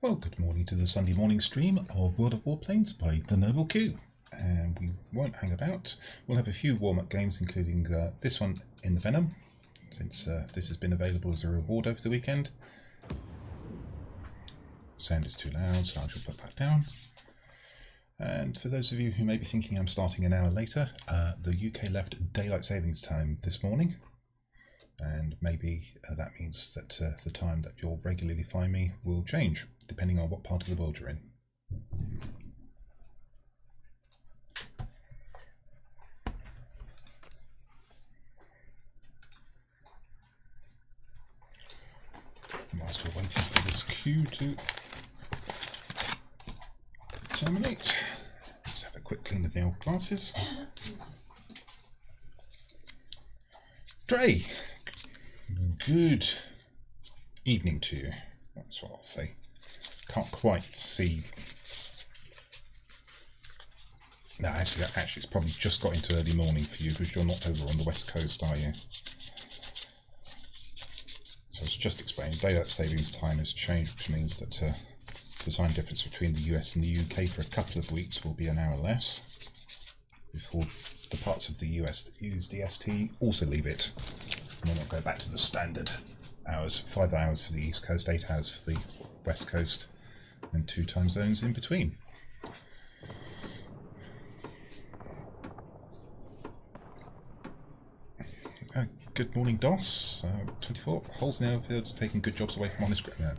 Well, good morning to the Sunday morning stream of World of Warplanes by the Noble Q. And we won't hang about. We'll have a few warm-up games, including this one in the Venom, since this has been available as a reward over the weekend. Sound is too loud, so I shall put that down. And for those of you who may be thinking I'm starting an hour later, the UK left daylight savings time this morning. And maybe that means that the time that you'll regularly find me will change, depending on what part of the world you're in. Whilst we're waiting for this queue to terminate, let's have a quick clean of the old glasses. Dre! Good evening to you. That's what I'll say. Can't quite see. No, actually it's probably just got into early morning for you because you're not over on the west coast, are you? So it's just explaining. Daylight savings time has changed, which means that the time difference between the US and the UK for a couple of weeks will be an hour less before the parts of the US that use DST also leave it. And then we'll go back to the standard hours, 5 hours for the East Coast, 8 hours for the West Coast, and 2 time zones in between. Good morning, DOS. 24. Holes in airfields taking good jobs away from honest Gremlins.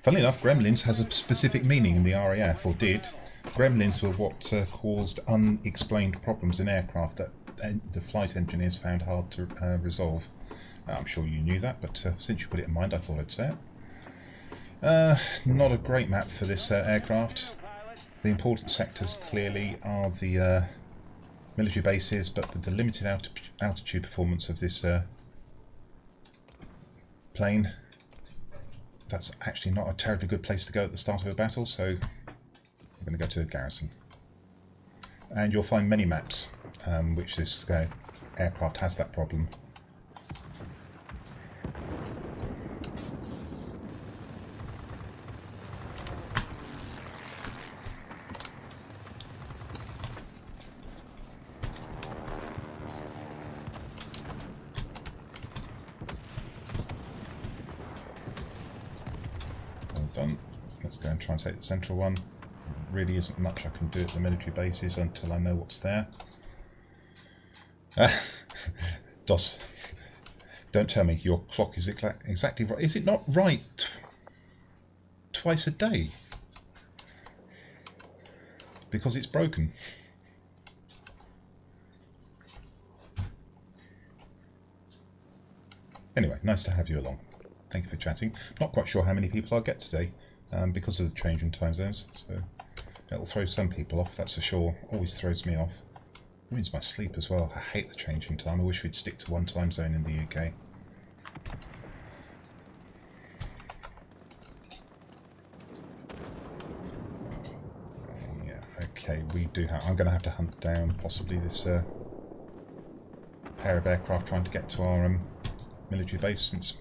Funnily enough, Gremlins has a specific meaning in the RAF, or did. Gremlins were what caused unexplained problems in aircraft that the flight engineers found hard to resolve. I'm sure you knew that, but since you put it in mind, I thought I'd say it. Not a great map for this aircraft. The important sectors clearly are the military bases, but with the limited altitude performance of this plane, that's actually not a terribly good place to go at the start of a battle, so I'm going to go to the garrison. And you'll find many maps which this aircraft has that problem. Well done. Let's go and try and take the central one. Really isn't much I can do at the military bases until I know what's there. DOS, don't tell me your clock is exactly right. Is it not right twice a day? Because it's broken. Anyway, nice to have you along. Thank you for chatting. Not quite sure how many people I'll get today because of the change in time zones. So it'll throw some people off, that's for sure. Always throws me off. Ruins my sleep as well. I hate the change in time. I wish we'd stick to one time zone in the UK. Yeah, okay, we do have... I'm going to have to hunt down possibly this pair of aircraft trying to get to our military base since...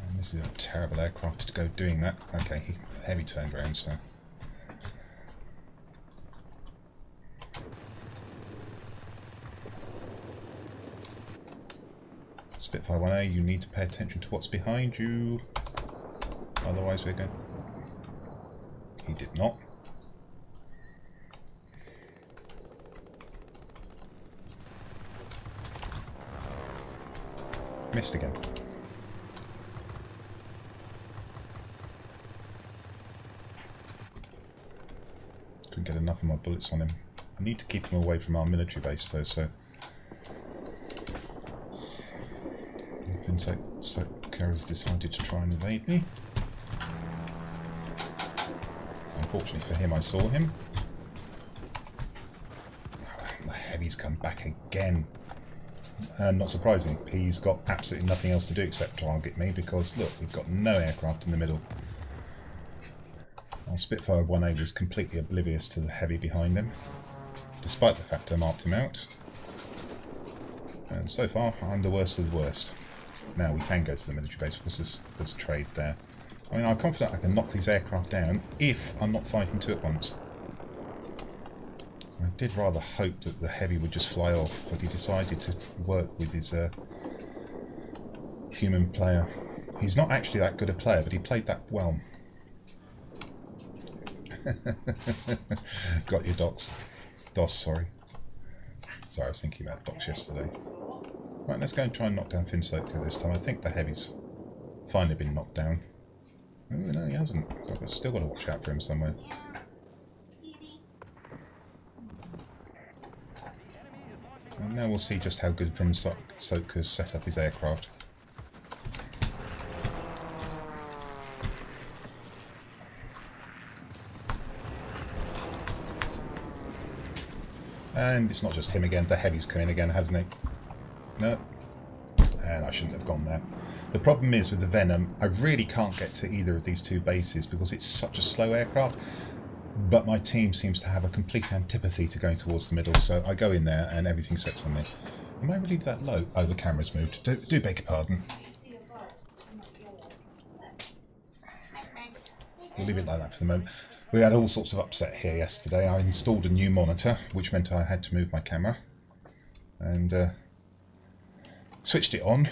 And this is a terrible aircraft to go doing that. Okay, he heavy turned around, so... Spitfire 1A, you need to pay attention to what's behind you, otherwise we're going... He did not. Missed again. Couldn't get enough of my bullets on him. I need to keep him away from our military base though, so... ShKAS has decided to try and evade me. Unfortunately for him, I saw him. The heavy's come back again. Not surprising, he's got absolutely nothing else to do except target me because, look, we've got no aircraft in the middle. Our Spitfire 1A was completely oblivious to the heavy behind him, despite the fact I marked him out. And so far, I'm the worst of the worst. Now we can go to the military base because there's trade there. I mean, I'm confident I can knock these aircraft down if I'm not fighting two at once. I did rather hope that the heavy would just fly off, but he decided to work with his human player. He's not actually that good a player, but he played that well. Got your DOS, sorry. Sorry, I was thinking about DOS yesterday. Right, let's go and try and knock down Finsoka this time. I think the heavy's finally been knocked down. Oh, no, he hasn't. I've still got to watch out for him somewhere. And now we'll see just how good Finsoka's set up his aircraft. And it's not just him again, the heavy's come in again, hasn't he? No. And I shouldn't have gone there. The problem is with the Venom, I really can't get to either of these two bases because it's such a slow aircraft. But my team seems to have a complete antipathy to going towards the middle, so I go in there and everything sets on me. Am I really that low? Oh, the camera's moved. Do beg your pardon. We'll leave it like that for the moment. We had all sorts of upset here yesterday. I installed a new monitor, which meant I had to move my camera. And switched it on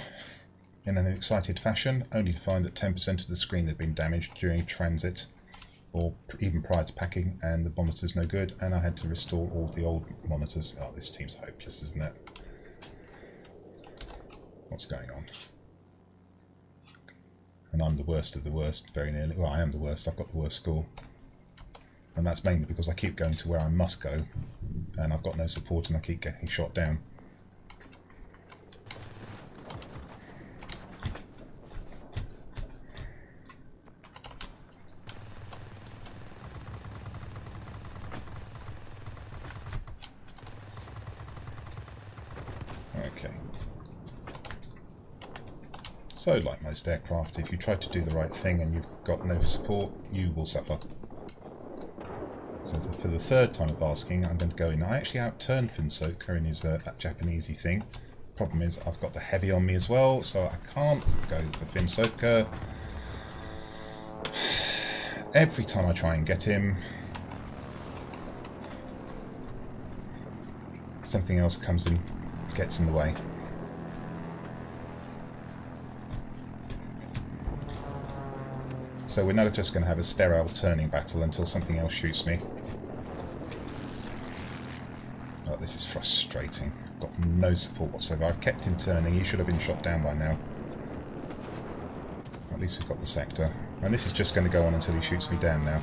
in an excited fashion, only to find that 10% of the screen had been damaged during transit, or even prior to packing, and the monitor's no good, and I had to restore all the old monitors. Oh, this team's hopeless, isn't it? What's going on? And I'm the worst of the worst, very nearly. Well, I am the worst. I've got the worst score. And that's mainly because I keep going to where I must go, and I've got no support, and I keep getting shot down. Okay. So, like most aircraft, if you try to do the right thing and you've got no support, you will suffer. So for the third time of asking, I'm going to go in. I actually outturned Finsoka in his that Japanesey thing. The problem is I've got the heavy on me as well, so I can't go for Finsoka. Every time I try and get him, something else comes in, gets in the way. So we're now just going to have a sterile turning battle until something else shoots me. Oh, this is frustrating. I've got no support whatsoever. I've kept him turning. He should have been shot down by now. At least we've got the sector. And this is just going to go on until he shoots me down now.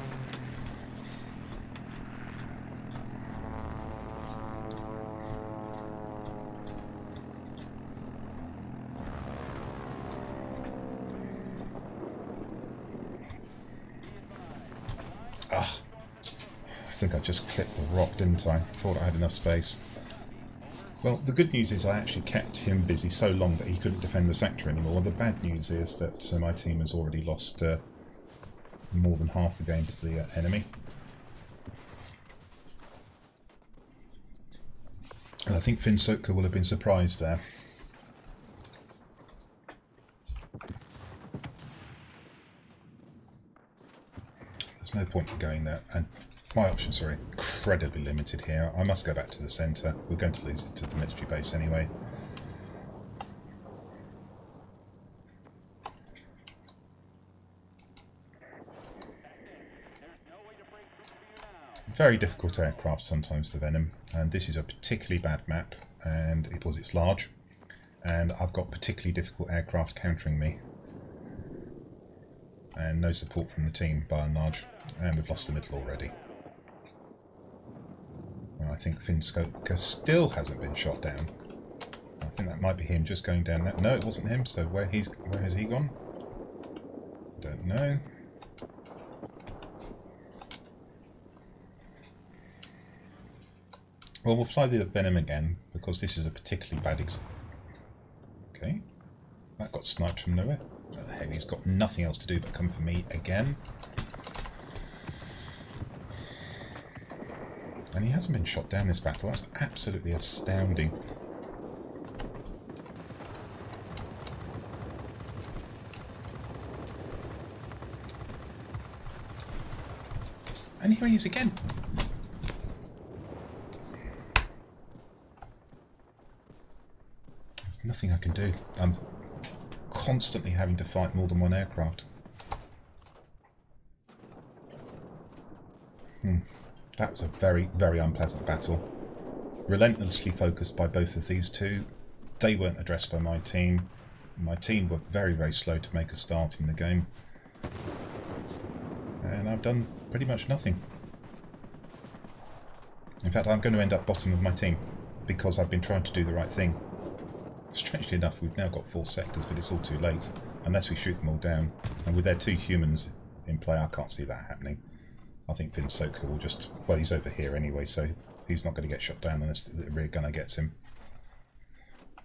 I think I just clipped the rock, didn't I? Thought I had enough space. Well, the good news is I actually kept him busy so long that he couldn't defend the sector anymore. The bad news is that my team has already lost more than half the game to the enemy. And I think Finsoka will have been surprised there. There's no point in going there, and my options are incredibly limited here. I must go back to the centre. We're going to lose it to the military base anyway. Very difficult aircraft sometimes, the Venom, and this is a particularly bad map, and it's large, and I've got particularly difficult aircraft countering me, and no support from the team by and large, and we've lost the middle already. Well, I think Finsoka still hasn't been shot down. I think that might be him just going down there. No, it wasn't him, so where has he gone? Don't know. Well, we'll fly the Venom again, because this is a particularly bad Okay. That got sniped from nowhere. The Heavy's got nothing else to do but come for me again. And he hasn't been shot down this battle. That's absolutely astounding. And here he is again. There's nothing I can do. I'm constantly having to fight more than one aircraft. That was a very, very unpleasant battle. Relentlessly focused by both of these two. They weren't addressed by my team. My team were very, very slow to make a start in the game. And I've done pretty much nothing. In fact, I'm going to end up bottom of my team because I've been trying to do the right thing. Strangely enough, we've now got 4 sectors, but it's all too late. Unless we shoot them all down. And with their 2 humans in play, I can't see that happening. I think Sukhoi will just... Well, he's over here anyway, so he's not going to get shot down unless the rear gunner gets him.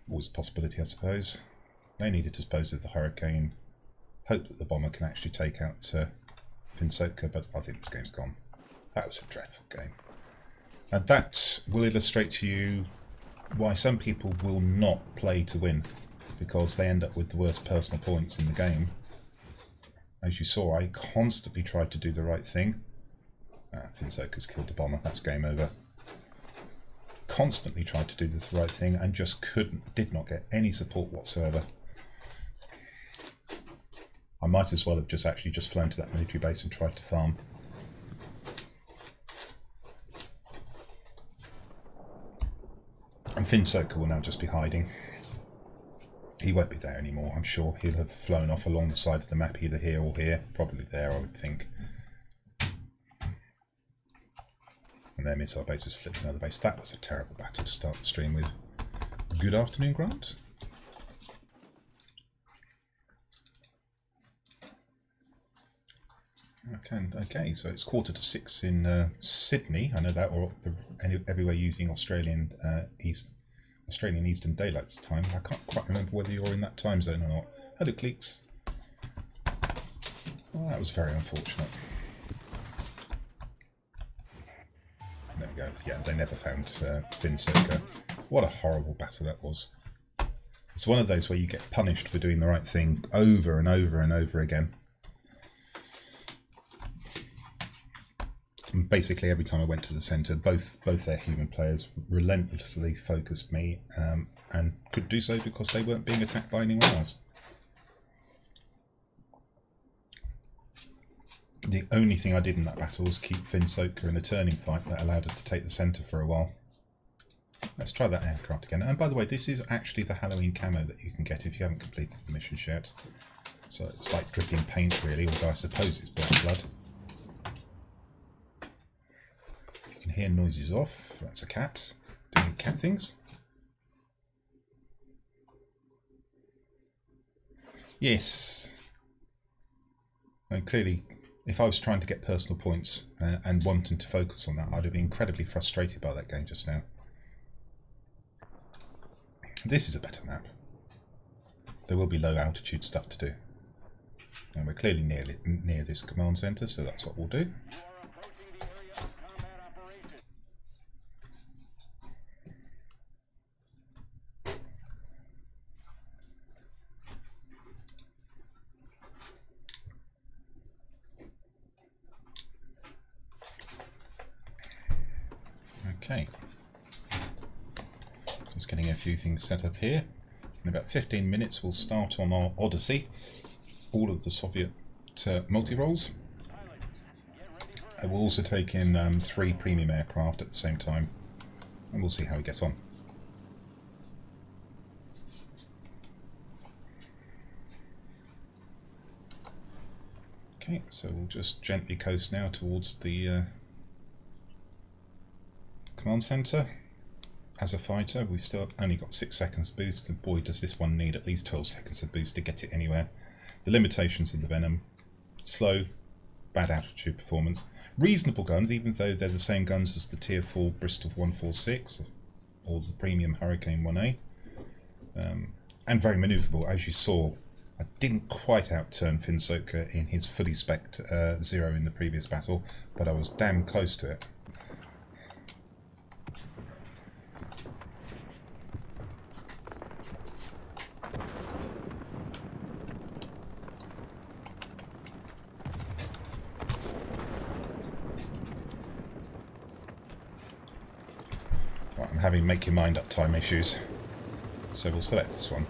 Always a possibility, I suppose. They need to dispose of the Hurricane. Hope that the bomber can actually take out Sukhoi, but I think this game's gone. That was a dreadful game. And that will illustrate to you why some people will not play to win, because they end up with the worst personal points in the game. As you saw, I constantly tried to do the right thing. Sukhoi killed the bomber, that's game over. Constantly tried to do the right thing and just did not get any support whatsoever. I might as well have just flown to that military base and tried to farm. And Sukhoi will now just be hiding. He won't be there anymore, I'm sure. He'll have flown off along the side of the map, either here or here. Probably there, I would think. And their missile base was flipped another base. That was a terrible battle to start the stream with. Good afternoon, Grant. Okay, so it's 5:45 in Sydney. I know that, or everywhere using Australian Eastern Daylight Time. I can't quite remember whether you're in that time zone or not. Hello, Cleeks. Well, that was very unfortunate. There we go. Yeah, they never found Sukhoi. What a horrible battle that was. It's one of those where you get punished for doing the right thing over and over and over again. And basically, every time I went to the centre, both their human players relentlessly focused me, and could do so because they weren't being attacked by anyone else. The only thing I did in that battle was keep Sukhoi in a turning fight that allowed us to take the centre for a while. Let's try that aircraft again. And by the way, this is actually the Halloween camo that you can get if you haven't completed the missions yet. So it's like dripping paint really, although I suppose it's black blood. You can hear noises off. That's a cat doing cat things. Yes. And clearly, if I was trying to get personal points and wanting to focus on that, I'd have been incredibly frustrated by that game just now. This is a better map. There will be low altitude stuff to do. And we're clearly near this command centre, so that's what we'll do. Okay, just getting a few things set up here. In about 15 minutes we'll start on our Odyssey, all of the Soviet multi-roles. I will also take in 3 premium aircraft at the same time, and we'll see how we get on. Okay, so we'll just gently coast now towards the command centre. As a fighter, we've still only got 6 seconds boost, and boy does this one need at least 12 seconds of boost to get it anywhere. The limitations of the Venom: slow, bad altitude performance, reasonable guns even though they're the same guns as the tier 4 Bristol 146 or the premium Hurricane 1A, and very manoeuvrable. As you saw, I didn't quite outturn Sukhoi in his fully spec'd 0 in the previous battle, but I was damn close to it. having make your mind up time issues. So we'll select this one.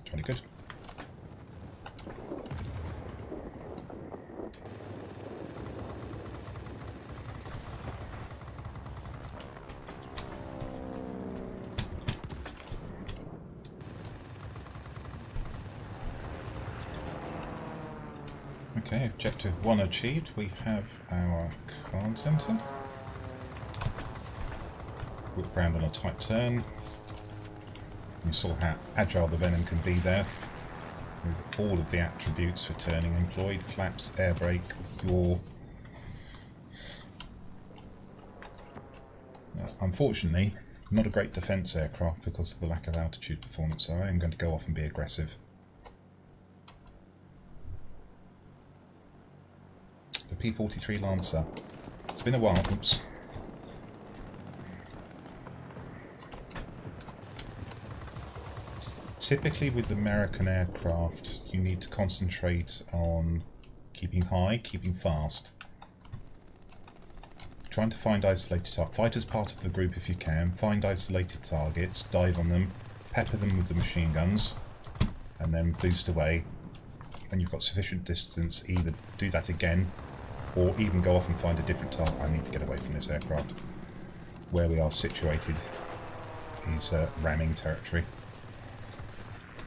Jolly good. Okay, objective 1 achieved. We have our command centre. Whip round on a tight turn. You saw how agile the Venom can be there, with all of the attributes for turning employed: flaps, air brake, yaw. Unfortunately, not a great defence aircraft because of the lack of altitude performance, so I am going to go off and be aggressive. The P-43 Lancer. It's been a while. Oops. Typically with American aircraft, you need to concentrate on keeping high, keeping fast. Trying to find isolated targets. Fight as part of the group if you can. Find isolated targets, dive on them, pepper them with the machine guns, and then boost away. When you've got sufficient distance, either do that again, or even go off and find a different target. I need to get away from this aircraft. Where we are situated is ramming territory.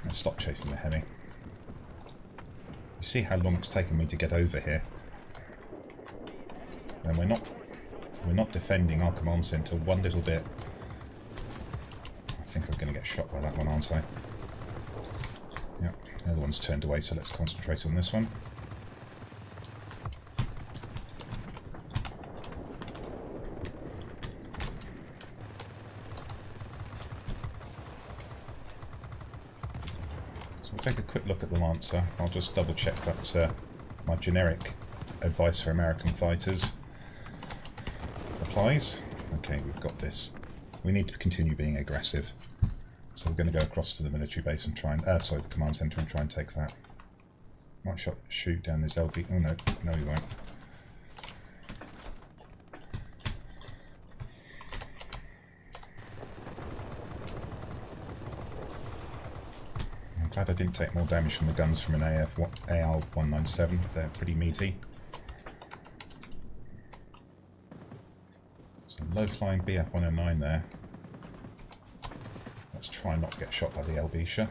Let's stop chasing the Hemi. You see how long it's taken me to get over here. And we're not defending our command centre one little bit. I think I'm going to get shot by that one, aren't I? Yep, the other one's turned away, so let's concentrate on this one. Take a quick look at the Lancer. I'll just double check that my generic advice for American fighters applies. Okay, we've got this. We need to continue being aggressive. So we're going to go across to the military base and try and, the command centre and try and take that. Might shoot down this LB. Oh no, no we won't. Glad I didn't take more damage from the guns from an AR-197. They're pretty meaty. So low-flying BF-109 there. Let's try not to get shot by the Elbisha.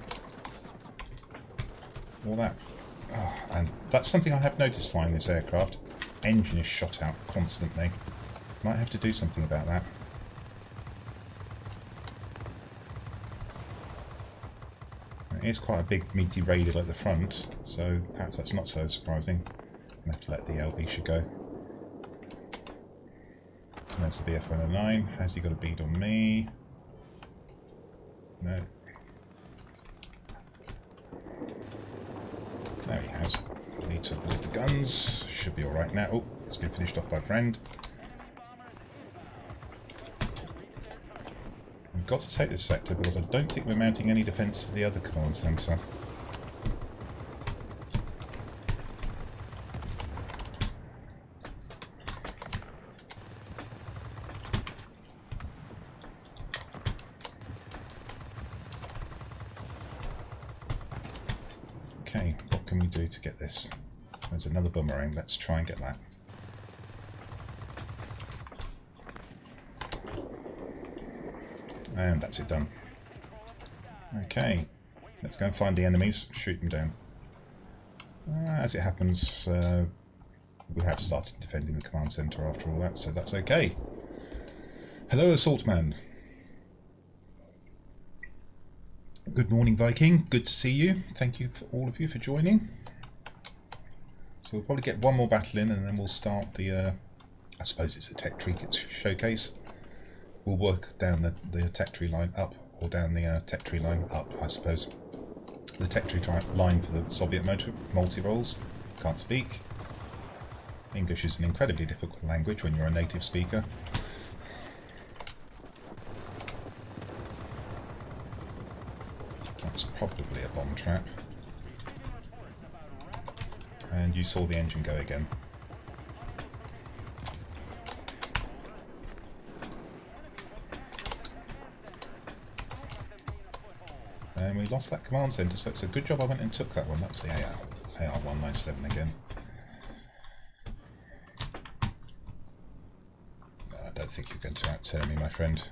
All that. Oh, and that's something I have noticed flying this aircraft. Engine is shot out constantly. Might have to do something about that. It is quite a big meaty radial at the front, so perhaps that's not so surprising. I'm going to have to let the Elbisha go. And there's the BF-109. Has he got a bead on me? No. There he has. Need to avoid the guns. Should be alright now. Oh, it's been finished off by a friend. We've got to take this sector because I don't think we're mounting any defence to the other command centre. Okay, what can we do to get this? There's another boomerang. Let's try and get that. And that's it done. Okay, let's go and find the enemies, shoot them down. As it happens, we have started defending the command centre after all that, so that's okay. Hello, Assault Man. Good morning, Viking. Good to see you. Thank you for all of you for joining. So we'll probably get one more battle in, and then we'll start the. I suppose it's a tech tree showcase. We'll work down the tech tree line up, or down the tech tree line up, I suppose. The tech tree line for the Soviet Multiroles. Can't speak. English is an incredibly difficult language when you're a native speaker. That's probably a bomb trap. And you saw the engine go again. And we lost that command centre, so it's a good job I went and took that one. That was the AR-197 again. No, I don't think you're going to outturn me, my friend.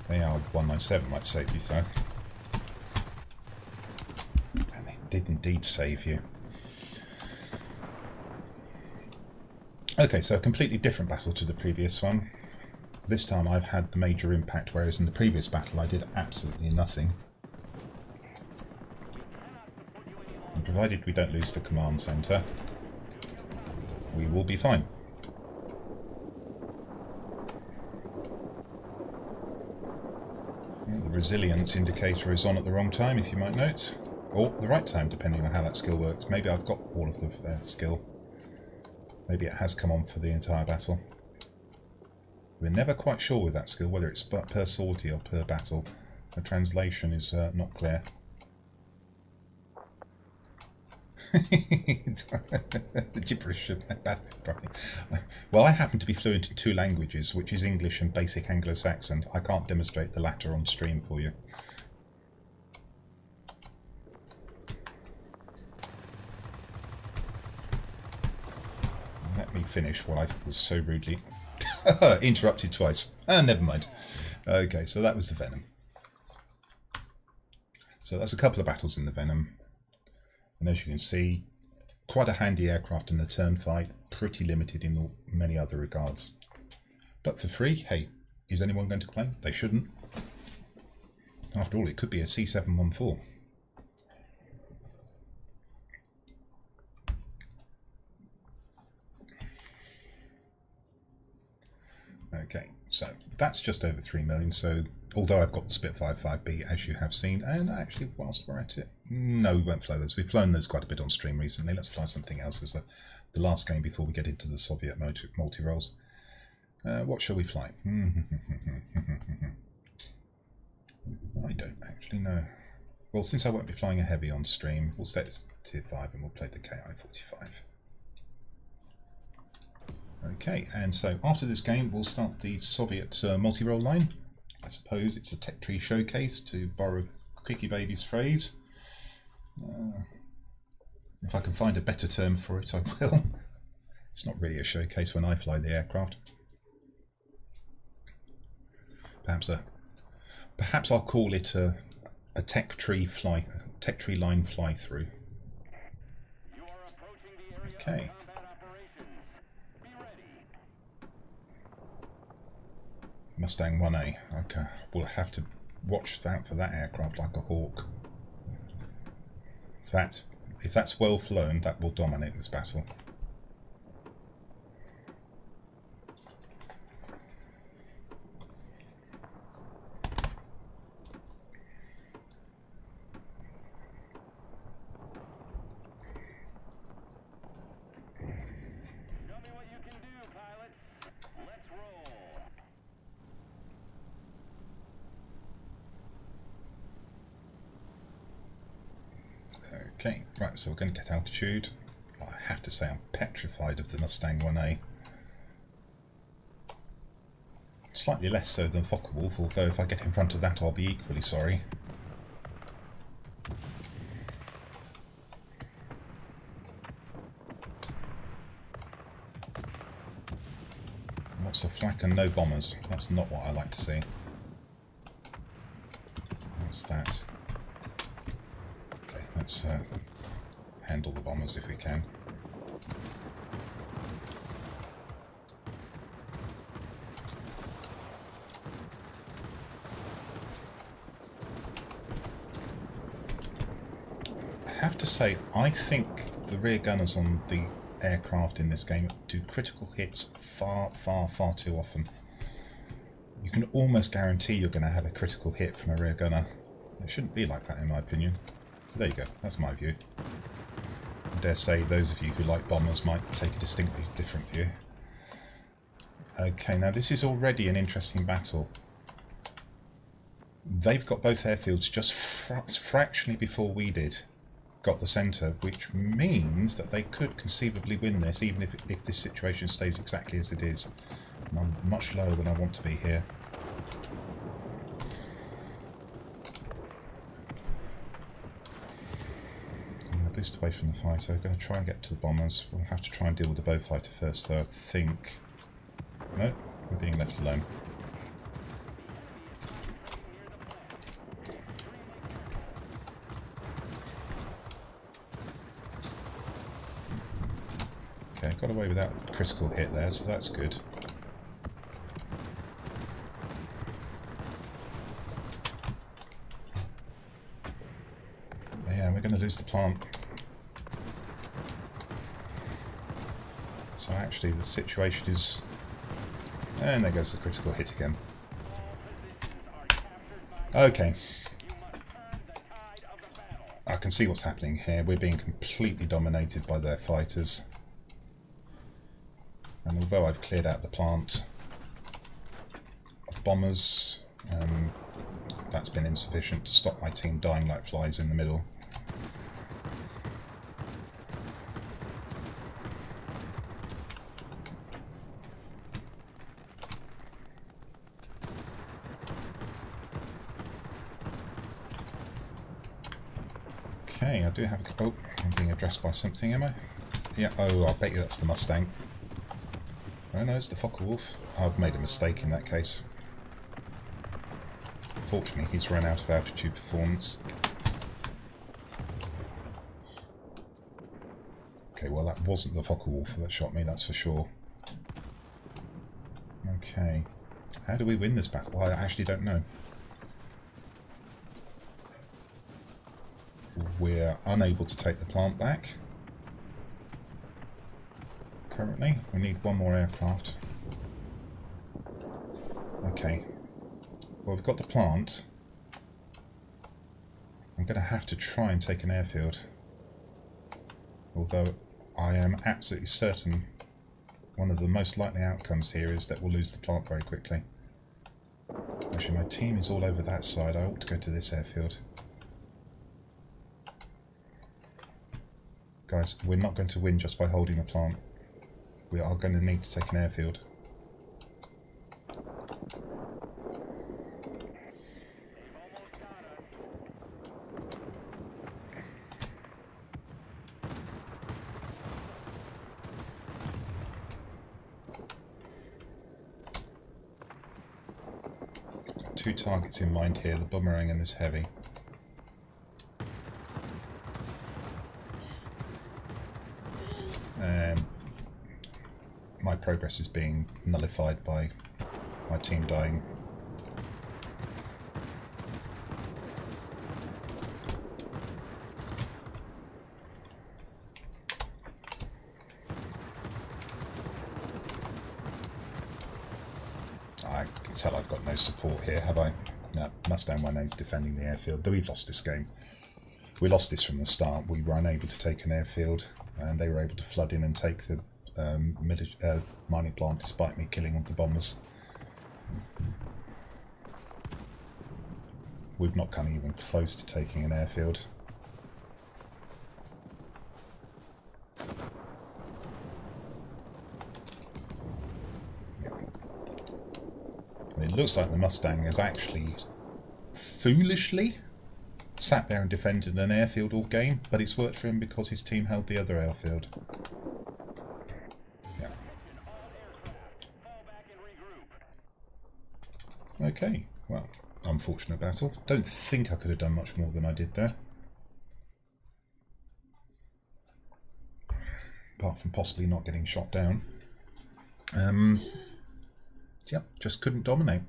AR-197 might save you, though. And it did indeed save you. Okay, so a completely different battle to the previous one. This time I've had the major impact, whereas in the previous battle I did absolutely nothing. And provided we don't lose the command centre, we will be fine. Well, the resilience indicator is on at the wrong time, if you might note. Or the right time, depending on how that skill works. Maybe I've got all of the skill. Maybe it has come on for the entire battle. We're never quite sure with that skill whether it's per sortie or per battle. The translation is not clear. The gibberish. Well, I happen to be fluent in 2 languages, which is English and basic Anglo-Saxon. I can't demonstrate the latter on stream for you. Let me finish while I was so rudely interrupted twice. Never mind. Okay, so that was the Venom. So that's a couple of battles in the Venom. And as you can see, quite a handy aircraft in the turn fight, pretty limited in many other regards. But for free, hey, is anyone going to complain? They shouldn't. After all, it could be a C714. Okay, so that's just over 3 million, so although I've got the Spitfire 5B, as you have seen, and actually, whilst we're at it, no, we won't fly those. We've flown those quite a bit on stream recently. Let's fly something else as the last game before we get into the Soviet multi-roles. What shall we fly? I don't actually know. Well, since I won't be flying a heavy on stream, we'll set it to Tier 5 and we'll play the Ki-45. Okay, and so after this game we'll start the Soviet multi-role line. I suppose it's a tech tree showcase, to borrow Quickie Baby's phrase. If I can find a better term for it, I will. It's not really a showcase when I fly the aircraft. Perhaps I'll call it a tech tree line fly through. Okay. Mustang 1A. Okay, we'll have to watch out for that aircraft like a hawk. If that's well flown, that will dominate this battle. Okay, right, so we're going to get altitude. I have to say I'm petrified of the Mustang 1A. Slightly less so than Focke-Wulf, although if I get in front of that I'll be equally sorry. Lots of flak and no bombers. That's not what I like to see. What's that? Let's handle the bombers if we can. I have to say, I think the rear gunners on the aircraft in this game do critical hits far too often. You can almost guarantee you're going to have a critical hit from a rear gunner. It shouldn't be like that in my opinion. There you go, that's my view. I dare say those of you who like bombers might take a distinctly different view. Okay, now this is already an interesting battle. They've got both airfields just fractionally before we did. Got the centre, which means that they could conceivably win this, even if this situation stays exactly as it is. And I'm much lower than I want to be here. I'm going to boost away from the fighter. I'm going to try and get to the bombers. We'll have to try and deal with the bow fighter first, though, I think. No, we're being left alone. Okay, got away without a critical hit there, so that's good. Yeah, we're going to lose the plant. So actually the situation is... And there goes the critical hit again. Okay. I can see what's happening here. We're being completely dominated by their fighters. And although I've cleared out the plant of bombers, that's been insufficient to stop my team dying like flies in the middle. Okay, I do have a... Oh, I'm being addressed by something, am I? Yeah, oh, I bet you that's the Mustang. Oh no, it's the Focke-Wulf. I've made a mistake in that case. Fortunately, he's run out of altitude performance. Okay, well that wasn't the Focke-Wulf that shot me, that's for sure. Okay. How do we win this battle? Well, I actually don't know. We're unable to take the plant back. Currently, we need one more aircraft. Okay. Well, we've got the plant. I'm going to have to try and take an airfield. Although I am absolutely certain one of the most likely outcomes here is that we'll lose the plant very quickly. Actually, my team is all over that side. I ought to go to this airfield. Guys, we're not going to win just by holding the plant. We are going to need to take an airfield. Got two targets in mind here, the boomerang and this heavy. My progress is being nullified by my team dying. I can tell I've got no support here, have I? No, Mustang 1A is defending the airfield, though we've lost this game. We lost this from the start. We were unable to take an airfield, and they were able to flood in and take the mining plant despite me killing all the bombers. We've not come even close to taking an airfield. Yeah. And it looks like the Mustang has actually foolishly sat there and defended an airfield all game, but it's worked for him because his team held the other airfield. Okay, well, unfortunate battle. Don't think I could have done much more than I did there. Apart from possibly not getting shot down. Yep, just couldn't dominate.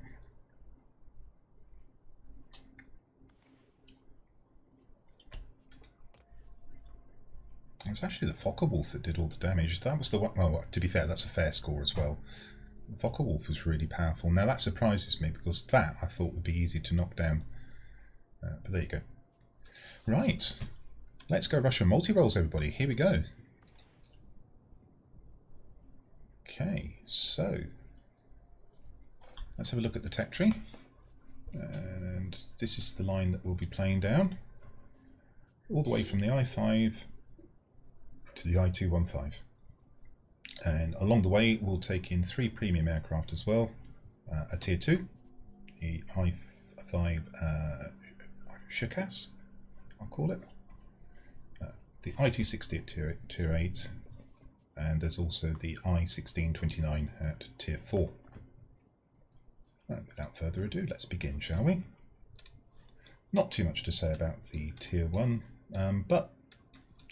It was actually the Focke-Wulf that did all the damage. That was the one. Well, to be fair, that's a fair score as well. The Focke-Wulf was really powerful. Now that surprises me because that I thought would be easy to knock down. But there you go. Right. Let's go Russian multi-rolls, everybody. Here we go. Okay, so let's have a look at the tech tree. And this is the line that we'll be playing down, all the way from the I-5 to the I-215. And along the way, we'll take in 3 premium aircraft as well. A Tier 2, the I-5 ShKAS, I'll call it. The I-260 at tier 8, and there's also the I-16-29 at Tier 4. Without further ado, let's begin, shall we? Not too much to say about the Tier 1, but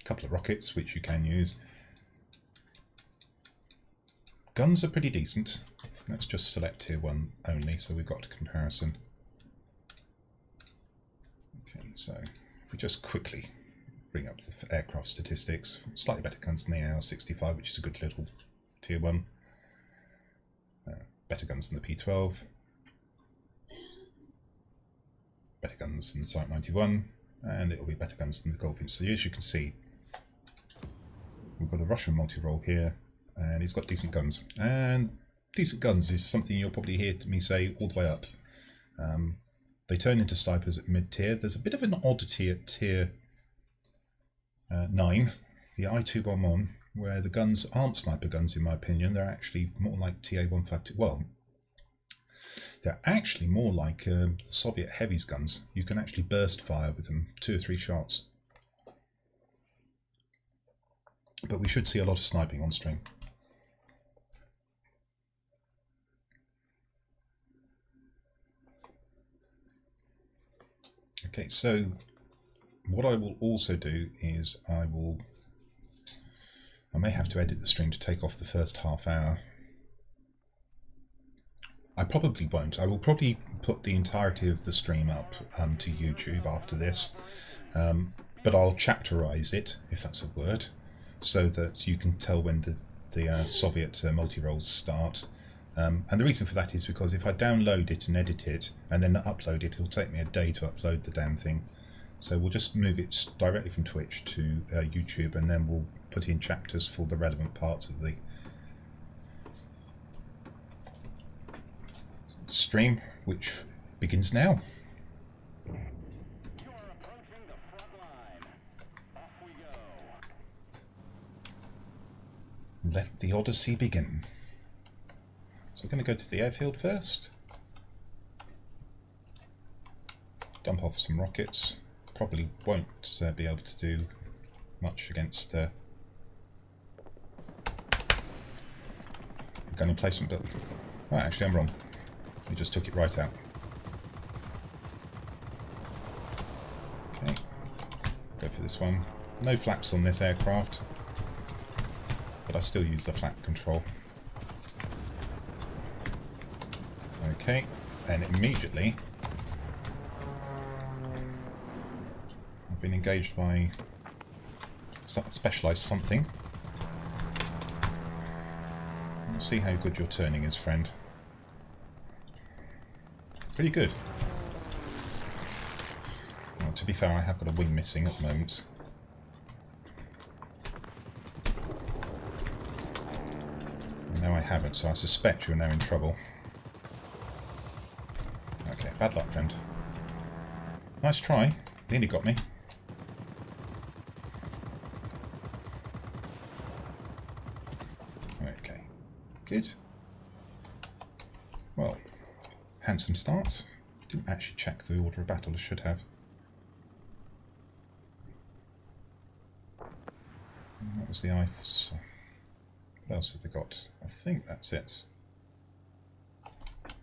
a couple of rockets which you can use. Guns are pretty decent. Let's just select Tier 1 only, so we've got a comparison. Okay, so if we just quickly bring up the aircraft statistics, slightly better guns than the AR-65, which is a good little Tier 1. Better guns than the P-12. Better guns than the Type 91, and it will be better guns than the Goldfinch. So as you can see, we've got a Russian multi-role here, and he's got decent guns. And decent guns is something you'll probably hear me say all the way up. They turn into snipers at mid-tier. There's a bit of an oddity at Tier 9, the I-211, where the guns aren't sniper guns in my opinion. They're actually more like TA-152. Well, they're actually more like the Soviet heavies guns. You can actually burst fire with them, 2 or 3 shots. But we should see a lot of sniping on stream. Okay, so what I will also do is I may have to edit the stream to take off the first half hour. I probably won't. I will probably put the entirety of the stream up to YouTube after this, but I'll chapterize it, if that's a word, so that you can tell when the Soviet multi-rolls start. And the reason for that is because if I download it and edit it and then upload it, it'll take me a day to upload the damn thing. So we'll just move it directly from Twitch to YouTube, and then we'll put in chapters for the relevant parts of the stream, which begins now. Let the Odyssey begin. So we're going to go to the airfield first. Dump off some rockets. Probably won't be able to do much against gun emplacement, but oh, actually I'm wrong. We just took it right out. Okay, go for this one. No flaps on this aircraft, but I still use the flap control. Okay, and immediately I've been engaged by specialised something. We'll see how good your turning is, friend. Pretty good. Well, to be fair, I have got a wing missing at the moment. No, I haven't, so I suspect you're now in trouble. Okay, bad luck, friend. Nice try. Nearly got me. Okay, good. Well, handsome start. Didn't actually check the order of battle, I should have. And that was the IFs. What else have they got? I think that's it.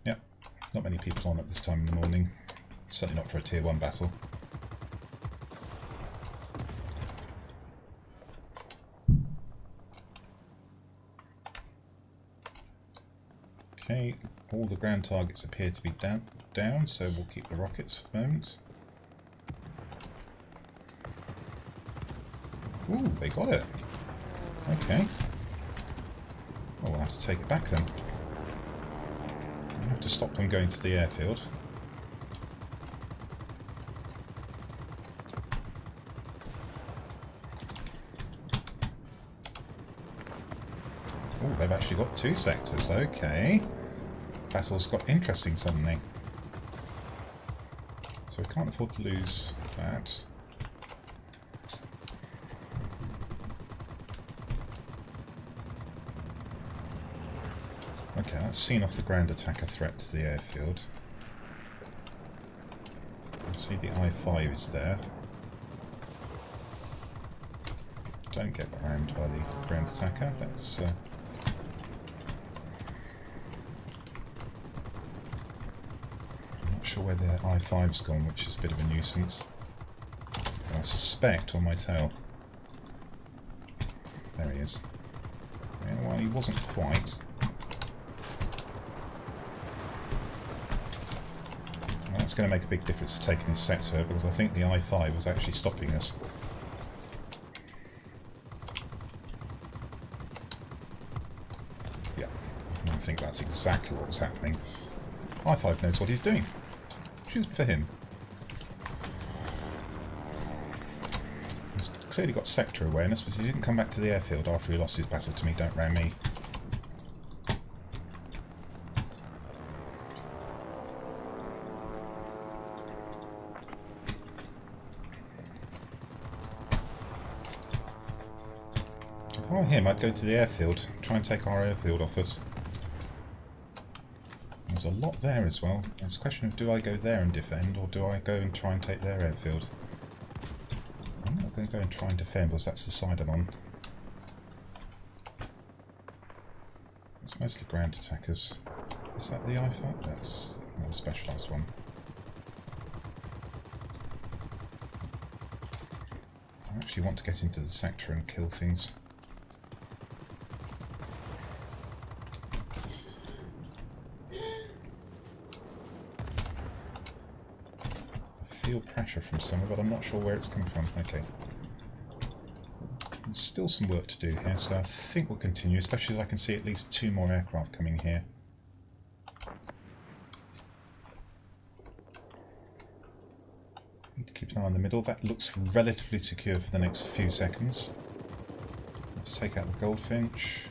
Yep, not many people on at this time in the morning. Certainly not for a tier 1 battle. Okay, all the ground targets appear to be down, so we'll keep the rockets for the moment. Ooh, they got it. Okay. Well, we'll have to take it back then. We'll have to stop them going to the airfield. Oh, they've actually got 2 sectors. Okay. Battle's got interesting suddenly. So we can't afford to lose that. Okay, that's seen off the ground attacker threat to the airfield. You see the I-5 is there. Don't get rammed by the ground attacker. That's I'm not sure where the I-5's gone, which is a bit of a nuisance. I suspect on my tail. There he is. Yeah, well, he wasn't quite. Well, that's going to make a big difference to taking this sector, because I think the I-5 was actually stopping us. I think that's exactly what was happening. I-5 knows what he's doing. Shoot for him. He's clearly got sector awareness, but he didn't come back to the airfield after he lost his battle to me. Don't ram me. If I were him, I'd go to the airfield, try and take our airfield off us. There's a lot there as well. It's a question of, do I go there and defend, or do I go and try and take their airfield? I'm not going to go and try and defend, because that's the side I'm on. It's mostly ground attackers. Is that the I-5? That's a more specialised one. I actually want to get into the sector and kill things. Feel pressure from somewhere, but I'm not sure where it's coming from. Okay. There's still some work to do here, so I think we'll continue, especially as I can see at least 2 more aircraft coming here. Need to keep an eye on the middle. That looks relatively secure for the next few seconds. Let's take out the Goldfinch.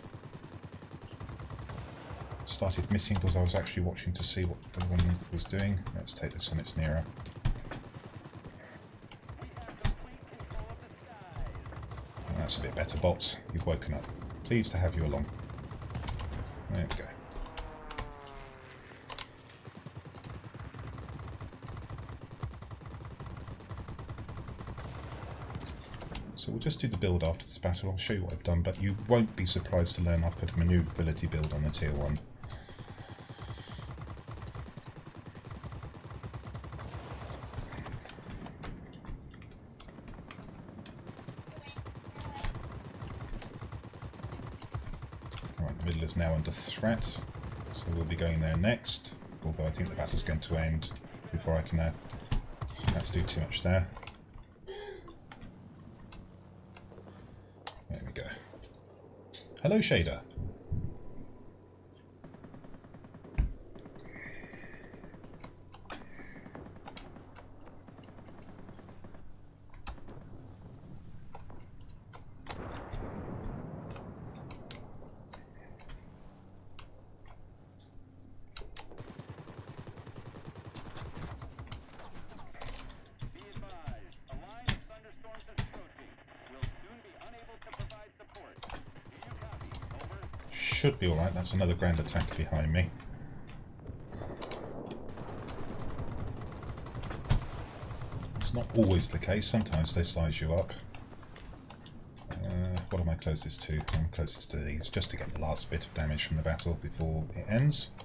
Started missing because I was actually watching to see what the other one was doing. Let's take this one, it's nearer. That's a bit better, bots. You've woken up. Pleased to have you along. There we go. So we'll just do the build after this battle. I'll show you what I've done, but you won't be surprised to learn I've put a manoeuvrability build on the tier 1. Is now under threat, so we'll be going there next, although I think the battle's going to end before I can perhaps do too much there. There we go. Hello, Shader. Should be alright, that's another ground attack behind me. It's not always the case, sometimes they size you up. What am I closest to? I'm closest to these, just to get the last bit of damage from the battle before it ends.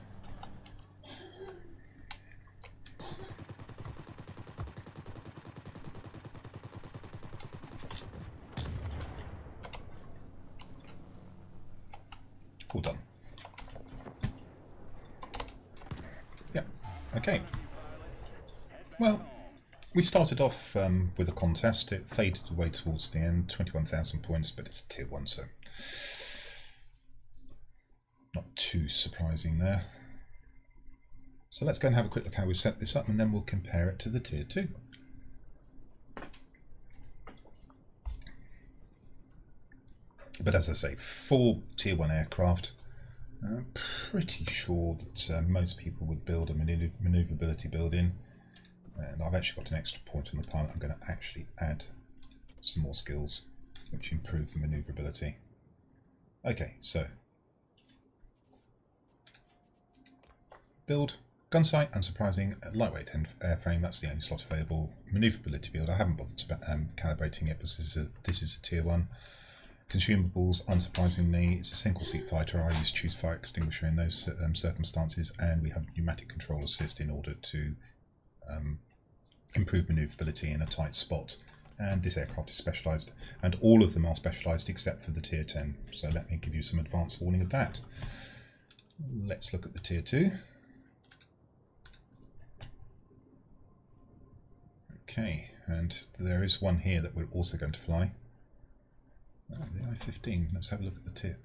All done. Yeah, okay. Well, we started off with a contest. It faded away towards the end, 21,000 points, but it's tier 1, so not too surprising there. So let's go and have a quick look how we set this up, and then we'll compare it to the tier 2. But as I say, 4 Tier 1 aircraft. I'm pretty sure that most people would build a manoeuvrability building. And I've actually got an extra point on the pilot. I'm going to actually add some more skills which improve the manoeuvrability. Okay, so build, gun sight, unsurprising, lightweight airframe, that's the only slot available. Manoeuvrability build, I haven't bothered calibrating it because this is a Tier 1. Consumables, unsurprisingly, it's a single seat fighter. I use choose fire extinguisher in those circumstances, and we have pneumatic control assist in order to improve manoeuvrability in a tight spot. And this aircraft is specialised, and all of them are specialised except for the Tier 10. So let me give you some advance warning of that. Let's look at the Tier 2. Okay, and there is one here that we're also going to fly. The I-15. Let's have a look at the tier.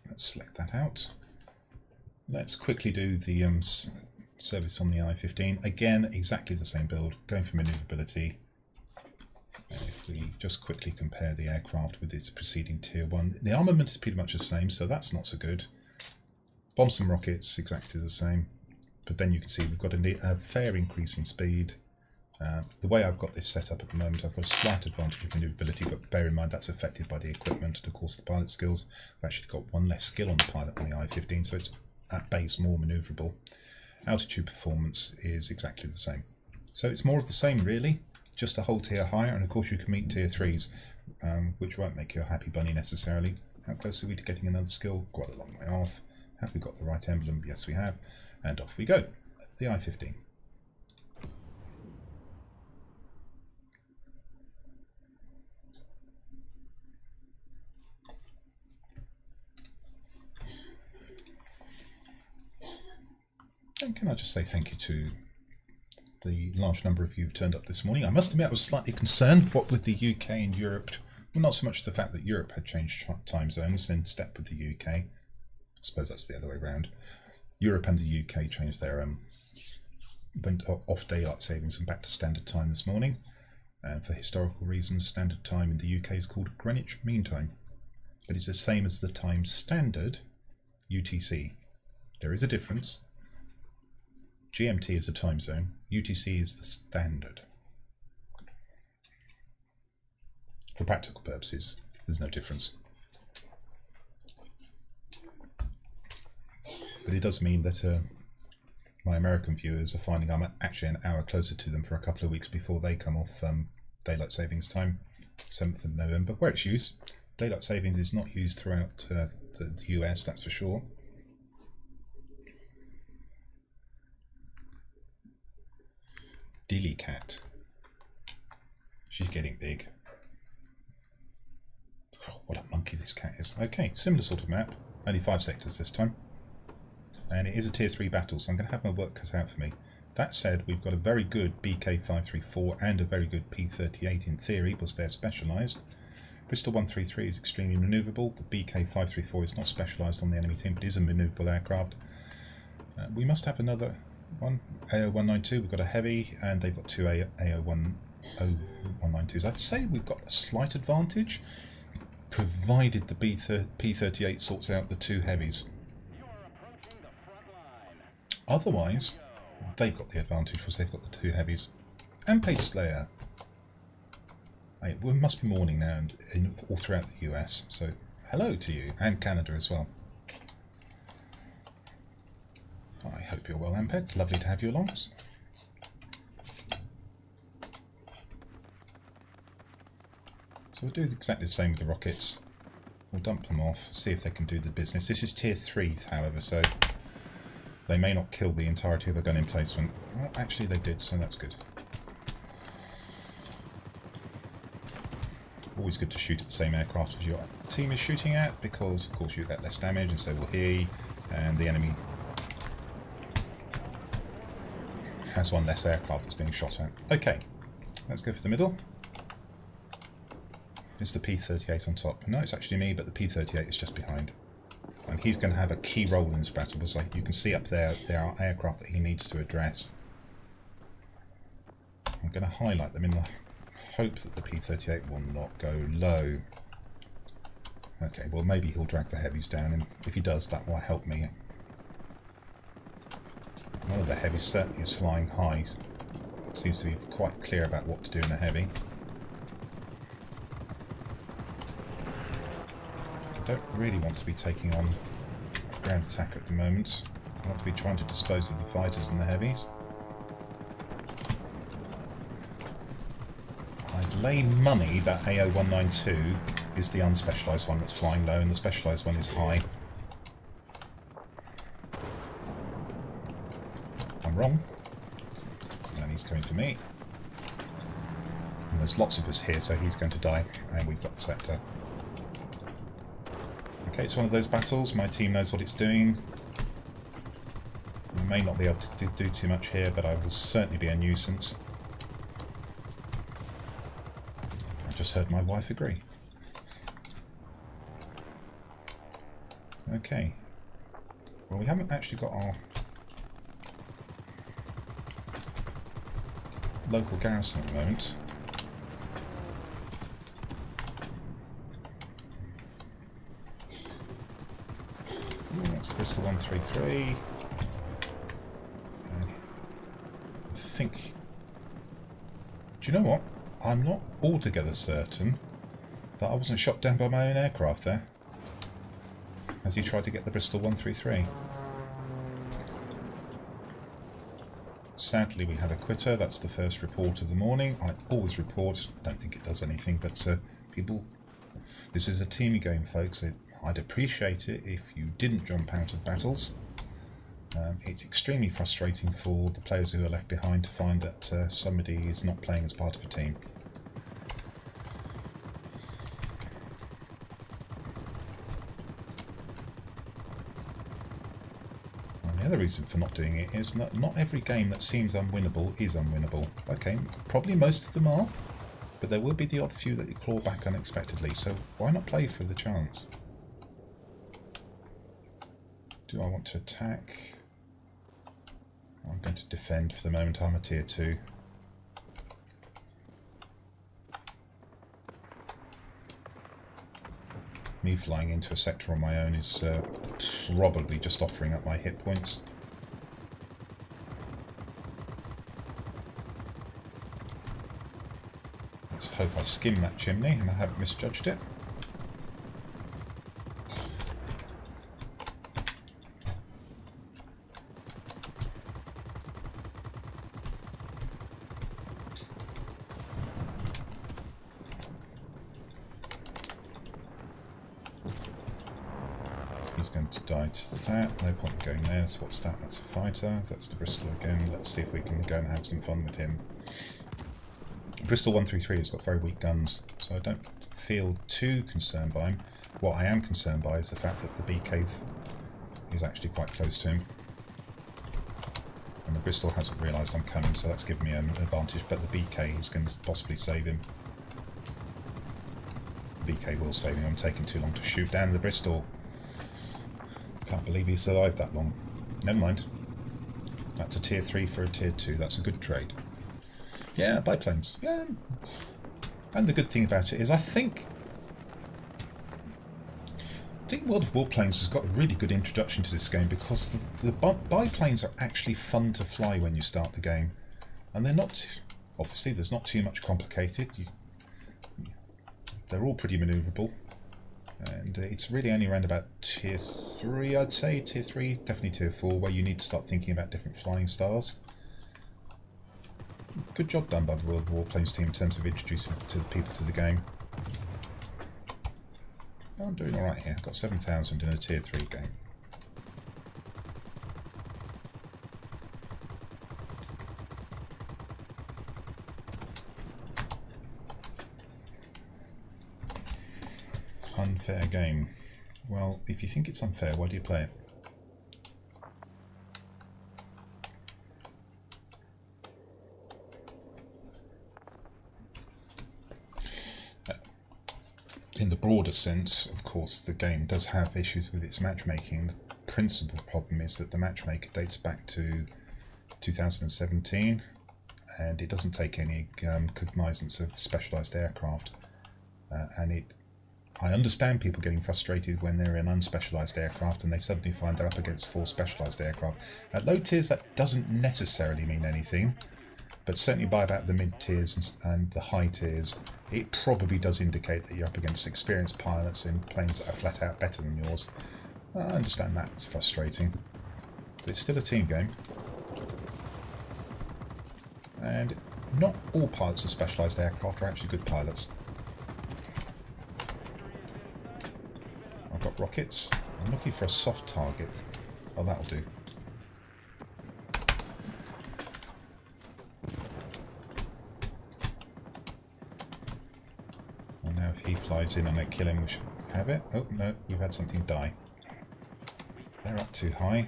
Let's select that out. Let's quickly do the service on the I-15. Again, exactly the same build, going for manoeuvrability. If we just quickly compare the aircraft with its preceding Tier 1, the armament is pretty much the same, so that's not so good. Bombs and rockets, exactly the same. But then you can see we've got a fair increase in speed. The way I've got this set up at the moment, I've got a slight advantage of manoeuvrability, but bear in mind that's affected by the equipment and of course the pilot skills. I've actually got one less skill on the pilot on the I-15, so it's at base more manoeuvrable. Altitude performance is exactly the same. So it's more of the same really, just a whole tier higher, and of course you can meet Tier 3s, which won't make you a happy bunny necessarily. How close are we to getting another skill? Quite a long way off. Have we got the right emblem? Yes we have. And off we go. The I-15. And can I just say thank you to the large number of you who've turned up this morning. I must admit I was slightly concerned what with the UK and Europe. Well, not so much the fact that Europe had changed time zones in step with the UK. I suppose that's the other way around. Europe and the UK changed their went off daylight savings and back to standard time this morning. And for historical reasons, standard time in the UK is called Greenwich Mean Time. But it's the same as the time standard UTC. There is a difference. GMT is a time zone, UTC is the standard. For practical purposes, there's no difference. But it does mean that my American viewers are finding I'm actually an hour closer to them for a couple of weeks before they come off daylight savings time, 7th of November, where it's used. Daylight savings is not used throughout the US, that's for sure. Dilly cat. She's getting big. Oh, what a monkey this cat is. Okay, similar sort of map. Only 5 sectors this time. And it is a Tier 3 battle, so I'm going to have my work cut out for me. That said, we've got a very good BK-534 and a very good P-38 in theory, because they're specialised. Bristol 133 is extremely manoeuvrable. The BK-534 is not specialised on the enemy team, but is a manoeuvrable aircraft. We must have another one, AO-192, we've got a heavy, and they've got 2 AO-192s. I'd say we've got a slight advantage, provided the P-38 sorts out the 2 heavies. Otherwise, they've got the advantage because they've got the 2 heavies. And Pace Slayer. It must be morning now and all throughout the US, so hello to you, and Canada as well. I hope you're well, Amped. Lovely to have you along. So we'll do exactly the same with the rockets. We'll dump them off, see if they can do the business. This is Tier 3, however, so they may not kill the entirety of a gun emplacement. Well, actually they did, so that's good. Always good to shoot at the same aircraft as your team is shooting at, because of course you get less damage, and so will he, and the enemy has one less aircraft that's being shot at. Okay, let's go for the middle. It's the P-38 on top. No, it's actually me, but the P-38 is just behind. And he's going to have a key role in this battle, because like you can see up there, there are aircraft that he needs to address. I'm going to highlight them in the hope that the P-38 will not go low. Okay, well maybe he'll drag the heavies down, and if he does, that will help me. One of the heavies certainly is flying high. Seems to be quite clear about what to do in a heavy. I don't really want to be taking on a ground attacker at the moment. I want to be trying to dispose of the fighters and the heavies. I'd lay money that AO192 is the unspecialised one that's flying low and the specialised one is high. I'm wrong. And he's coming for me. And there's lots of us here, so he's going to die. And we've got the sector. Okay, it's one of those battles. My team knows what it's doing. We may not be able to do too much here, but I will certainly be a nuisance. I just heard my wife agree. Okay. Well, we haven't actually got our local garrison at the moment. That's Bristol 133. I think... Do you know what? I'm not altogether certain that I wasn't shot down by my own aircraft there as he tried to get the Bristol 133. Sadly, we had a quitter. That's the first report of the morning. I always report. Don't think it does anything, but people... This is a teamy game, folks. I'd appreciate it if you didn't jump out of battles. It's extremely frustrating for the players who are left behind to find that somebody is not playing as part of a team. And the other reason for not doing it is that not every game that seems unwinnable is unwinnable. Okay, probably most of them are, but there will be the odd few that you claw back unexpectedly, so why not play for the chance? Do I want to attack? I'm going to defend for the moment. I'm a tier 2. Me flying into a sector on my own is probably just offering up my hit points. Let's hope I skim that chimney and I haven't misjudged it. He's going to die to that. No point in going there. So what's that? That's a fighter. That's the Bristol again. Let's see if we can go and have some fun with him. Bristol 133 has got very weak guns, so I don't feel too concerned by him. What I am concerned by is the fact that the BK is actually quite close to him. And the Bristol hasn't realised I'm coming, so that's given me an advantage, but the BK is going to possibly save him. The BK will save him. I'm taking too long to shoot down the Bristol. Can't believe he survived that long. Never mind. That's a tier 3 for a tier 2. That's a good trade. Yeah, biplanes. Yeah. And the good thing about it is I think World of Warplanes has got a really good introduction to this game because the biplanes are actually fun to fly when you start the game. And they're not... Obviously, there's not too much complicated. They're all pretty manoeuvrable. And it's really only around about tier 3, I'd say. Tier 3, definitely tier 4, where you need to start thinking about different flying styles. Good job done by the World of Warplanes team in terms of introducing the people to the game. Oh, I'm doing alright here. Got 7,000 in a tier 3 game. Unfair game. Well, if you think it's unfair, why do you play it? In the broader sense, of course, the game does have issues with its matchmaking. The principal problem is that the matchmaker dates back to 2017, and it doesn't take any cognizance of specialised aircraft, and it I understand people getting frustrated when they're in unspecialised aircraft and they suddenly find they're up against 4 specialised aircraft. At low tiers that doesn't necessarily mean anything, but certainly by about the mid tiers and the high tiers it probably does indicate that you're up against experienced pilots in planes that are flat out better than yours. I understand that's frustrating, but it's still a team game. And not all pilots of specialised aircraft are actually good pilots. I've got rockets. I'm looking for a soft target. Oh, that'll do. And now if he flies in and I kill him, we should have it. Oh, no, we've had something die. They're up too high.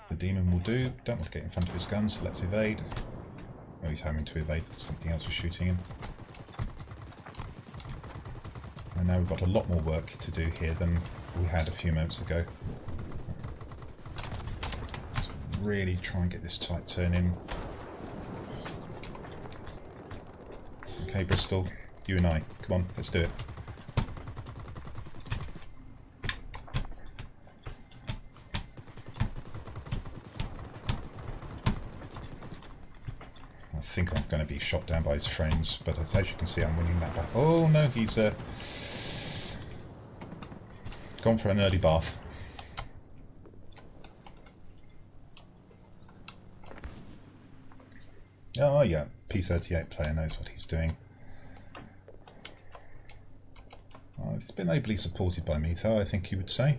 The demon will do. Don't want to get in front of his gun, so let's evade. Oh, he's having to evade because something else was shooting him. And now we've got a lot more work to do here than we had a few moments ago. Let's really try and get this tight turn in. Okay, Bristol, you and I. Come on, let's do it. I think I'm going to be shot down by his friends, but as you can see, I'm winning that back. Oh no, he's gone for an early bath. Oh yeah, P-38 player knows what he's doing. It's been ably supported by me, though, I think you would say.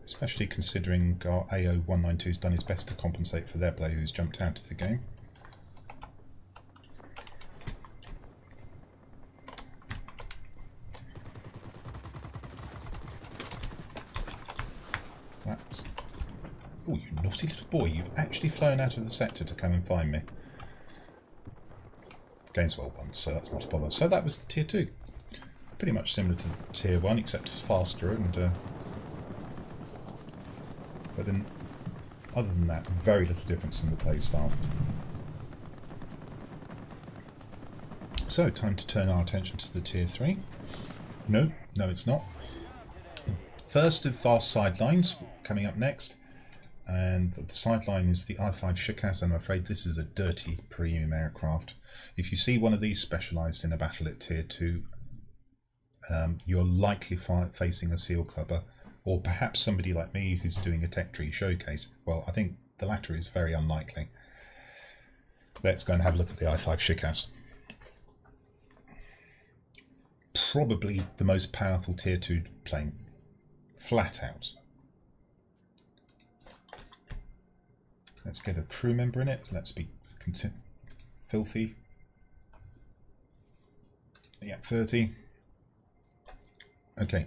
Especially considering our AO192 has done his best to compensate for their player who's jumped out of the game. Oh, you naughty little boy, you've actually flown out of the sector to come and find me. Game's well won, so that's not a bother. So that was the Tier 2. Pretty much similar to the Tier 1, except faster, and but other than that, very little difference in the play style. So, time to turn our attention to the Tier 3. No, it's not. First of fast sidelines coming up next. And the sideline is the I-5 ShKAS, and I'm afraid this is a dirty premium aircraft. If you see one of these specialised in a battle at Tier 2, you're likely facing a SEAL clubber, or perhaps somebody like me who's doing a tech tree showcase. Well, I think the latter is very unlikely. Let's go and have a look at the I-5 ShKAS. Probably the most powerful Tier 2 plane, flat out. Let's get a crew member in it. So let's be filthy. Yeah, 30. Okay,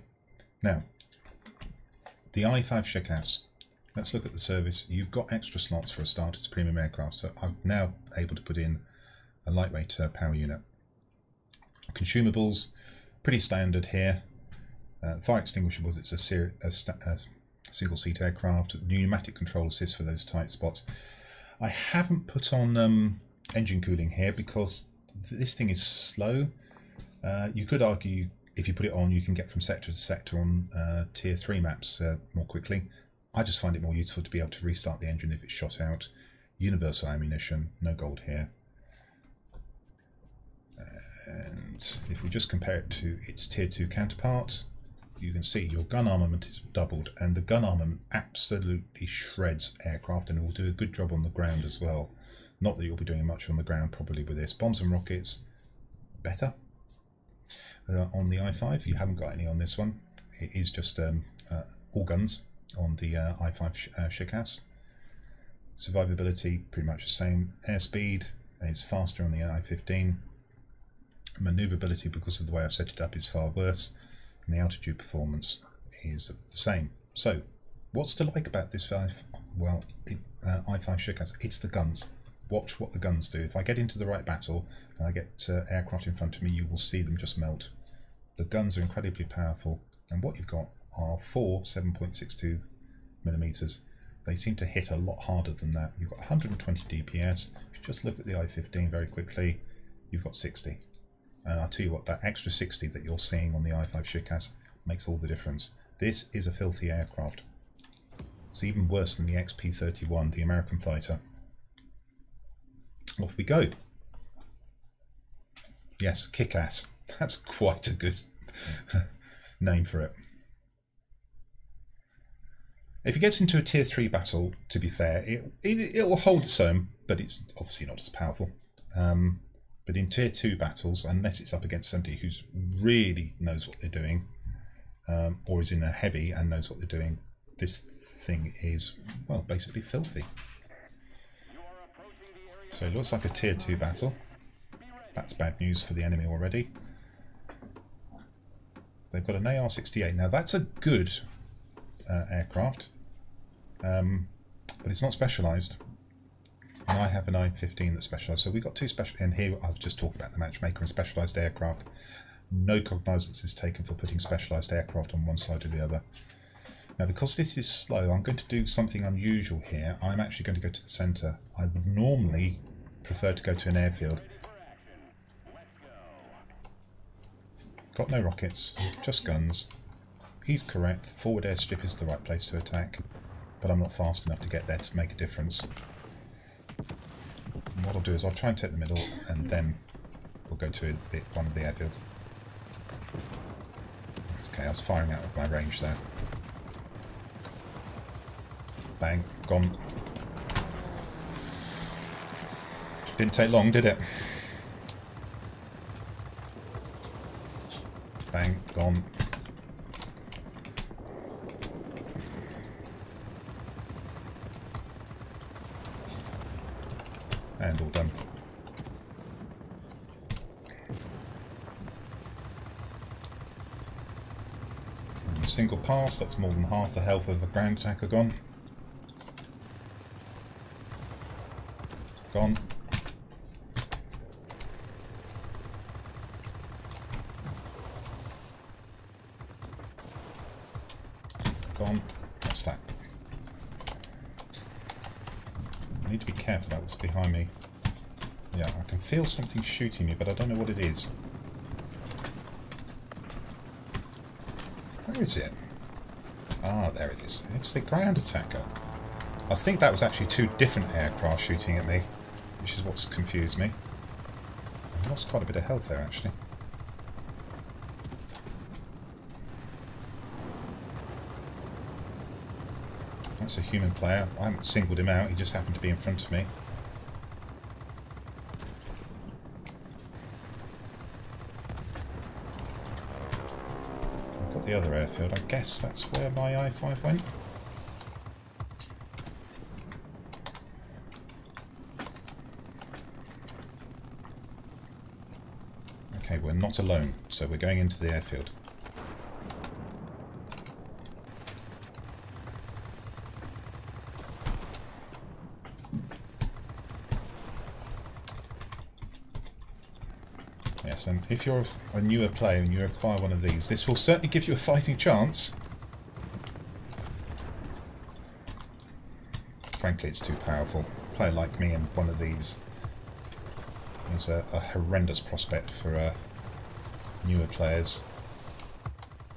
now the I-5 ShKAS. Let's look at the service. You've got extra slots for a start. It's a premium aircraft, so I'm now able to put in a lightweight power unit. Consumables, pretty standard here. Fire extinguishables. It's a single-seat aircraft, pneumatic control assist for those tight spots. I haven't put on engine cooling here because this thing is slow. You could argue if you put it on, you can get from sector to sector on Tier 3 maps more quickly. I just find it more useful to be able to restart the engine if it's shot out. Universal ammunition, no gold here. And if we just compare it to its Tier 2 counterpart, you can see your gun armament is doubled, and the gun armament absolutely shreds aircraft, and it will do a good job on the ground as well. Not that you'll be doing much on the ground probably with this. Bombs and rockets, better. On the I-5, you haven't got any on this one. It is just all guns on the I-5 ShKAS. Survivability, pretty much the same. Airspeed is faster on the I-15. Manoeuvrability, because of the way I've set it up, is far worse. And the altitude performance is the same. So, what's to like about this I-5 ShKAS? It's the guns. Watch what the guns do. If I get into the right battle and I get aircraft in front of me, you will see them just melt. The guns are incredibly powerful, and what you've got are 4 7.62 millimeters. They seem to hit a lot harder than that. You've got 120 DPS. If you just look at the I-15 very quickly, you've got 60. And I'll tell you what, that extra 60 that you're seeing on the I-5 ShKAS makes all the difference. This is a filthy aircraft. It's even worse than the XP-31, the American fighter. Off we go. Yes, kick-ass. That's quite a good name for it. If it gets into a tier 3 battle, to be fair, it will hold its own, but it's obviously not as powerful. But in tier 2 battles, unless it's up against somebody who's really knows what they're doing, or is in a heavy and knows what they're doing, this thing is, well, basically filthy. So it looks like a tier 2 battle. That's bad news for the enemy already. They've got an AR-68. Now that's a good aircraft, but it's not specialised. And I have an I-15 that's specialised. So we've got two special. And here I've just talked about the matchmaker and specialised aircraft. No cognizance is taken for putting specialised aircraft on one side or the other. Now, because this is slow, I'm going to do something unusual here. I'm actually going to go to the centre. I would normally prefer to go to an airfield. Got no rockets, just guns. He's correct. Forward airstrip is the right place to attack, but I'm not fast enough to get there to make a difference. And what I'll do is I'll try and take the middle, and then we'll go to one of the airfields. Okay, I was firing out of my range there. Bang, gone. Didn't take long, did it? Bang, gone. And all done. And a single pass, that's more than half the health of a ground attacker gone. Gone. Gone. What's that? I need to be careful about what's behind me. Yeah, I can feel something shooting me, but I don't know what it is. Where is it? Ah, there it is. It's the ground attacker. I think that was actually two different aircraft shooting at me, which is what's confused me. I lost quite a bit of health there, actually. That's a human player. I haven't singled him out, he just happened to be in front of me. I've got the other airfield. I guess that's where my I-5 went. Okay, we're not alone, so we're going into the airfield. Yes, and if you're a newer player and you acquire one of these, this will certainly give you a fighting chance. Frankly, it's too powerful. A player like me and one of these is a horrendous prospect for newer players.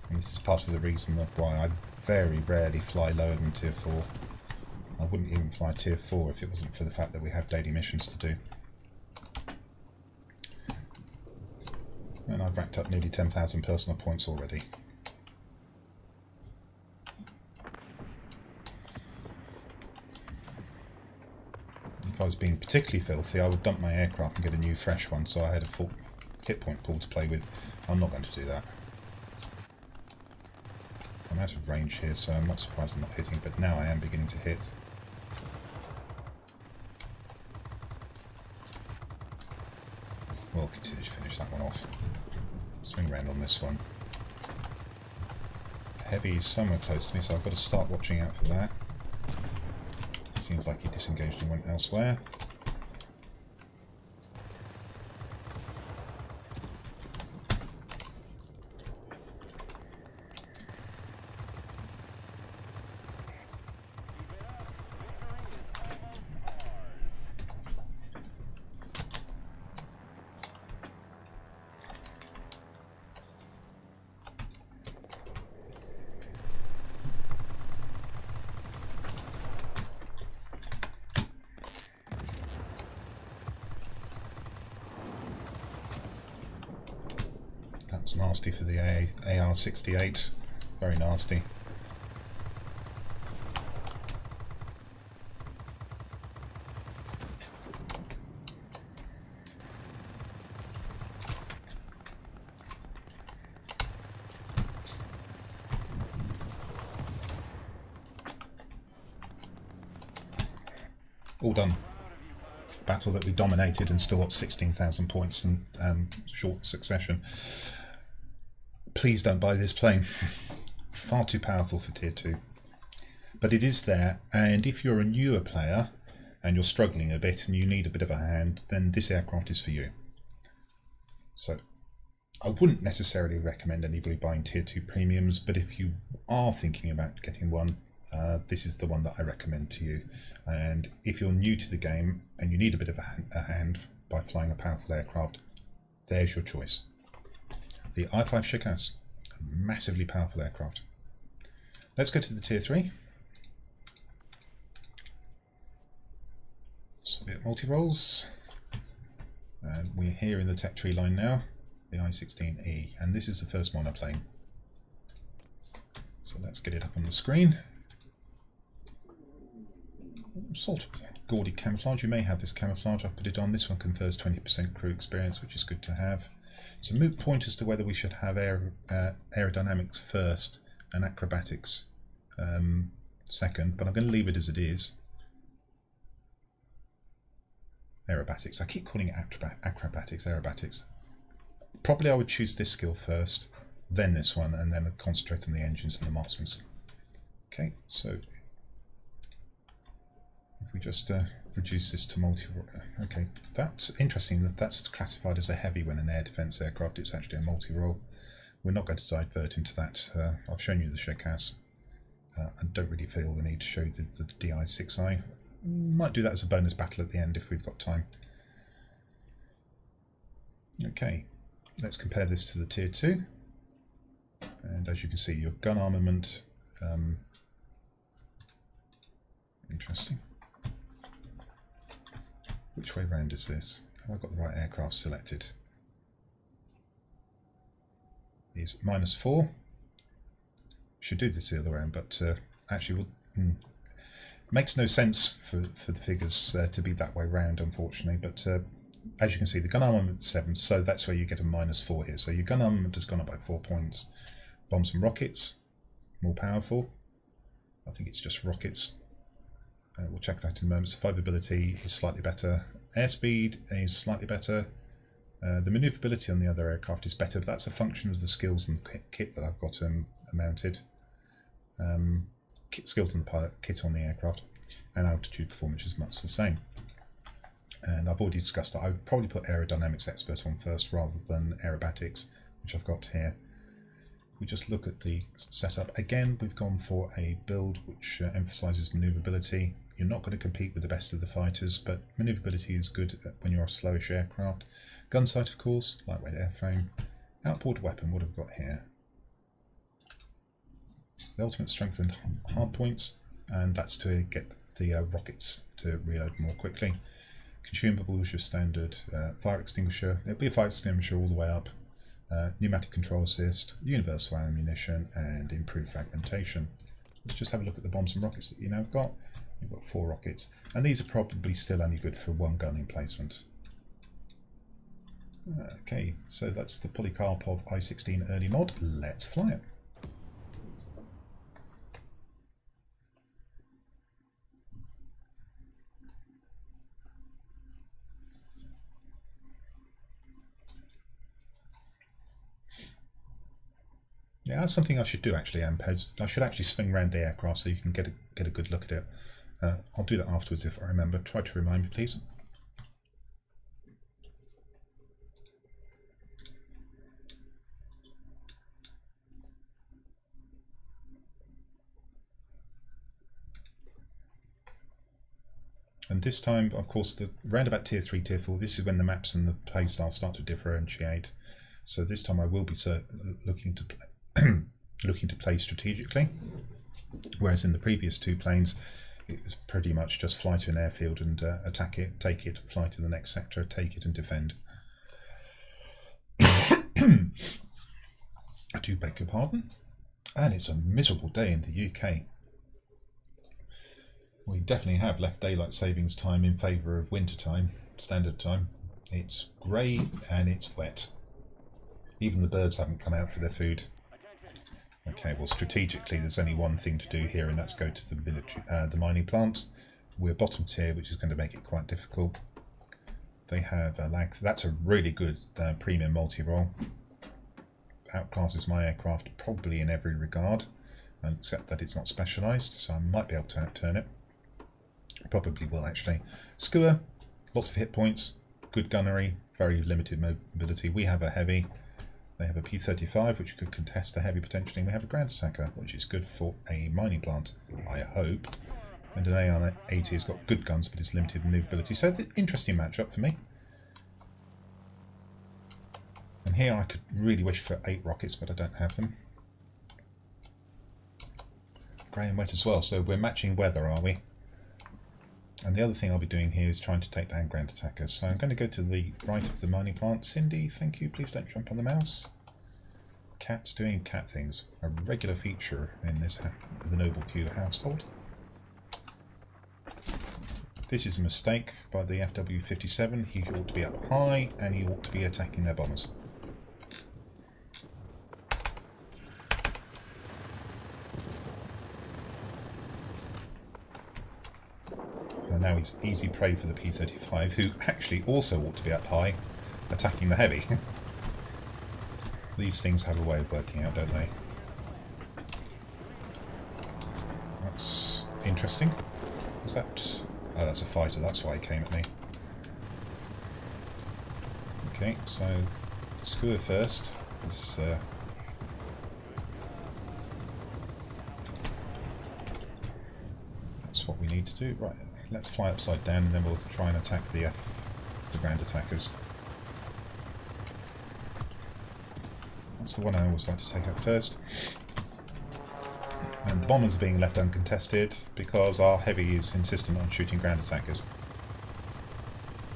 And this is part of the reason that why I very rarely fly lower than tier 4. I wouldn't even fly tier 4 if it wasn't for the fact that we have daily missions to do. And I've racked up nearly 10,000 personal points already. If I was being particularly filthy, I would dump my aircraft and get a new fresh one, so I had a full hit point pool to play with. I'm not going to do that. I'm out of range here, so I'm not surprised I'm not hitting, but now I am beginning to hit. We'll continue to finish that one off. Swing round on this one. Heavy is somewhere close to me, so I've got to start watching out for that. Seems like he disengaged and went elsewhere. That was nasty for the AR-68. Very nasty. All done. Battle that we dominated and still got 16,000 points in short succession. Please don't buy this plane. Far too powerful for tier 2. But it is there, and if you're a newer player and you're struggling a bit and you need a bit of a hand, then this aircraft is for you. So I wouldn't necessarily recommend anybody buying tier 2 premiums, but if you are thinking about getting one, this is the one that I recommend to you. And if you're new to the game and you need a bit of a hand by flying a powerful aircraft, there's your choice. The I-5 ShKAS, a massively powerful aircraft. Let's go to the tier 3. Soviet multi-roles. And we're here in the tech tree line now, the I-16E, and this is the first monoplane. So let's get it up on the screen. Sort of gaudy camouflage. You may have this camouflage. I've put it on. This one confers 20% crew experience, which is good to have. It's a moot point as to whether we should have aerodynamics first and acrobatics second, but I'm going to leave it as it is. Aerobatics. I keep calling it acrobatics, aerobatics. Probably I would choose this skill first, then this one, and then I'd concentrate on the engines and the marksmen. Okay, so if we just reduce this to okay, that's interesting that that's classified as a heavy when an air defence aircraft. It's actually a multi-role. We're not going to divert into that. I've shown you the ShKAS. I don't really feel the need to show you the DI-6I. Might do that as a bonus battle at the end if we've got time. Okay, let's compare this to the tier 2. And as you can see, your gun armament, interesting. Which way round is this? Have I got the right aircraft selected? Is -4. Should do this the other way around, but actually makes no sense for the figures to be that way round, unfortunately. But as you can see, the gun armament is 7, so that's where you get a -4 here. So your gun armament has gone up by 4 points. Bombs and rockets, more powerful. I think it's just rockets. We'll check that in a moment. Survivability is slightly better. Airspeed is slightly better. The manoeuvrability on the other aircraft is better, but that's a function of the skills and kit that I've got mounted. Skills and the pilot kit on the aircraft, and altitude performance is much the same. And I've already discussed that. I would probably put aerodynamics expert on first rather than aerobatics, which I've got here. We just look at the setup. Again, we've gone for a build which emphasises manoeuvrability. You're not going to compete with the best of the fighters, but manoeuvrability is good when you're a slowish aircraft. Gun sight, of course, lightweight airframe. Outboard weapon, what have we got here? The ultimate strength and hard points, and that's to get the rockets to reload more quickly. Consumables, your standard fire extinguisher. It'll be a fire extinguisher all the way up. Pneumatic control assist, universal ammunition, and improved fragmentation. Let's just have a look at the bombs and rockets that you now have got. You've got 4 rockets, and these are probably still only good for 1 gun emplacement. Okay, so that's the Polikarpov I-16 early mod. Let's fly it. Yeah, that's something I should do actually, Amped. I should actually swing around the aircraft so you can get a good look at it. I'll do that afterwards if I remember. Try to remind me, please. And this time, of course, round about tier 3, tier 4, this is when the maps and the playstyle start to differentiate. So this time I will be looking to play strategically, whereas in the previous 2 planes it was pretty much just fly to an airfield and attack it, take it, fly to the next sector, take it and defend. do beg your pardon. And it's a miserable day in the UK. We definitely have left daylight savings time in favour of winter time, standard time. It's grey and it's wet. Even the birds haven't come out for their food. Okay, well strategically there's only one thing to do here, and that's go to the military, the mining plant. We're bottom tier, which is going to make it quite difficult. They have a lag. That's a really good premium multi-role. Outclasses my aircraft probably in every regard, except that it's not specialised, so I might be able to outturn it. Probably will actually. ShKAS, lots of hit points, good gunnery, very limited mobility. We have a heavy. They have a P-35, which could contest the heavy potentially, and we have a ground attacker, which is good for a mining plant, I hope. And an AR-80 has got good guns, but it's limited maneuverability. So, interesting matchup for me. And here I could really wish for 8 rockets, but I don't have them. Grey and wet as well, so we're matching weather, are we? And the other thing I'll be doing here is trying to take down ground attackers. So I'm going to go to the right of the mining plant. Cindy, thank you. Please don't jump on the mouse. Cats doing cat things. A regular feature in this the Noble Q household. This is a mistake by the FW-57. He ought to be up high and he ought to be attacking their bombers. Now he's easy prey for the P-35, who actually also ought to be up high, attacking the heavy. These things have a way of working out, don't they? That's interesting. Was that... Oh, that's a fighter, that's why he came at me. Okay, so ShKAS first. This, that's what we need to do. Right. Let's fly upside down and then we'll try and attack the ground attackers. That's the one I always like to take out first. And the bombers are being left uncontested because our heavy is insistent on shooting ground attackers.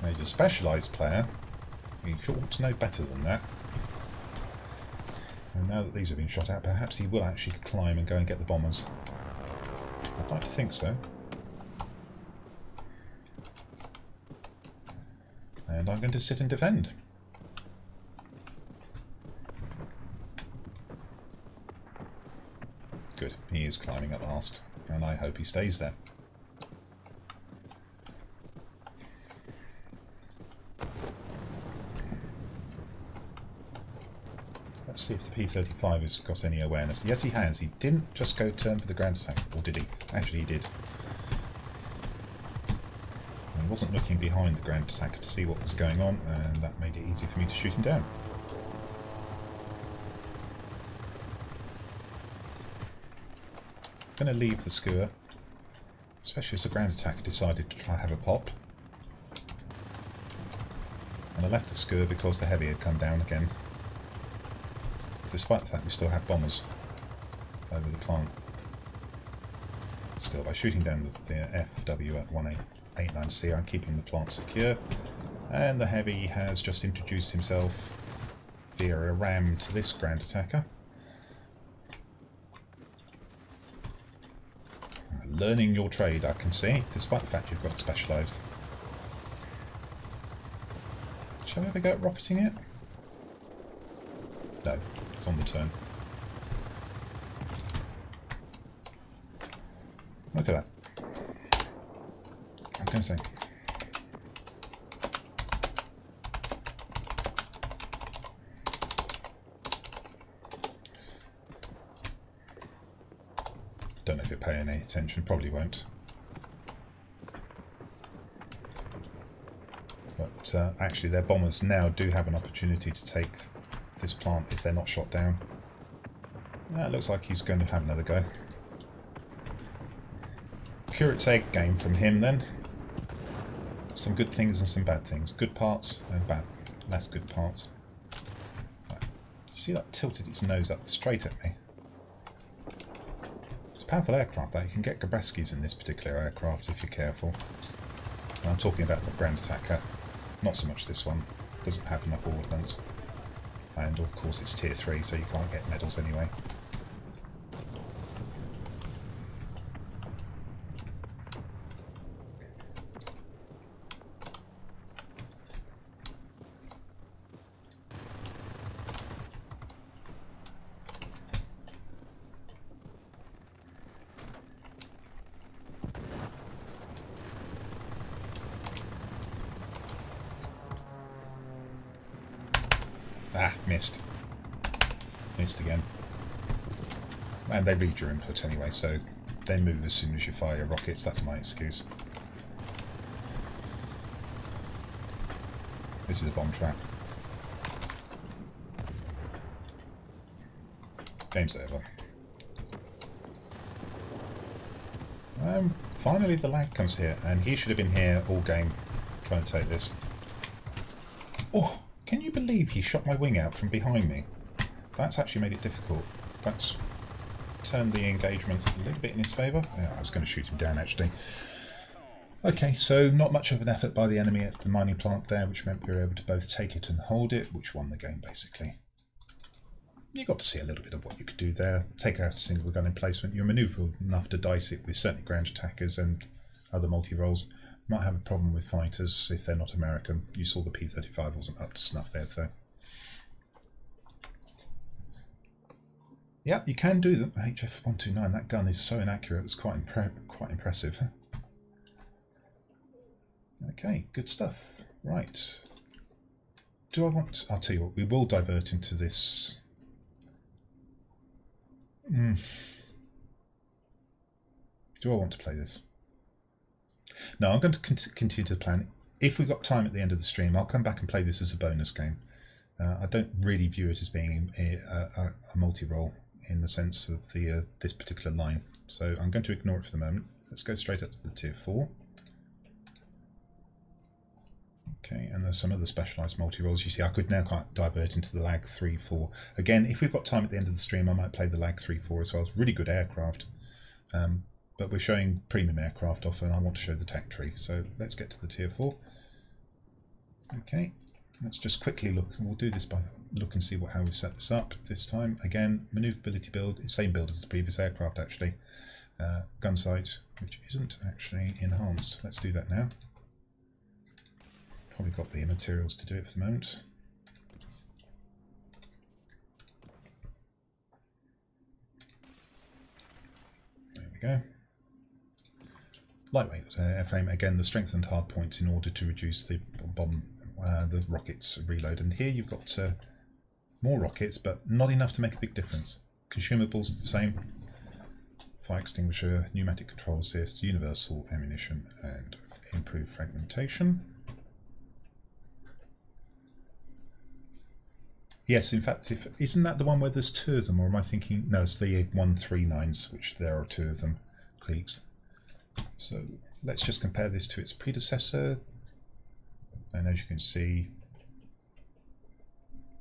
Now he's a specialised player. He ought to know better than that. And now that these have been shot at, perhaps he will actually climb and go and get the bombers. I'd like to think so. And I'm going to sit and defend. Good, he is climbing at last, and I hope he stays there. Let's see if the P-35 has got any awareness. Yes, he has. He didn't just go turn for the ground attack, or did he? Actually, he did. He wasn't looking behind the ground attacker to see what was going on, and that made it easy for me to shoot him down. I'm going to leave the ShKAS, especially as the ground attacker decided to try have a pop. And I left the ShKAS because the heavy had come down again, despite the fact we still have bombers over the plant. Still, by shooting down the FW at 189C, I'm keeping the plant secure, and the heavy has just introduced himself via a ram to this ground attacker. Learning your trade, I can see, despite the fact you've got it specialised. Shall we ever go at rocketing it? No, it's on the turn. Look at that. I'm going to say. Don't know if you're paying any attention, probably won't. But actually their bombers now do have an opportunity to take this plant if they're not shot down. It looks like he's going to have another go. Curate's egg game from him then. Some good things and some bad things. Good parts and bad, less good parts. Right. You see that tilted its nose up straight at me? It's a powerful aircraft that you can get Gabreskis in this particular aircraft if you're careful. And I'm talking about the ground attacker, not so much this one. Doesn't have enough ordnance. And of course it's tier 3, so you can't get medals anyway. Ah, missed. Missed again. And they read your input anyway, so they move as soon as you fire your rockets. That's my excuse. This is a bomb trap. Game's over. Finally the lag comes here, and he should have been here all game trying to take this. Oh! Can you believe he shot my wing out from behind me? That's actually made it difficult. That's turned the engagement a little bit in his favour. Yeah, I was going to shoot him down actually. Okay, so not much of an effort by the enemy at the mining plant there, which meant we were able to both take it and hold it, which won the game basically. You got to see a little bit of what you could do there. Take out a single gun emplacement. You're manoeuvrable enough to dice it with certainly ground attackers and other multi-roles. Might have a problem with fighters if they're not American. You saw the P-35 wasn't up to snuff there, though. Yep, you can do them. HF-129, that gun is so inaccurate, it's quite impressive. Okay, good stuff. Right. Do I want... I'll tell you what, we will divert into this... Do I want to play this? No, I'm going to continue to plan. If we've got time at the end of the stream, I'll come back and play this as a bonus game. I don't really view it as being a multi-role in the sense of the this particular line. So I'm going to ignore it for the moment. Let's go straight up to the tier 4. Okay, and there's some other specialised multi-roles. You see, I could now quite divert into the Lag 3-4. Again, if we've got time at the end of the stream, I might play the Lag 3-4 as well. It's really good aircraft. But we're showing premium aircraft off, and I want to show the tech tree. So let's get to the tier 4. Okay, let's just quickly look. We'll do this by look and see how we set this up this time. Again, manoeuvrability build, same build as the previous aircraft actually. Gun sight, which isn't actually enhanced. Let's do that now. Probably got the materials to do it for the moment. There we go. Lightweight airframe, again the strengthened hard points in order to reduce the the rockets reload. And here you've got more rockets, but not enough to make a big difference. Consumables the same. Fire extinguisher, pneumatic control assist, universal ammunition, and improved fragmentation. Yes, in fact, isn't that the one where there's 2 of them, or am I thinking... No, it's the 139s, which there are 2 of them, cliques. So let's just compare this to its predecessor. And as you can see,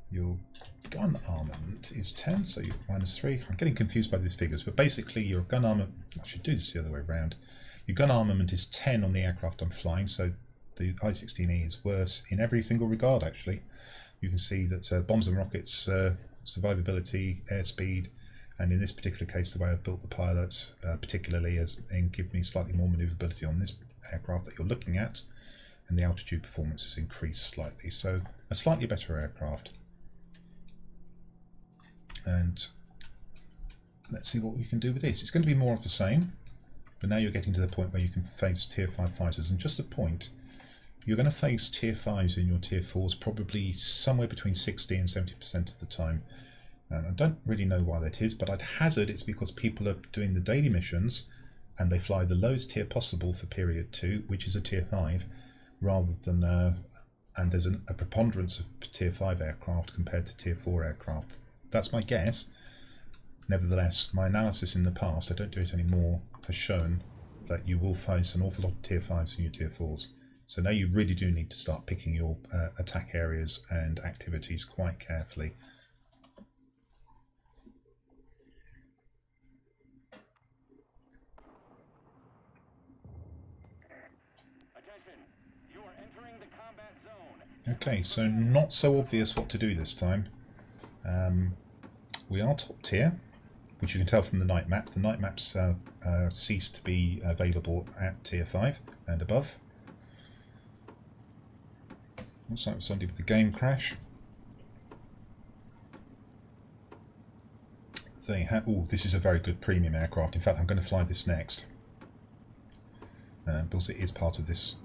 your gun armament is 10, so you're -3. I'm getting confused by these figures, but basically your gun armament... I should do this the other way around. Your gun armament is 10 on the aircraft I'm flying, so the I-16E is worse in every single regard, actually. You can see that bombs and rockets, survivability, airspeed, and in this particular case the way I've built the pilot particularly has given me slightly more manoeuvrability on this aircraft that you're looking at, and the altitude performance has increased slightly, so a slightly better aircraft. And let's see what we can do with this. It's going to be more of the same, but now you're getting to the point where you can face tier 5 fighters, and just a point, you're going to face tier 5s in your tier 4s probably somewhere between 60 and 70% of the time. And I don't really know why that is, but I'd hazard it's because people are doing the daily missions and they fly the lowest tier possible for period 2, which is a tier 5, rather than and there's a preponderance of tier 5 aircraft compared to tier 4 aircraft. That's my guess. Nevertheless, my analysis in the past, I don't do it anymore, has shown that you will face an awful lot of tier 5s in your tier 4s. So now you really do need to start picking your attack areas and activities quite carefully. Attention, you are entering the combat zone. Okay, so not so obvious what to do this time. We are top tier, which you can tell from the night map. The night maps ceased to be available at tier 5 and above. Looks like somebody with the game crash. They have. Oh, this is a very good premium aircraft. In fact, I'm going to fly this next because it is part of this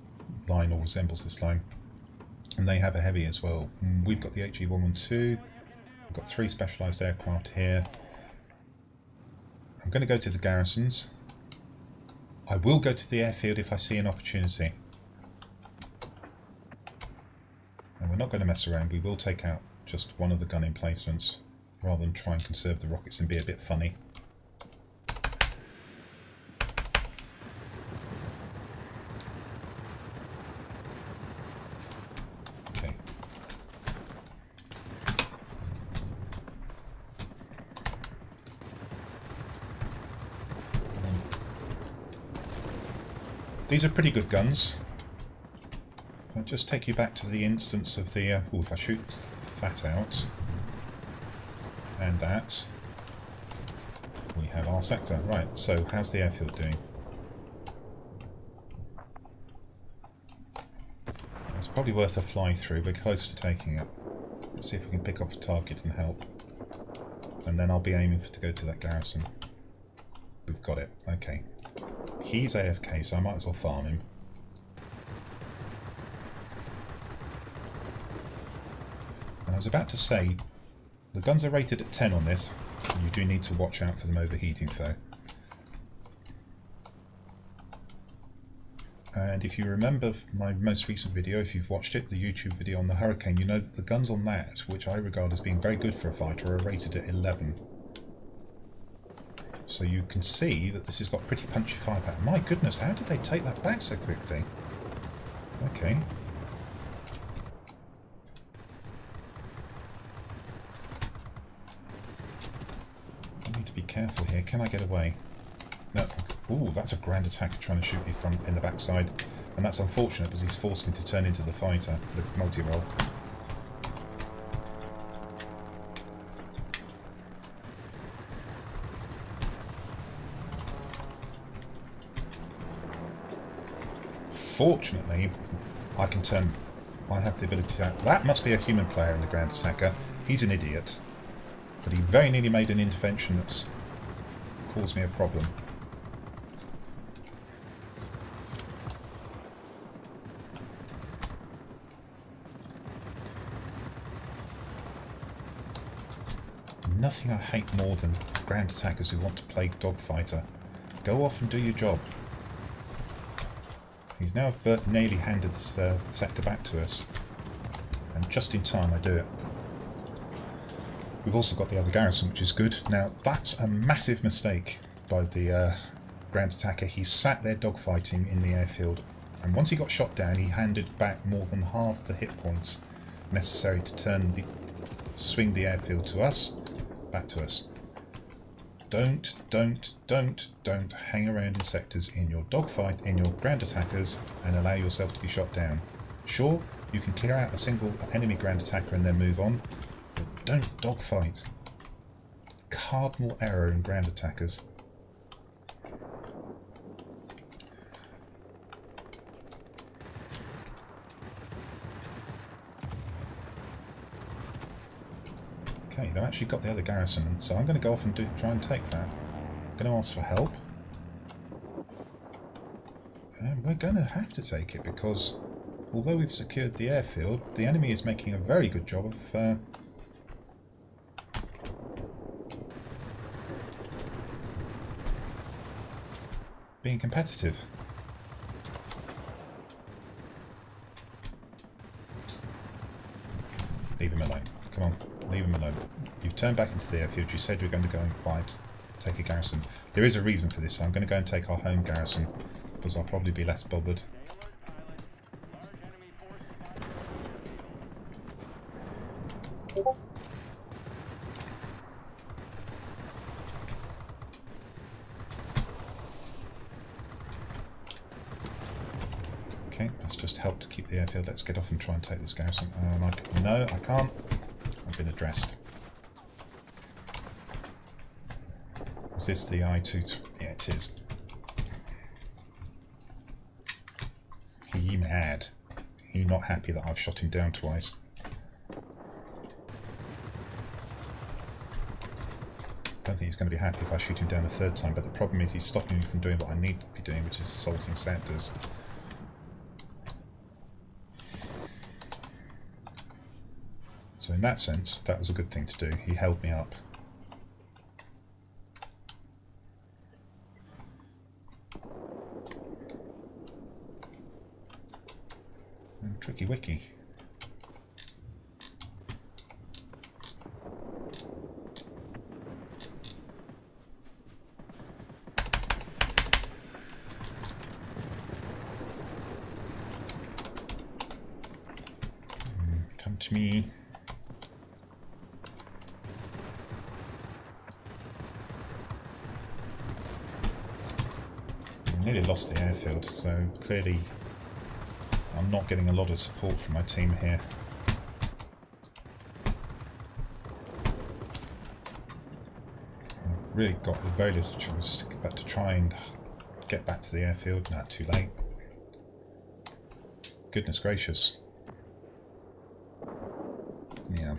line, or resembles this line. And they have a heavy as well. We've got the HE-112. We've got 3 specialised aircraft here. I'm going to go to the garrisons. I will go to the airfield if I see an opportunity. And we're not going to mess around. We will take out just one of the gun emplacements, rather than try and conserve the rockets and be a bit funny. Okay. These are pretty good guns. I'll just take you back to the instance of the... if I shoot that out... and that, we have our sector. Right, so how's the airfield doing? It's probably worth a fly through. We're close to taking it. Let's see if we can pick off a target and help. And then I'll be aiming to go to that garrison. We've got it. Okay. He's AFK, so I might as well farm him. And I was about to say, the guns are rated at 10 on this. You do need to watch out for them overheating though. And if you remember my most recent video, if you've watched it, the YouTube video on the Hurricane, you know that the guns on that, which I regard as being very good for a fighter, are rated at 11. So you can see that this has got pretty punchy firepower. My goodness, how did they take that back so quickly? Okay. Careful here. Can I get away? No. Ooh, that's a grand attacker trying to shoot me from in the backside, and that's unfortunate because he's forced me to turn into the fighter, the multi-role. Fortunately, I can turn. I have the ability to. That must be a human player in the grand attacker. He's an idiot, but he very nearly made an intervention that's caused me a problem. Nothing I hate more than grand attackers who want to play dogfighter. Go off and do your job. He's now nearly handed this sector back to us, and just in time I do it. We've also got the other garrison, which is good. Now, that's a massive mistake by the grand attacker. He sat there dogfighting in the airfield, and once he got shot down, he handed back more than half the hit points necessary to swing the airfield to us, back to us. Don't hang around in sectors in your dogfight, in your grand attackers, and allow yourself to be shot down. Sure, you can clear out a single enemy grand attacker and then move on, but don't dogfight. Cardinal error in grand attackers. Okay, they've actually got the other garrison, so I'm going to go off and try and take that. I'm going to ask for help. And we're going to have to take it because, although we've secured the airfield, the enemy is making a very good job of being competitive. Leave him alone. Come on, leave him alone. You've turned back into the airfield. You said you were going to go and fight, take a garrison. There is a reason for this. So I'm going to go and take our home garrison because I'll probably be less bothered. Okay, that's just helped to keep the airfield. Let's get off and try and take this garrison. No, I can't. I've been addressed. Is this the I-2? Yeah, it is. Are you mad? Are you not happy that I've shot him down twice? I don't think he's going to be happy if I shoot him down a third time, but the problem is he's stopping me from doing what I need to be doing, which is assaulting sectors. So in that sense, that was a good thing to do. He held me up. Tricky wiki. Come to me. I nearly lost the airfield, so clearly I'm not getting a lot of support from my team here. I've really got very little choice but to try and get back to the airfield. Nah, too late. Goodness gracious. Yeah.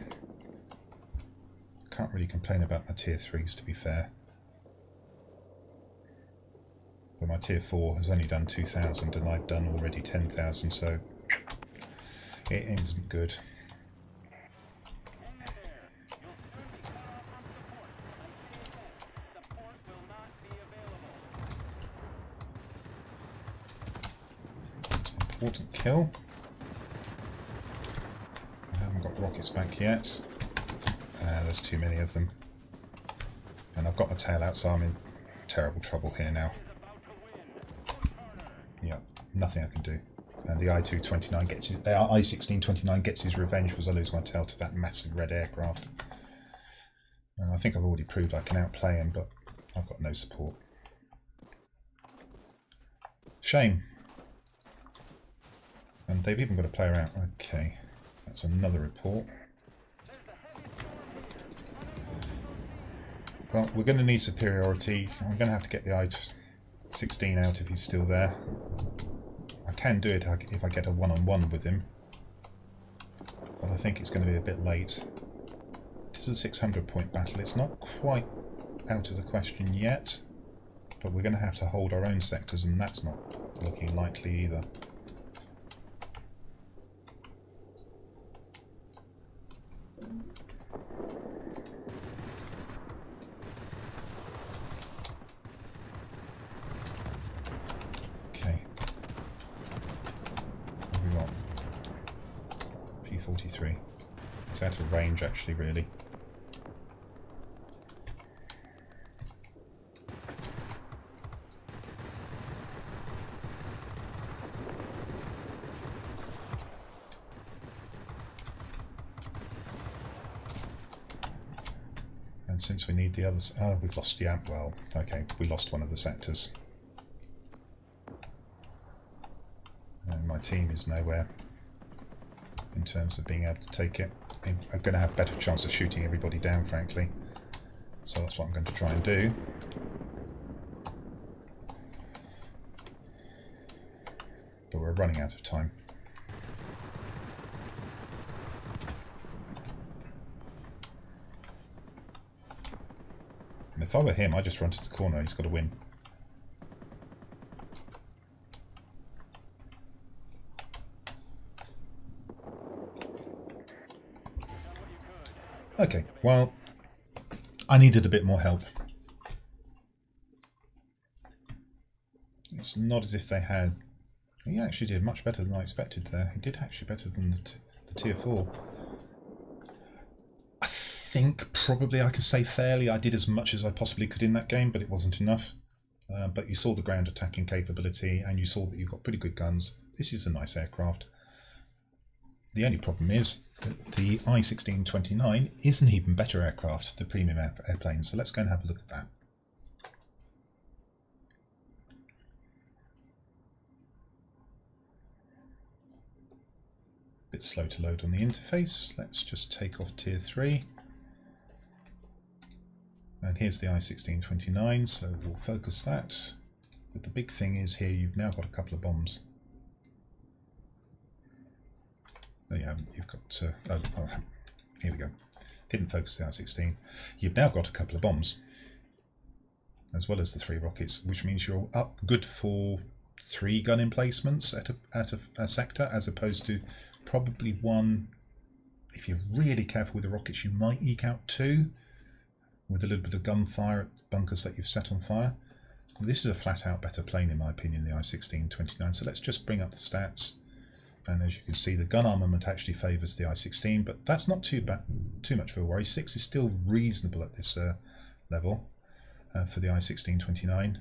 Can't really complain about my tier 3s, to be fair. But my tier 4 has only done 2,000 and I've done already 10,000, so it isn't good. It's an important kill. I haven't got rockets back yet. There's too many of them. And I've got my tail out, so I'm in terrible trouble here now. Yeah, nothing I can do. And the I-229 gets his, I-16-29 gets his revenge as I lose my tail to that massive red aircraft. I think I've already proved I can outplay him, but I've got no support. Shame. And they've even got a player out. Okay, that's another report. Well, we're going to need superiority. I'm going to have to get the I-16 out if he's still there. I can do it if I get a one-on-one with him, but I think it's going to be a bit late. It is a 600-point battle. It's not quite out of the question yet, but we're going to have to hold our own sectors, and that's not looking likely either. P-43. It's out of range actually, really. And since we need the others... Oh, we've lost... Yeah, well, okay, we lost one of the sectors. And my team is nowhere in terms of being able to take it. I'm going to have a better chance of shooting everybody down, frankly. So that's what I'm going to try and do. But we're running out of time. And if I were him, I'd just run to the corner. He's got to win. Okay, well, I needed a bit more help. It's not as if they had... He actually did much better than I expected there. He did actually better than the tier 4. I think probably I can say fairly I did as much as I possibly could in that game, but it wasn't enough. But you saw the ground attacking capability, and you saw that you've got pretty good guns. This is a nice aircraft. The only problem is that the I-16-29 is an even better aircraft, the premium airplane, so let's go and have a look at that. Bit slow to load on the interface. Let's just take off tier 3. And here's the I-16-29, so we'll focus that. But the big thing is here you've now got a couple of bombs. No, you haven't. You've got... here we go. Didn't focus the I-16. You've now got a couple of bombs, as well as the 3 rockets, which means you're up good for 3 gun emplacements at a sector, as opposed to probably 1. If you're really careful with the rockets, you might eke out 2 with a little bit of gunfire at the bunkers that you've set on fire. Well, this is a flat out better plane in my opinion, the I-16-29. So let's just bring up the stats. And as you can see, the gun armament actually favours the I-16, but that's not too much of a worry. 6 is still reasonable at this level for the I-16-29.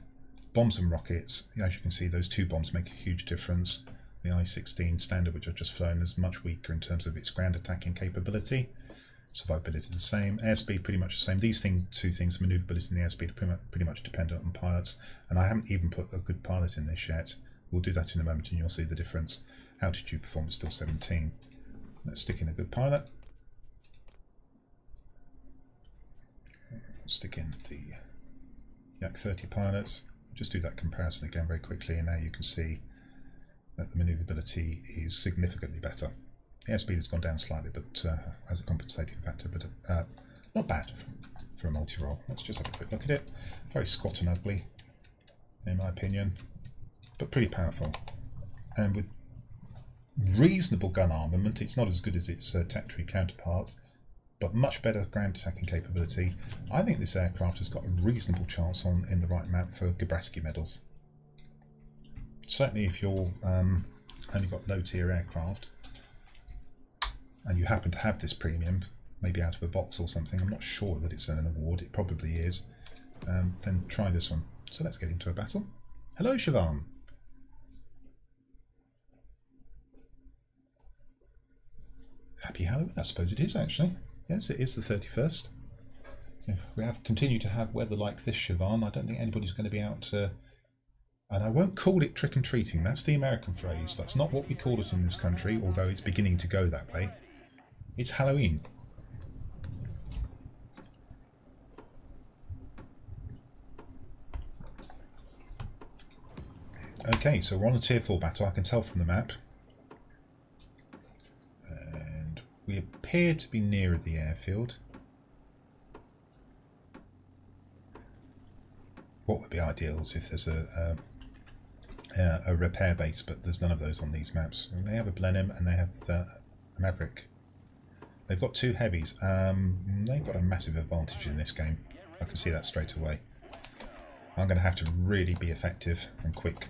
Bombs and rockets, as you can see, those 2 bombs make a huge difference. The I-16 standard, which I've just flown, is much weaker in terms of its ground attacking capability. Survivability the same. Airspeed pretty much the same. These 2 things, manoeuvrability and the airspeed, are pretty much dependent on pilots. And I haven't even put a good pilot in this yet. We'll do that in a moment and you'll see the difference. Altitude performance still 17. Let's stick in a good pilot. Stick in the Yak-30 pilot. Just do that comparison again very quickly, and now you can see that the manoeuvrability is significantly better. The airspeed has gone down slightly, but as a compensating factor, but not bad for a multi-role. Let's just have a quick look at it. Very squat and ugly, in my opinion, but pretty powerful. And with reasonable gun armament, it's not as good as its tactical counterparts, but much better ground attacking capability. I think this aircraft has got a reasonable chance in the right map for Gebrasky medals. Certainly if you're only got low tier aircraft and you happen to have this premium, maybe out of a box or something, I'm not sure that it's an award, it probably is, then try this one. So let's get into a battle. Hello Siobhan. Happy Halloween, I suppose it is actually. Yes, it is the 31st. If we have continued to have weather like this, Siobhan, I don't think anybody's going to be out, and I won't call it trick-and-treating, that's the American phrase. That's not what we call it in this country, although it's beginning to go that way. It's Halloween. Okay, so we're on a tier 4 battle, I can tell from the map. And we appear to be nearer the airfield. What would be ideal is if there's a repair base, but there's none of those on these maps. They have a Blenheim and they have the Maverick. They've got 2 heavies. They've got a massive advantage in this game. I can see that straight away. I'm going to have to really be effective and quick.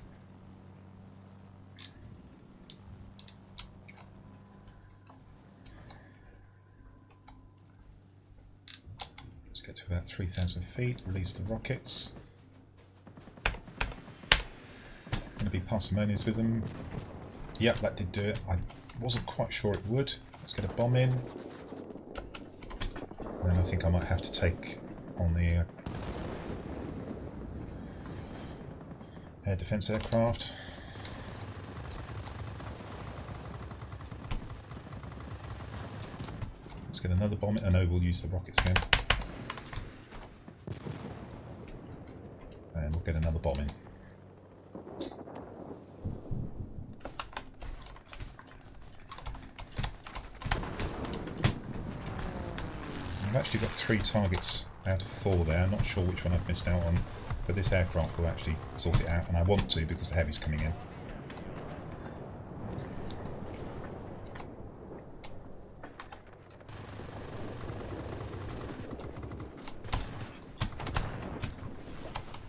Let's get to about 3,000 feet, release the rockets. Going to be parsimonious with them. Yep, that did do it. I wasn't quite sure it would. Let's get a bomb in. And then I think I might have to take on the air defence aircraft. Let's get another bomb in. Oh no, we'll use the rockets again. And we'll get another bomb in. I've actually got 3 targets out of 4 there. I'm not sure which one I've missed out on, but this aircraft will actually sort it out, and I want to because the heavy's coming in.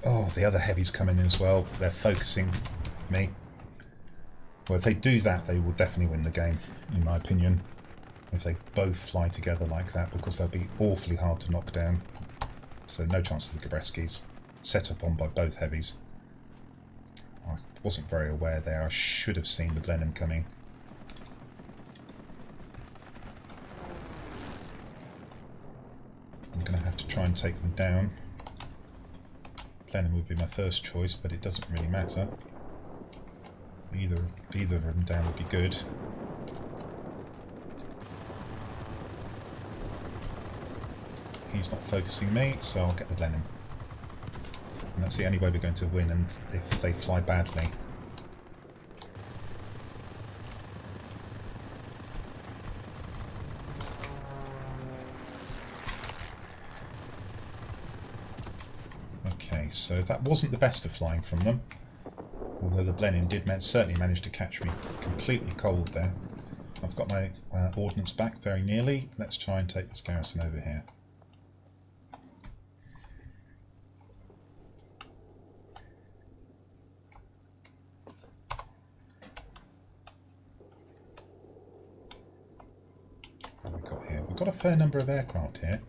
Oh, the other heavy's coming in as well. They're focusing me. Well, if they do that, they will definitely win the game, in my opinion. If they both fly together like that, because they'll be awfully hard to knock down. So no chance of the Gebreskis. Set up on by both heavies. I wasn't very aware there. I should have seen the Blenheim coming. I'm going to have to try and take them down. Blenheim would be my first choice, but it doesn't really matter. Either of them down would be good. he's not focusing me, so I'll get the Blenheim. And that's the only way we're going to win, and if they fly badly. Okay, so that wasn't the best of flying from them. Although the Blenheim did certainly manage to catch me completely cold there. I've got my ordnance back very nearly. Let's try and take this garrison over here. What have we got here? We've got a fair number of aircraft here.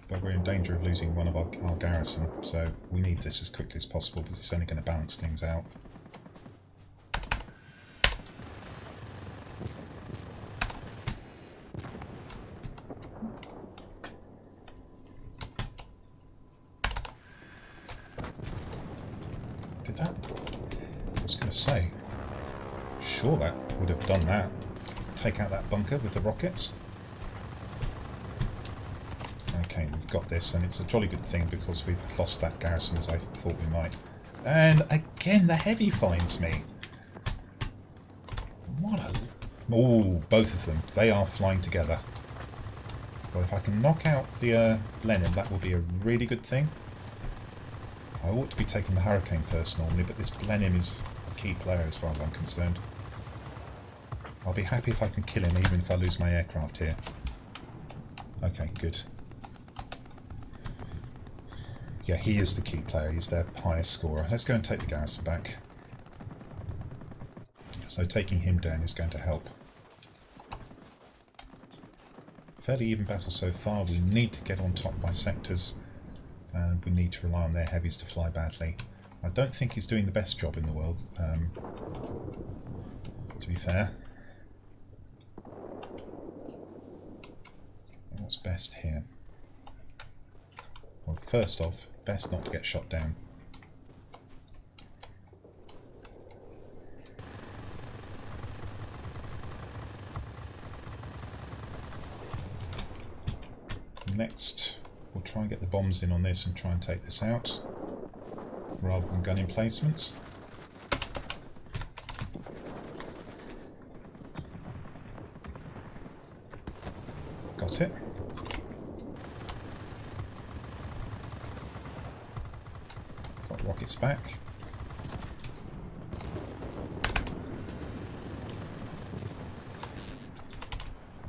But we're in danger of losing one of our garrison, so we need this as quickly as possible because it's only going to balance things out. Did that? I was going to say, sure that would have done that. Take out that bunker with the rockets. Okay, we've got this, and it's a jolly good thing because we've lost that garrison as I thought we might. And again, the heavy finds me. What a... Oh, both of them. They are flying together. Well, if I can knock out the Blenheim, that will be a really good thing. I ought to be taking the Hurricane first normally, but this Blenheim is a key player as far as I'm concerned. I'll be happy if I can kill him, even if I lose my aircraft here. Okay, good. Yeah, he is the key player. He's their highest scorer. Let's go and take the garrison back. So taking him down is going to help. Fairly even battle so far. We need to get on top by sectors, and we need to rely on their heavies to fly badly. I don't think he's doing the best job in the world, to be fair. What's best here? Well, first off, best not to get shot down. Next, we'll try and get the bombs in on this and try and take this out, rather than gun emplacements. Got it. Got rockets back.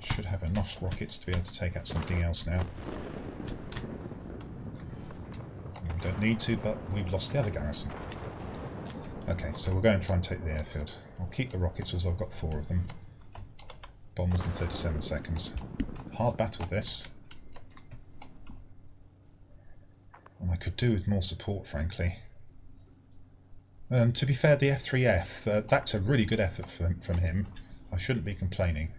Should have enough rockets to be able to take out something else now. We don't need to, but we've lost the other garrison. Okay, so we'll go and try and take the airfield. I'll keep the rockets because I've got 4 of them. Bombs in 37 seconds. Hard battle this. And I could do with more support, frankly. To be fair, the F3F, that's a really good effort from him. I shouldn't be complaining.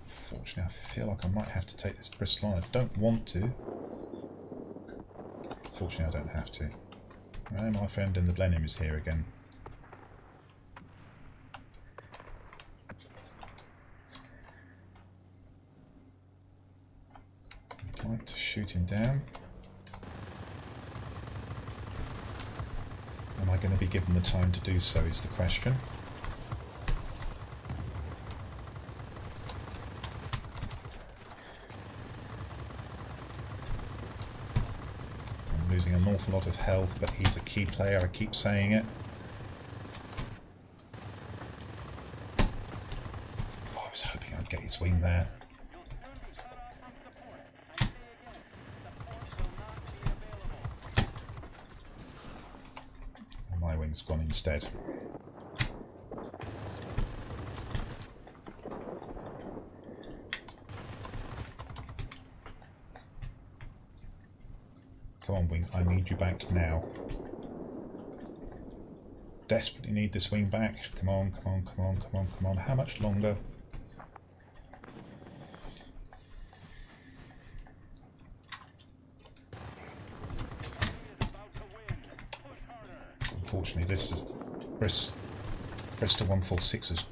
Fortunately, I feel like I might have to take this Bristol on. I don't want to. Fortunately, I don't have to. And my friend in the Blenheim is here again. I'd like to shoot him down. Am I going to be given the time to do so is the question. I'm losing an awful lot of health, but he's a key player, I keep saying it. Oh, I was hoping I'd get his wing there. My wing's gone instead. Come on, wing, I need you back now. Desperately need this wing back. Come on, come on, come on, come on, come on. How much longer? Unfortunately, this is Bristol 146 has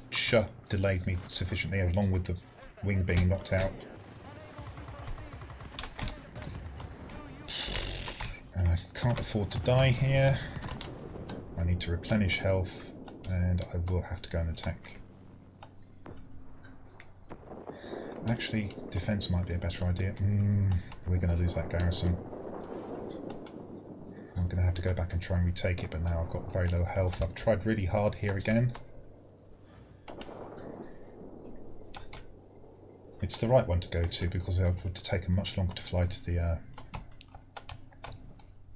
delayed me sufficiently, along with the wing being knocked out. And I can't afford to die here. I need to replenish health, and I will have to go and attack. Actually, defence might be a better idea. We're going to lose that garrison. I'm going to have to go back and try and retake it, but now I've got very low health. I've tried really hard here again. It's the right one to go to because it would have taken much longer to fly to the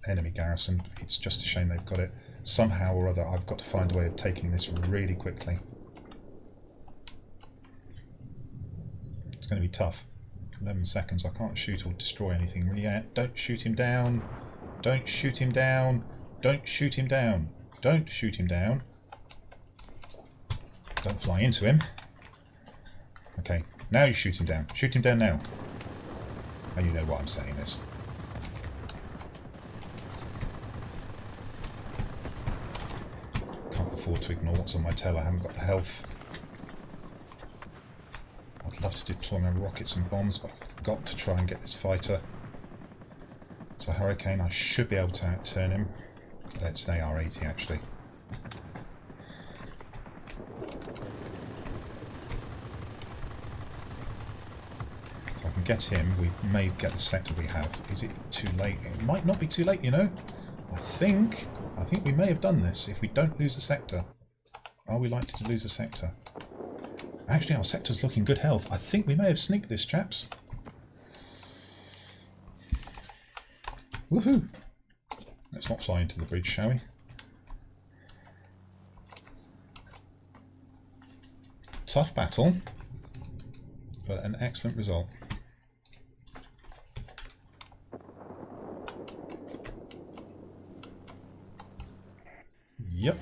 enemy garrison. It's just a shame they've got it. Somehow or other, I've got to find a way of taking this really quickly. It's going to be tough. 11 seconds. I can't shoot or destroy anything really yet. Don't shoot him down. Don't shoot him down. Don't shoot him down. Don't shoot him down. Don't fly into him. Okay, now you shoot him down. Shoot him down now. And you know why I'm saying this. Can't afford to ignore what's on my tail. I haven't got the health. I'd love to deploy my rockets and bombs, but I've got to try and get this fighter. It's a Hurricane. I should be able to outturn him. It's an AR-80 actually. If I can get him, we may get the sector we have. Is it too late? It might not be too late, you know. I think we may have done this if we don't lose the sector. Are we likely to lose the sector? Actually, our sector's looking good health. I think we may have sneaked this, chaps. Woohoo! Let's not fly into the bridge, shall we? Tough battle, but an excellent result. Yep.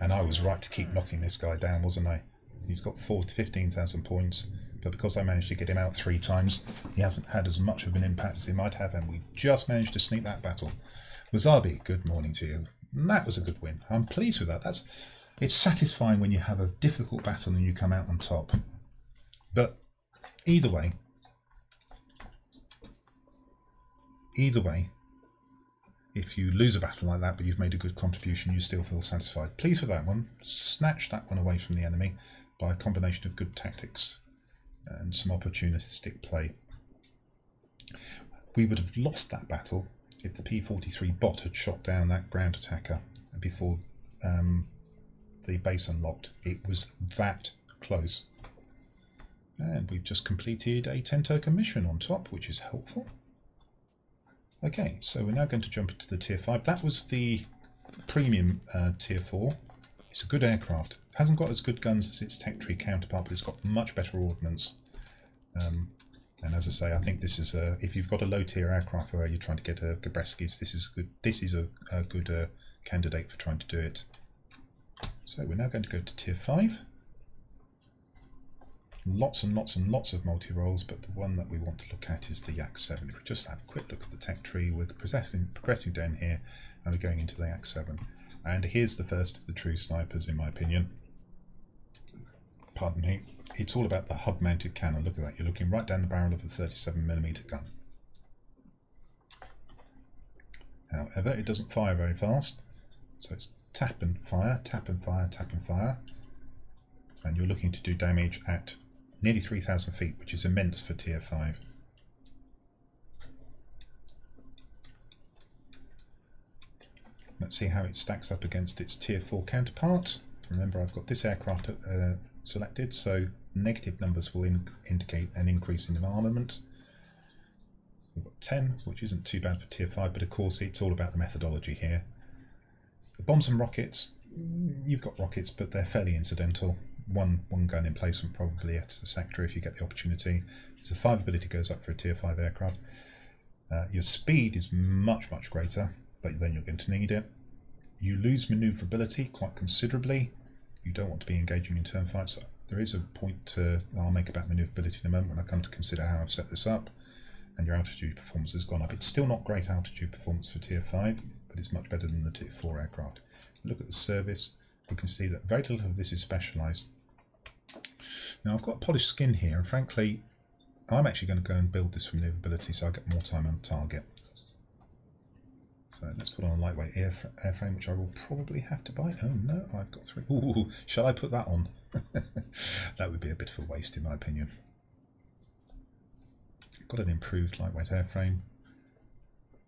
And I was right to keep knocking this guy down, wasn't I? He's got 15,000 points, but because I managed to get him out 3 times, he hasn't had as much of an impact as he might have, and we just managed to sneak that battle. Wasabi, good morning to you. And that was a good win. I'm pleased with that. It's satisfying when you have a difficult battle and you come out on top. But either way, if you lose a battle like that but you've made a good contribution, you still feel satisfied. Pleased with that one. Snatched that one away from the enemy by a combination of good tactics and some opportunistic play. We would have lost that battle if the P-43 bot had shot down that ground attacker before the base unlocked. It was that close. And we've just completed a 10 token mission on top, which is helpful. Okay, so we're now going to jump into the Tier 5. That was the premium Tier 4. It's a good aircraft. It hasn't got as good guns as its tech tree counterpart, but it's got much better ordnance. And as I say, I think this is if you've got a low tier aircraft where you're trying to get a Gabreskis, this is a good candidate for trying to do it. So we're now going to go to Tier 5. Lots and lots and lots of multi-roles, but the one that we want to look at is the Yak-7. If we just have a quick look at the tech tree, we're progressing down here, and we're going into the Yak-7. And here's the first of the true snipers, in my opinion. Pardon me. It's all about the hub-mounted cannon. Look at that. You're looking right down the barrel of a 37mm gun. However, it doesn't fire very fast, so it's tap and fire, tap and fire, tap and fire. And you're looking to do damage at nearly 3,000 feet, which is immense for Tier 5. Let's see how it stacks up against its Tier 4 counterpart. Remember, I've got this aircraft selected, so negative numbers will indicate an increase in armament. We've got 10, which isn't too bad for Tier 5, but of course it's all about the methodology here. The bombs and rockets, you've got rockets, but they're fairly incidental. One gun emplacement probably at the sector if you get the opportunity. So 5 ability goes up for a Tier 5 aircraft. Your speed is much greater, but then you're going to need it. You lose manoeuvrability quite considerably. You don't want to be engaging in turn fights. There is a point I'll make about manoeuvrability in a moment when I come to consider how I've set this up. And your altitude performance has gone up. It's still not great altitude performance for Tier 5, but it's much better than the Tier 4 aircraft. Look at the service. We can see that very little of this is specialised. Now I've got a polished skin here, and frankly, I'm actually going to go and build this for maneuverability so I get more time on target. So let's put on a lightweight airframe, which I will probably have to buy. Oh no, I've got 3. Ooh, shall I put that on? That would be a bit of a waste in my opinion. Got an improved lightweight airframe.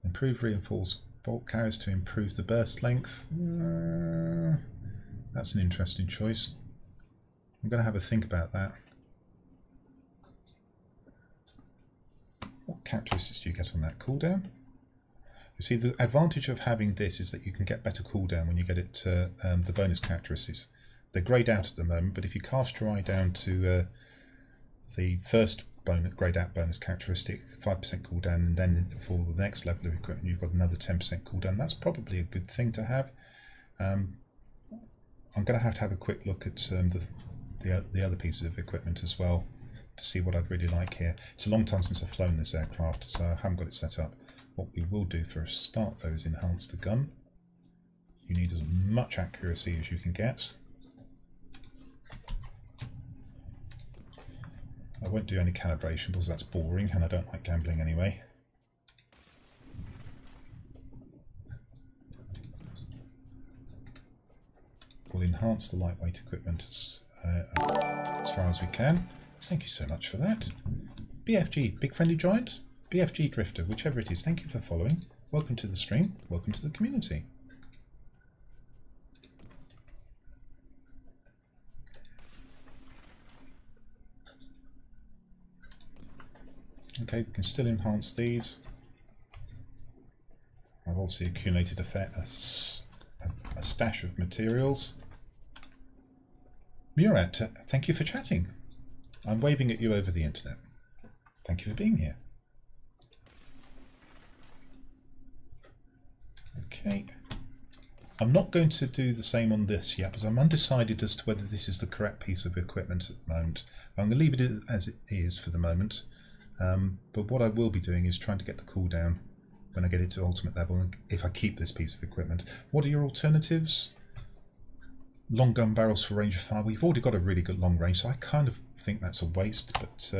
Improved reinforced bolt carriers to improve the burst length. That's an interesting choice. I'm going to have a think about that. What characteristics do you get on that? Cooldown? You see, the advantage of having this is that you can get better cooldown when you get it to the bonus characteristics. They're greyed out at the moment, but if you cast your eye down to the first greyed out bonus characteristic, 5% cooldown, and then for the next level of equipment you've got another 10% cooldown, that's probably a good thing to have. I'm going to have a quick look at the other pieces of equipment as well to see what I'd really like here. It's a long time since I've flown this aircraft, so I haven't got it set up. What we will do for a start though is enhance the gun. You need as much accuracy as you can get. I won't do any calibration because that's boring and I don't like gambling anyway. We'll enhance the lightweight equipment as far as we can. Thank you so much for that. BFG, Big Friendly Giant, BFG Drifter, whichever it is, thank you for following. Welcome to the stream, welcome to the community. Okay, we can still enhance these. I've obviously accumulated a stash of materials. Murat, thank you for chatting. I'm waving at you over the internet. Thank you for being here. Okay. I'm not going to do the same on this yet because I'm undecided as to whether this is the correct piece of equipment at the moment. I'm going to leave it as it is for the moment. But what I will be doing is trying to get the cooldown when I get it to ultimate level, and if I keep this piece of equipment. What are your alternatives? Long gun barrels for range of fire. We've already got a really good long range, so I kind of think that's a waste. But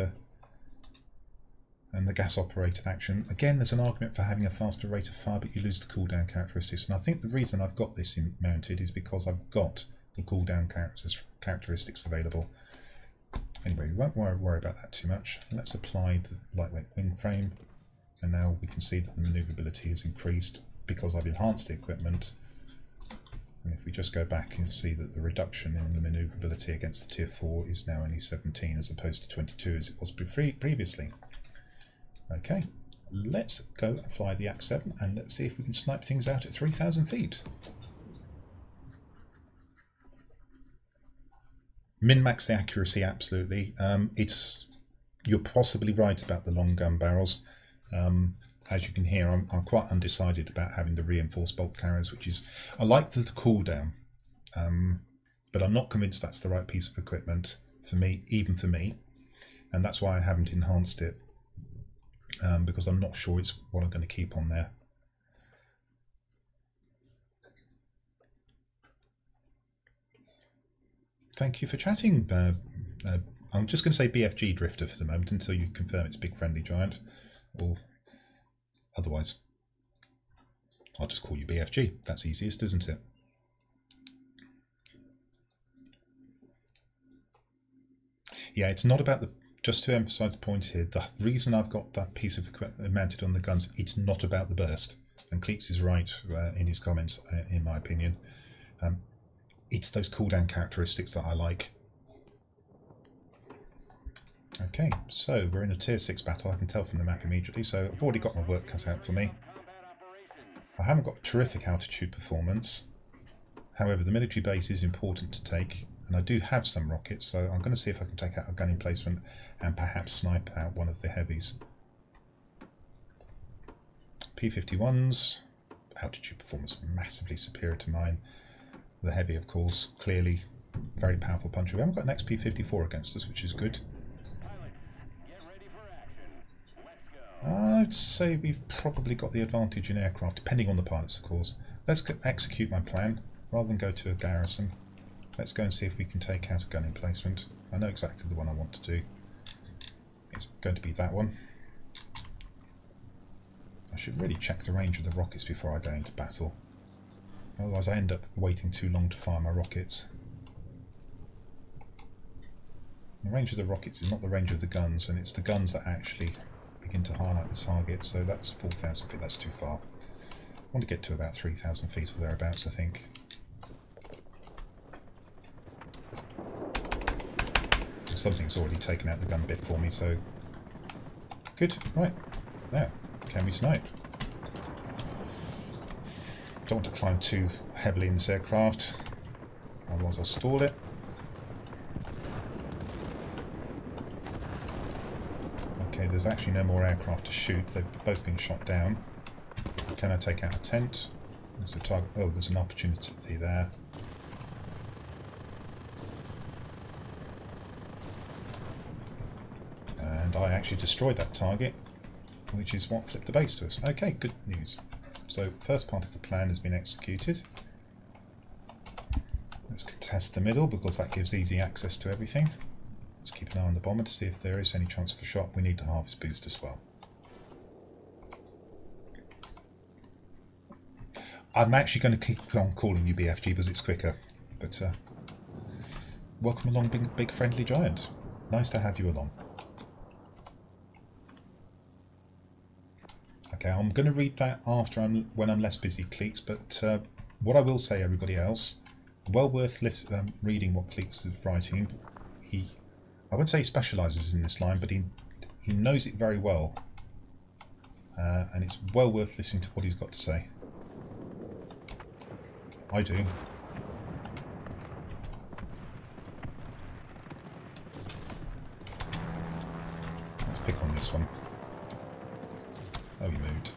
and the gas operated action. Again, there's an argument for having a faster rate of fire, but you lose the cooldown characteristics. And I think the reason I've got this mounted is because I've got the cooldown characteristics available. Anyway, we won't worry about that too much. Let's apply the lightweight wing frame, and now we can see that the manoeuvrability is increased because I've enhanced the equipment. And if we just go back and see that the reduction in the manoeuvrability against the Tier 4 is now only 17 as opposed to 22 as it was previously. Okay, let's go and fly the Yak-7 and let's see if we can snipe things out at 3,000 feet. Min-max the accuracy, absolutely. You're possibly right about the long gun barrels. As you can hear, I'm quite undecided about having the reinforced bolt carriers, which is, I like the cooldown, but I'm not convinced that's the right piece of equipment for me, even for me, and that's why I haven't enhanced it, because I'm not sure it's what I'm going to keep on there. Thank you for chatting. I'm just going to say BFG Drifter for the moment until you confirm it's Big Friendly Giant, or otherwise I'll just call you BFG. That's easiest, isn't it? Yeah, it's not about the, just to emphasise the point here, the reason I've got that piece of equipment mounted on the guns, it's not about the burst. And Cleeks is right in his comments, in my opinion. It's those cooldown characteristics that I like. Okay, so we're in a Tier 6 battle, I can tell from the map immediately, so I've already got my work cut out for me. I haven't got terrific altitude performance, however the military base is important to take, and I do have some rockets, so I'm going to see if I can take out a gun emplacement and perhaps snipe out one of the heavies. P-51s, altitude performance massively superior to mine. The heavy, of course, clearly very powerful puncher. We haven't got an XP-54 against us, which is good. I'd say we've probably got the advantage in aircraft, depending on the pilots, of course. Let's execute my plan, rather than go to a garrison. Let's go and see if we can take out a gun emplacement. I know exactly the one I want to do. It's going to be that one. I should really check the range of the rockets before I go into battle. Otherwise I end up waiting too long to fire my rockets. The range of the rockets is not the range of the guns, and it's the guns that actually begin to highlight the target, so that's 4,000 feet, that's too far. I want to get to about 3,000 feet or thereabouts, I think. Something's already taken out the gun bit for me, so... Good, right. Now, can we snipe? Don't want to climb too heavily in this aircraft, otherwise I'll stall it. Okay, there's actually no more aircraft to shoot, they've both been shot down. Can I take out a tent? There's a target. Oh, there's an opportunity there. And I actually destroyed that target, which is what flipped the base to us. Okay, good news. So, first part of the plan has been executed. Let's contest the middle, because that gives easy access to everything. Let's keep an eye on the bomber to see if there is any chance of a shot. We need the harvest boost as well. I'm actually going to keep on calling you BFG because it's quicker. But, welcome along, big friendly giant. Nice to have you along. Okay, I'm going to read that after when I'm less busy, Cleeks, but what I will say, everybody else, well worth reading what Cleeks is writing. I wouldn't say he specialises in this line, but he knows it very well, and it's well worth listening to what he's got to say. I do. Let's pick on this one. Oh, he moved.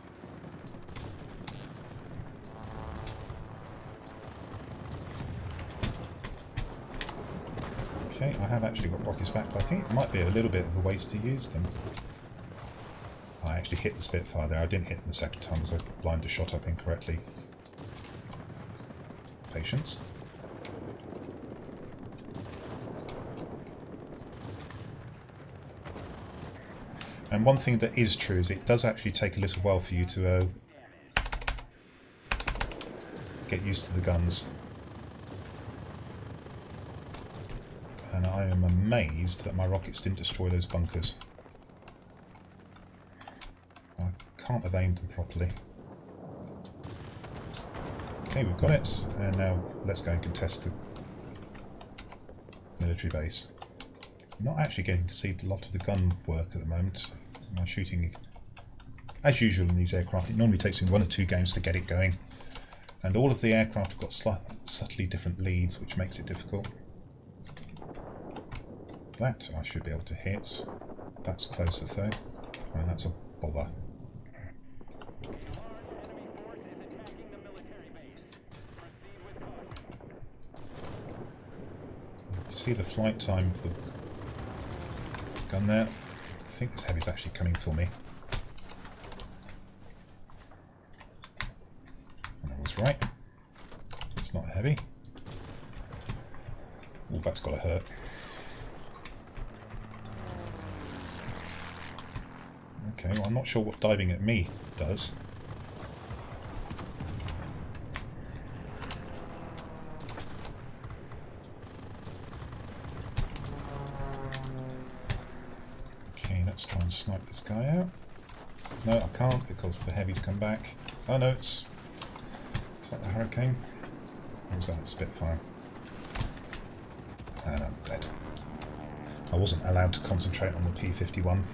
Okay, I have actually got rockets back, but I think it might be a little bit of a waste to use them. I actually hit the Spitfire there. I didn't hit them the second time because I lined a shot up incorrectly. Patience. And one thing that is true is it does actually take a little while for you to get used to the guns. And I am amazed that my rockets didn't destroy those bunkers. I can't have aimed them properly. Okay, we've got it, and now let's go and contest the military base. I'm not actually getting to see a lot of the gun work at the moment. I'm shooting, as usual in these aircraft, it normally takes me 1 or 2 games to get it going. And all of the aircraft have got subtly different leads, which makes it difficult. That I should be able to hit. That's closer though, and that's a bother. You see the flight time of the gun there. I think this heavy's actually coming for me. And I was right. It's not a heavy. Oh, that's got to hurt. Okay, well, I'm not sure what diving at me does. Okay, let's try and snipe this guy out. No, I can't because the heavy's come back. Oh no, is that the Hurricane? Or was that the Spitfire? And I'm dead. I wasn't allowed to concentrate on the P-51.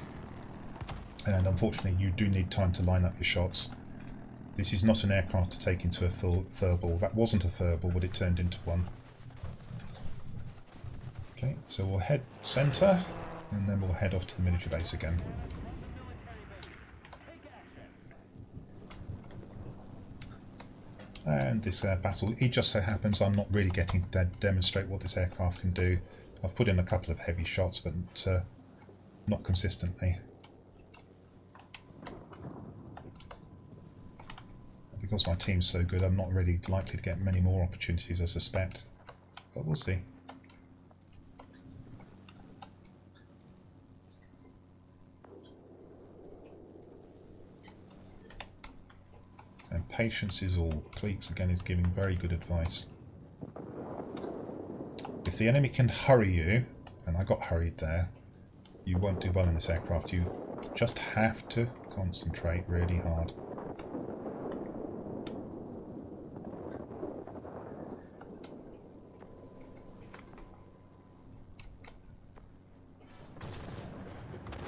And unfortunately you do need time to line up your shots. This is not an aircraft to take into a full furball. That wasn't a furball, but it turned into one. Okay, so we'll head centre, and then we'll head off to the military base again. And this battle, it just so happens I'm not really getting to demonstrate what this aircraft can do. I've put in a couple of heavy shots, but not consistently. Because my team's so good, I'm not really likely to get many more opportunities, I suspect. but we'll see. And patience is all. Cleeks again is giving very good advice. If the enemy can hurry you, and I got hurried there, you won't do well in this aircraft. You just have to concentrate really hard.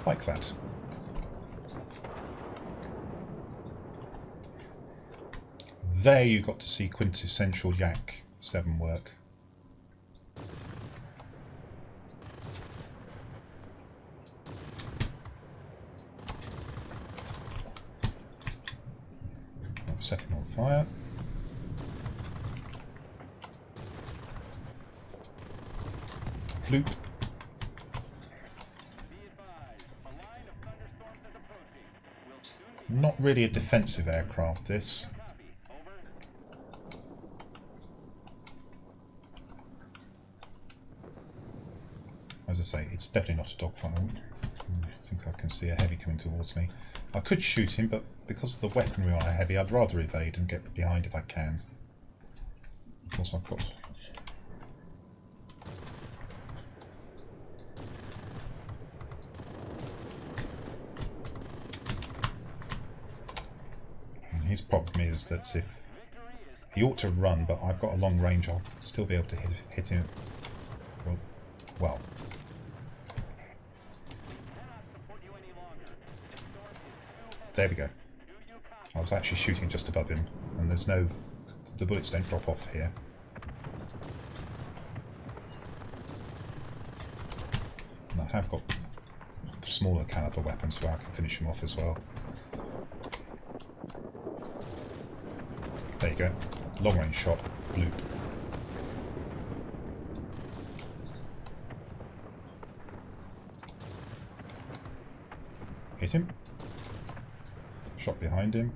Like that. There you got to see quintessential Yak 7 work. Set him on fire. Bloop. Not really a defensive aircraft, this. As I say, it's definitely not a dogfight. I think I can see a heavy coming towards me. I could shoot him, but because of the weaponry on a heavy, I'd rather evade and get behind if I can. Of course, I've got... And his problem is that if... He ought to run, but I've got a long range, I'll still be able to hit him. Well... There we go. I was actually shooting just above him, and there's no... the bullets don't drop off here. And I have got smaller caliber weapons where I can finish him off as well. There you go. Long range shot. Bloop. Hit him. Shot behind him.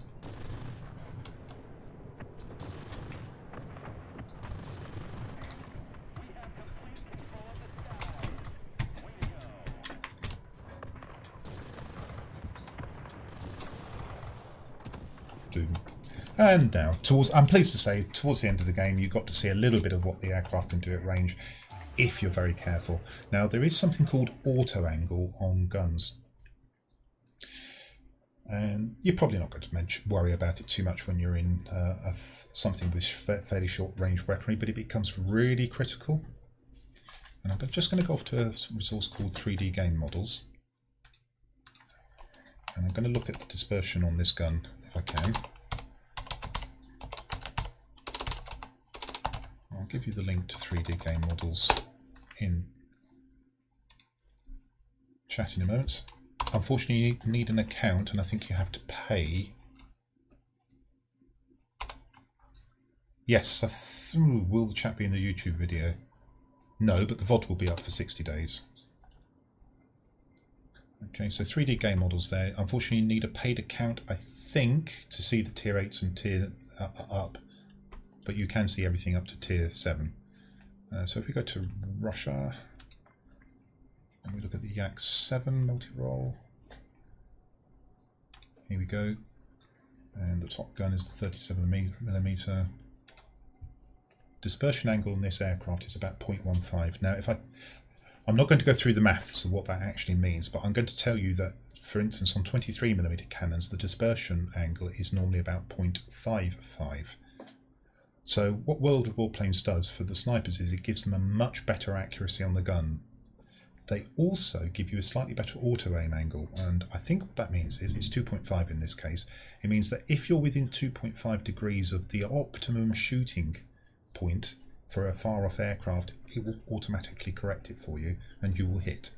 Boom. And now, I'm pleased to say, towards the end of the game, you got to see a little bit of what the aircraft can do at range, if you're very careful. Now, there is something called auto angle on guns. And you're probably not going to worry about it too much when you're in something with fairly short range weaponry, but it becomes really critical. And I'm just going to go off to a resource called 3D Game Models. And I'm going to look at the dispersion on this gun, if I can. I'll give you the link to 3D Game Models in chat in a moment. Unfortunately, you need an account, and I think you have to pay. Yes, will the chat be in the YouTube video? No, but the VOD will be up for 60 days. Okay, so 3D Game Models there. Unfortunately, you need a paid account, I think, to see the tier 8s and tier up, but you can see everything up to tier 7. So if we go to Russia, and we look at the Yak 7 multi-role. Here we go. And the top gun is the 37mm. Dispersion angle on this aircraft is about 0.15. Now, I'm not going to go through the maths of what that actually means, but I'm going to tell you that, for instance, on 23mm cannons, the dispersion angle is normally about 0.55. So what World of Warplanes does for the snipers is it gives them a much better accuracy on the gun. They also give you a slightly better auto-aim angle, and I think what that means is it's 2.5 in this case. It means that if you're within 2.5 degrees of the optimum shooting point for a far-off aircraft, it will automatically correct it for you, and you will hit.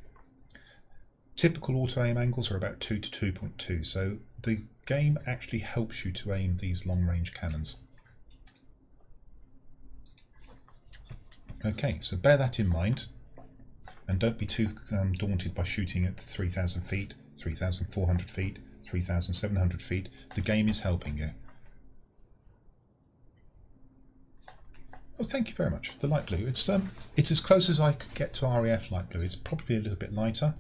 Typical auto-aim angles are about 2 to 2.2, so the game actually helps you to aim these long-range cannons. Okay, so bear that in mind. And don't be too daunted by shooting at 3,000 feet, 3,400 feet, 3,700 feet. The game is helping you. Oh, thank you very much. The light blue. It's as close as I could get to RAF light blue. It's probably a little bit lighter.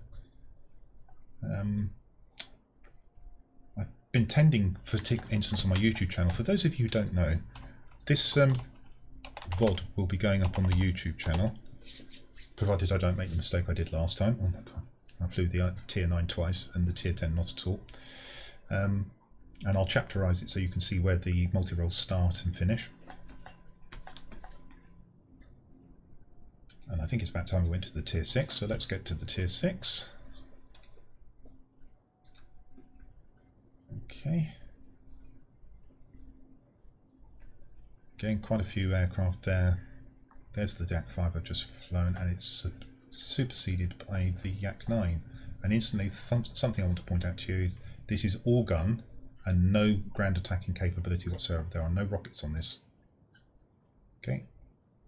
I've been tending, for instance, on my YouTube channel. For those of you who don't know, this VOD will be going up on the YouTube channel, provided I don't make the mistake I did last time. Oh my god, I flew the tier 9 twice and the tier 10 not at all. And I'll chapterise it so you can see where the multi-roles start and finish. And I think it's about time we went to the tier 6, so let's get to the tier 6. Okay. Again, quite a few aircraft there. There's the Yak-5 I've just flown, and it's superseded by the Yak-9. And instantly, something I want to point out to you is this is all gun and no ground attacking capability whatsoever. There are no rockets on this. Okay.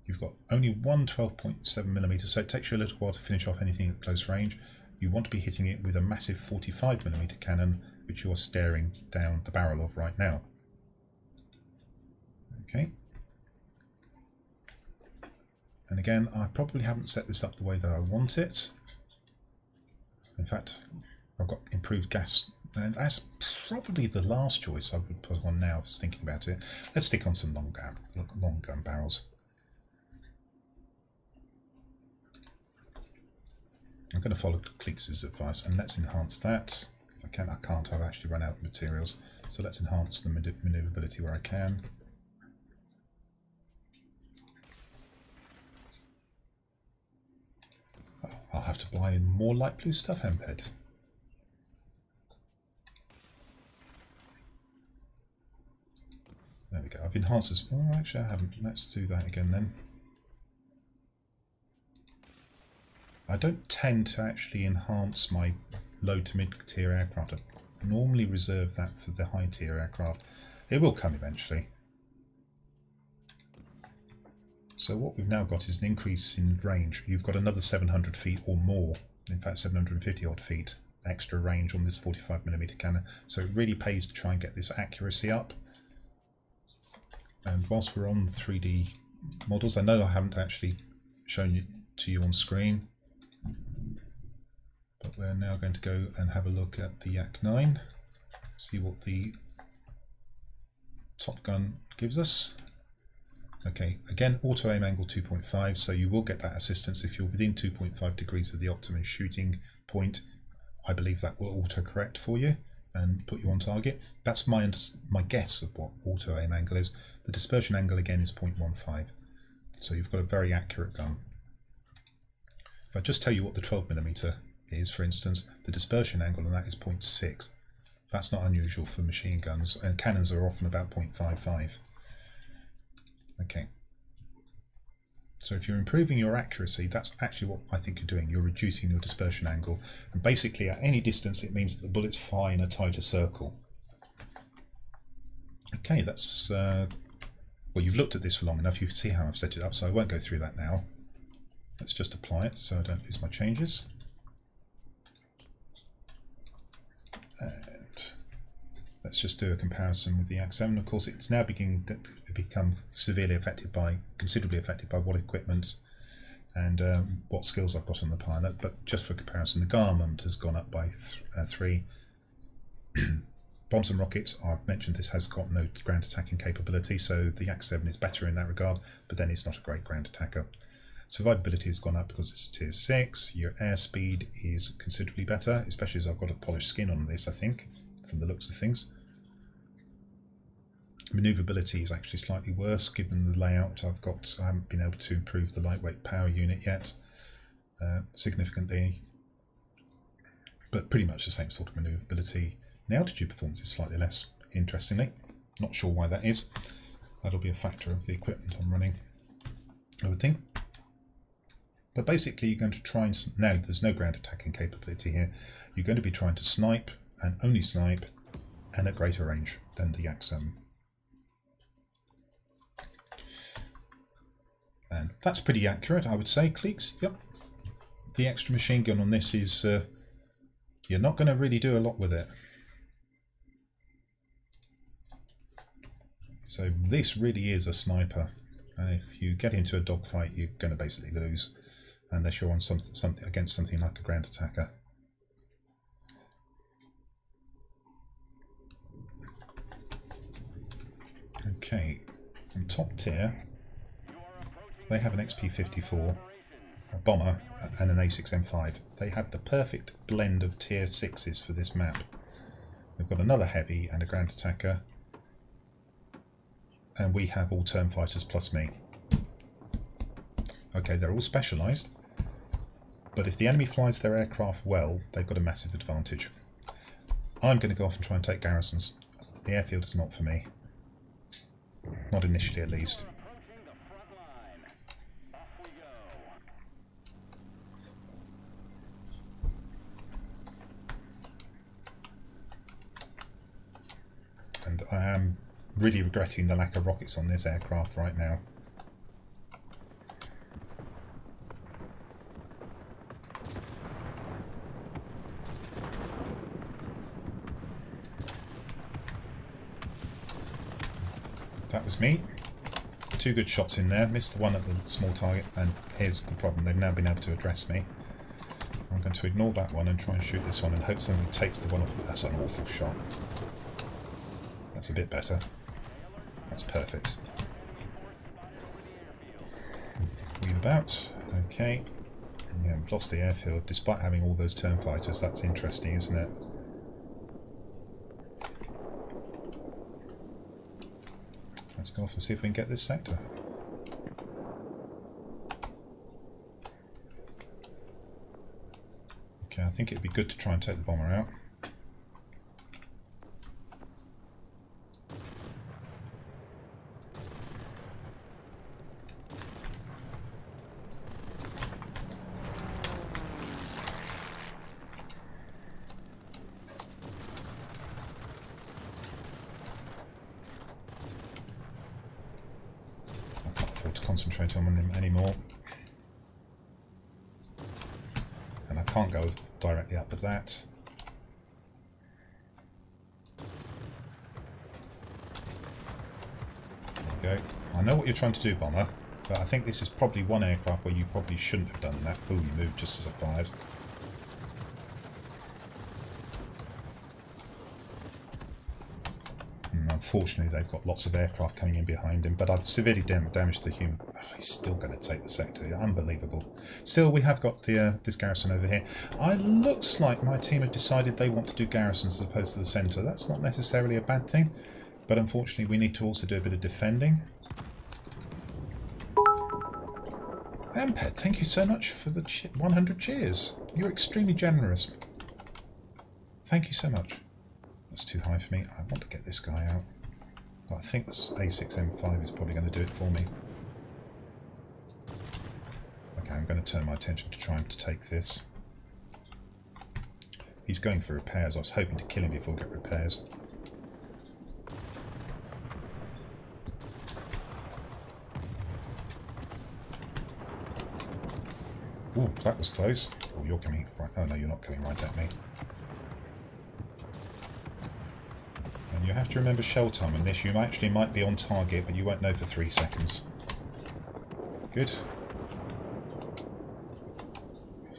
You've got only one 12.7mm, so it takes you a little while to finish off anything at close range. You want to be hitting it with a massive 45mm cannon, which you are staring down the barrel of right now. Okay. And again, I probably haven't set this up the way that I want it. In fact, I've got improved gas, and that's probably the last choice I would put on now. I was thinking about it. Let's stick on some long gun barrels. I'm going to follow Kleeks's advice, and let's enhance that. If I can, I can't. I've actually run out of materials, so let's enhance the manoeuvrability where I can. Oh, I'll have to buy in more light blue stuff, Hemphead. There we go. I've enhanced this. Oh, actually, I haven't. Let's do that again then. I don't tend to actually enhance my low to mid tier aircraft. I normally reserve that for the high tier aircraft. It will come eventually. So what we've now got is an increase in range. You've got another 700 feet or more, in fact 750 odd feet extra range on this 45mm cannon. So it really pays to try and get this accuracy up. And whilst we're on 3D models, I know I haven't actually shown it to you on screen, but we're now going to go and have a look at the Yak-9, see what the top gun gives us. Okay, again, auto aim angle 2.5, so you will get that assistance if you're within 2.5 degrees of the optimum shooting point. I believe that will auto correct for you and put you on target. That's my guess of what auto aim angle is. The dispersion angle again is 0.15, so you've got a very accurate gun. If I just tell you what the 12mm is, for instance, the dispersion angle on that is 0.6. That's not unusual for machine guns, and cannons are often about 0.55. Okay. So if you're improving your accuracy, that's actually what I think you're doing. You're reducing your dispersion angle, and basically at any distance it means that the bullets fly in a tighter circle. Okay, that's well, you've looked at this for long enough. You can see how I've set it up, so I won't go through that now. Let's just apply it so I don't lose my changes. And let's just do a comparison with the Yak-7. Of course, it's now beginning to become severely affected by, considerably affected by what equipment and what skills I've got on the pilot. But just for comparison, the Garment has gone up by 3. Bombs and rockets, I've mentioned this has got no ground attacking capability, so the Yak-7 is better in that regard, but then it's not a great ground attacker. Survivability has gone up because it's a tier 6. Your airspeed is considerably better, especially as I've got a polished skin on this, I think, from the looks of things. Manoeuvrability is actually slightly worse given the layout I've got. I haven't been able to improve the lightweight power unit yet significantly, but pretty much the same sort of manoeuvrability. The altitude performance is slightly less, interestingly. Not sure why that is. That'll be a factor of the equipment I'm running, I would think. But basically you're going to try and, now there's no ground attacking capability here, you're going to be trying to snipe, and only snipe, and at greater range than the Yak-7. And that's pretty accurate, I would say, Kleeks. Yep. The extra machine gun on this is, you're not going to really do a lot with it. So this really is a sniper. And if you get into a dogfight, you're going to basically lose, unless you're on something against something like a ground attacker. Okay, on top tier, they have an XP-54, a bomber, and an A6M5. They have the perfect blend of tier 6s for this map. They've got another heavy and a ground attacker, and we have all turn fighters plus me. Okay, they're all specialised, but if the enemy flies their aircraft well, they've got a massive advantage. I'm going to go off and try and take garrisons. The airfield is not for me. Not initially, at least. And I am really regretting the lack of rockets on this aircraft right now. That was me. 2 good shots in there. Missed the one at the small target, and here's the problem. They've now been able to address me. I'm going to ignore that one and try and shoot this one and hope something takes the one off. That's an awful shot. That's a bit better. That's perfect. Weave about. Okay. Yeah, we've lost the airfield despite having all those turn fighters. That's interesting, isn't it? Let's go off and see if we can get this sector. Okay, I think it'd be good to try and take the bomber out. Concentrate on him anymore, and I can't go directly up at that. There we go. I know what you're trying to do, bomber, but I think this is probably one aircraft where you probably shouldn't have done that. Boom, you moved just as I fired. Unfortunately, they've got lots of aircraft coming in behind him, but I've severely damaged the human. Oh, he's still going to take the sector. Unbelievable. Still, we have got the this garrison over here. It looks like my team have decided they want to do garrisons as opposed to the centre. That's not necessarily a bad thing, but unfortunately, we need to also do a bit of defending. Amped, thank you so much for the 100 cheers. You're extremely generous. Thank you so much. That's too high for me. I want to get this guy out. But I think this A6M5 is probably going to do it for me. Okay, I'm going to turn my attention to trying to take this. He's going for repairs. I was hoping to kill him before I get repairs. Ooh, that was close. Oh, you're coming right. Oh no, you're not coming right at me. You have to remember shell time on this. You actually might be on target, but you won't know for 3 seconds. Good.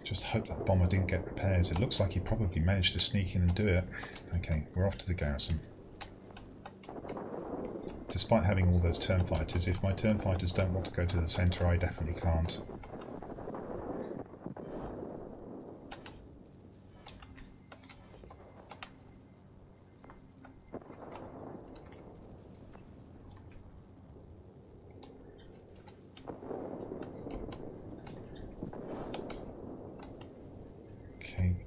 Just hope that bomber didn't get repairs. It looks like he probably managed to sneak in and do it. Okay, we're off to the garrison. Despite having all those turn fighters, if my turn fighters don't want to go to the centre, I definitely can't.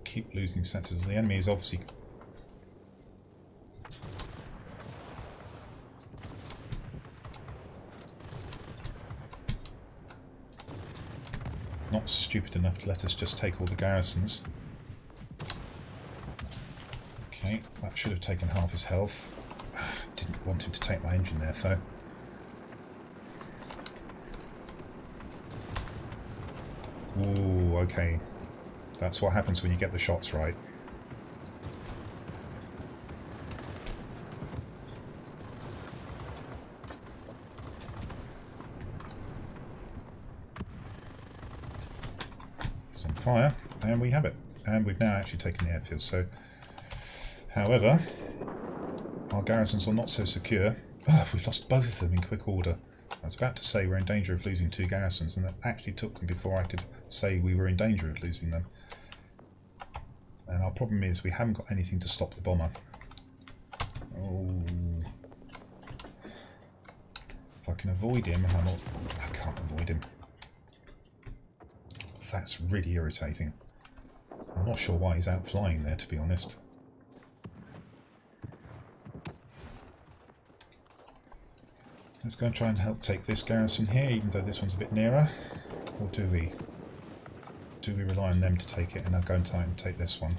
Keep losing sectors. The enemy is obviously not stupid enough to let us just take all the garrisons. Okay, that should have taken half his health. Didn't want him to take my engine there though. Ooh, okay. That's what happens when you get the shots right. fire, and we have it. And we've now actually taken the airfield. So, however, our garrisons are not so secure. Oh, we've lost both of them in quick order. I was about to say we're in danger of losing 2 garrisons, and that actually took them before I could say we were in danger of losing them. And our problem is we haven't got anything to stop the bomber. Oh. If I can avoid him, I can't avoid him. That's really irritating. I'm not sure why he's out flying there, to be honest. Let's go and try and help take this garrison here, even though this one's a bit nearer. Or do we? Do we rely on them to take it and I'll go and try and take this one?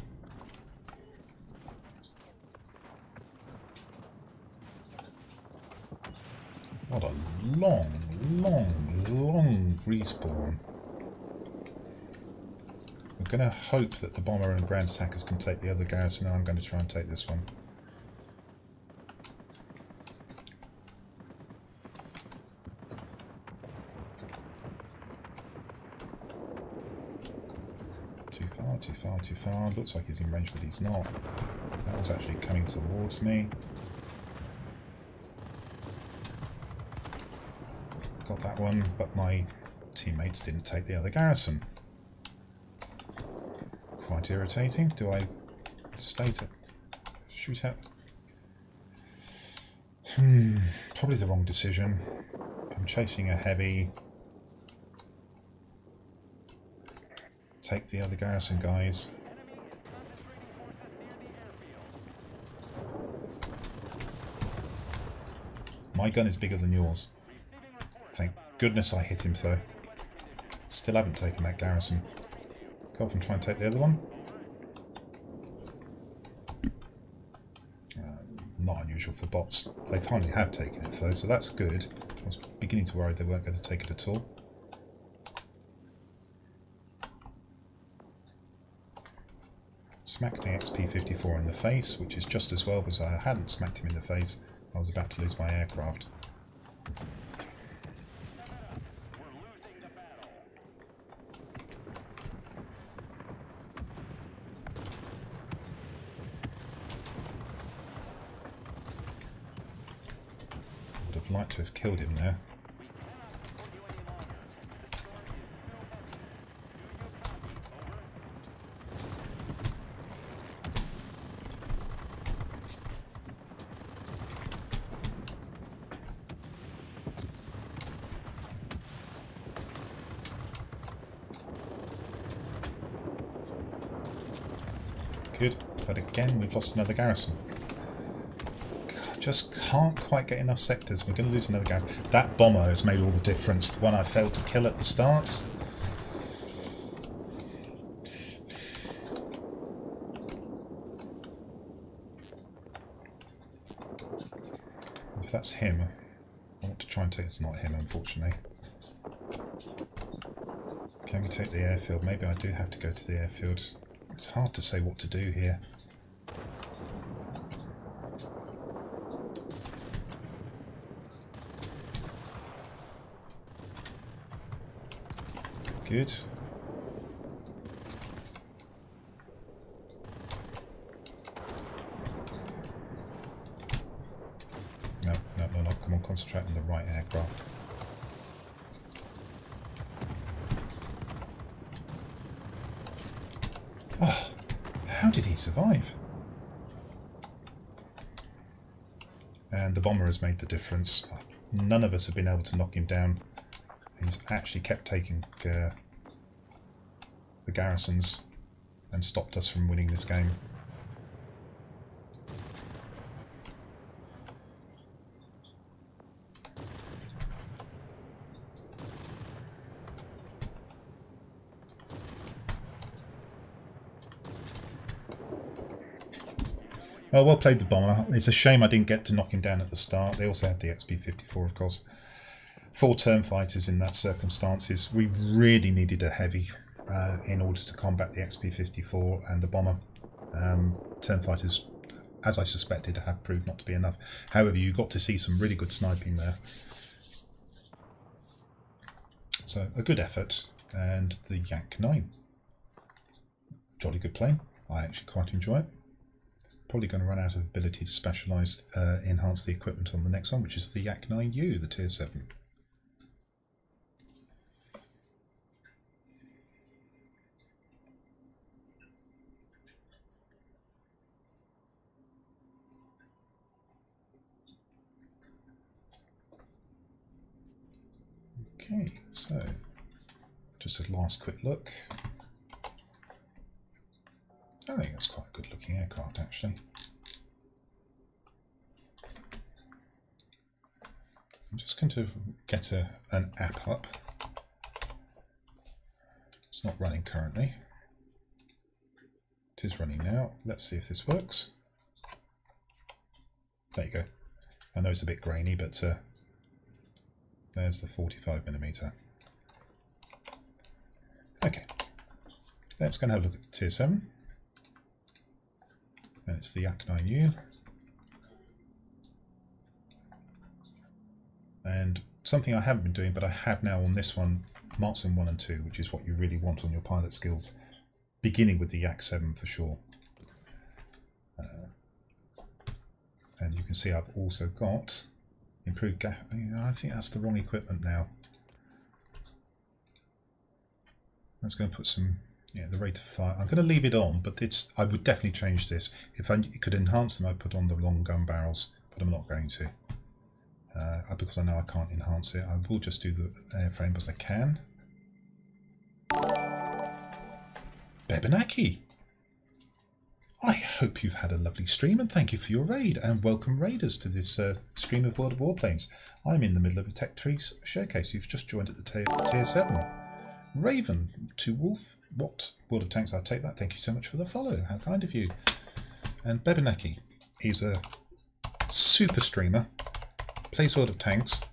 What a long respawn. I'm going to hope that the bomber and ground attackers can take the other garrison, and I'm going to try and take this one. Too far. Looks like he's in range, but he's not. That was actually coming towards me. Got that one, but my teammates didn't take the other garrison. Quite irritating. Do I stay to shoot at? Probably the wrong decision. I'm chasing a heavy. Take the other garrison, guys. My gun is bigger than yours. Thank goodness I hit him, though. Still haven't taken that garrison. Go off and try and take the other one. Not unusual for bots. They finally have taken it, though, so that's good. I was beginning to worry they weren't going to take it at all. Smack the XP-54 in the face, which is just as well, because I hadn't smacked him in the face. I was about to lose my aircraft. Would have liked to have killed him there. Good, but again we've lost another garrison. Just can't quite get enough sectors. We're going to lose another garrison. That bomber has made all the difference. The one I failed to kill at the start. If that's him, I want to try and take. It's not him, unfortunately. Can we take the airfield? Maybe I do have to go to the airfield. It's hard to say what to do here. Good. No, come on, concentrate on the right aircraft. Oh, how did he survive? And the bomber has made the difference. None of us have been able to knock him down. He's actually kept taking the garrisons and stopped us from winning this game. Well played the bomber. It's a shame I didn't get to knock him down at the start. They also had the XP-54, of course. 4 term fighters in that circumstances. We really needed a heavy in order to combat the XP-54 and the bomber. Term fighters, as I suspected, have proved not to be enough. However, you got to see some really good sniping there. So, a good effort, and the Yak 9. jolly good plane. I actually quite enjoy it. Probably going to run out of ability to specialise, enhance the equipment on the next one, which is the Yak-9U, the Tier 7. Okay, so just a last quick look. I think that's quite a good looking aircraft actually. I'm just going to get an app up. It's not running currently. It is running now. Let's see if this works. There you go. I know it's a bit grainy, but there's the 45mm. Okay, let's go and have a look at the Tier 7. And it's the Yak-9U. And something I haven't been doing, but I have now on this one, Marksman 1 and 2, which is what you really want on your pilot skills, beginning with the Yak-7 for sure. And you can see I've also got improved gas. I think that's the wrong equipment now. Let's go and put some, the rate of fire. I'm going to leave it on, but I would definitely change this. If I could enhance them, I'd put on the long gun barrels, but I'm not going to. Because I know I can't enhance it. I will just do the airframe as I can. Bebenaki! I hope you've had a lovely stream and thank you for your raid, and welcome raiders to this stream of World of Warplanes. I'm in the middle of a Tech Tree showcase. You've just joined at the tier 7. Raven to Wolf, what? World of Tanks, I'll take that. Thank you so much for the follow. How kind of you. And Bebenaki is a super streamer, plays World of Tanks,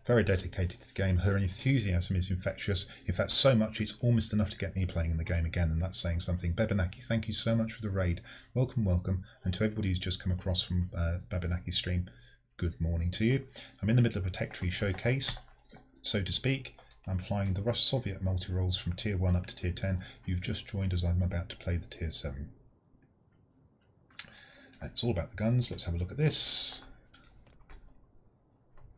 very dedicated to the game. Her enthusiasm is infectious. In fact, so much it's almost enough to get me playing in the game again, and that's saying something. Bebenaki, thank you so much for the raid. Welcome, welcome. And to everybody who's just come across from Bebenaki's stream, good morning to you. I'm in the middle of a Tech Tree showcase, so to speak. I'm flying the Soviet multi-roles from Tier 1 up to Tier 10. You've just joined as I'm about to play the Tier 7. And it's all about the guns. Let's have a look at this.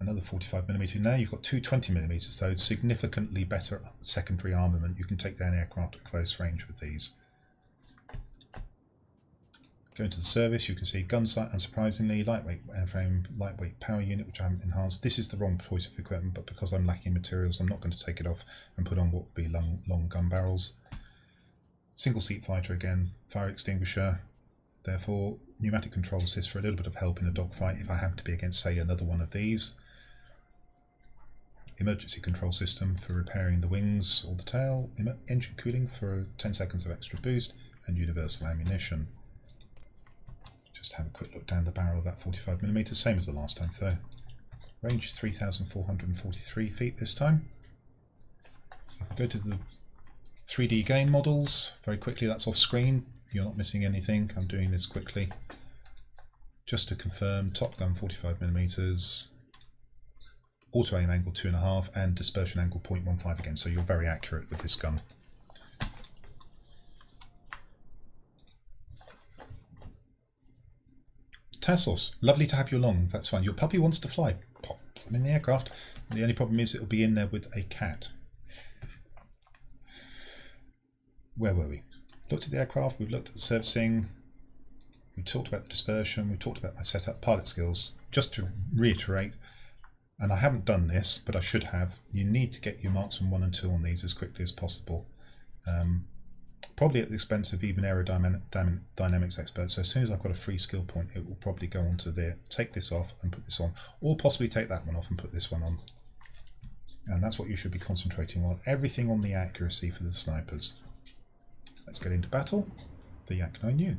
Another 45mm. Now you've got two 20mm, so significantly better secondary armament. You can take down aircraft at close range with these. Going to the service, you can see gun sight, unsurprisingly, lightweight airframe, lightweight power unit, which I haven't enhanced. This is the wrong choice of equipment, but because I'm lacking materials, I'm not going to take it off and put on what would be long gun barrels. Single seat fighter again, fire extinguisher. Therefore, pneumatic control assist for a little bit of help in a dogfight if I happen to be against, say, another one of these. Emergency control system for repairing the wings or the tail. Engine cooling for 10 seconds of extra boost, and universal ammunition. Just have a quick look down the barrel of that 45mm, same as the last time though. Range is 3,443 feet this time. Go to the 3D game models very quickly. That's off screen. You're not missing anything. I'm doing this quickly. Just to confirm, Top Gun 45mm, auto aim angle 2.5 and dispersion angle 0.15 again, so you're very accurate with this gun. Tassos, lovely to have you along. That's fine. Your puppy wants to fly. Pop them in the aircraft. The only problem is it'll be in there with a cat. Where were we? Looked at the aircraft, we've looked at the servicing, we talked about the dispersion, we talked about my setup, pilot skills. Just to reiterate, and I haven't done this, but I should have, you need to get your Marksman 1 and 2 on these as quickly as possible. Probably at the expense of even aerodynamics experts. So as soon as I've got a free skill point, it will probably go on to there, take this off and put this on, or possibly take that one off and put this one on. And that's what you should be concentrating on. Everything on the accuracy for the snipers. Let's get into battle. The Yak-9U.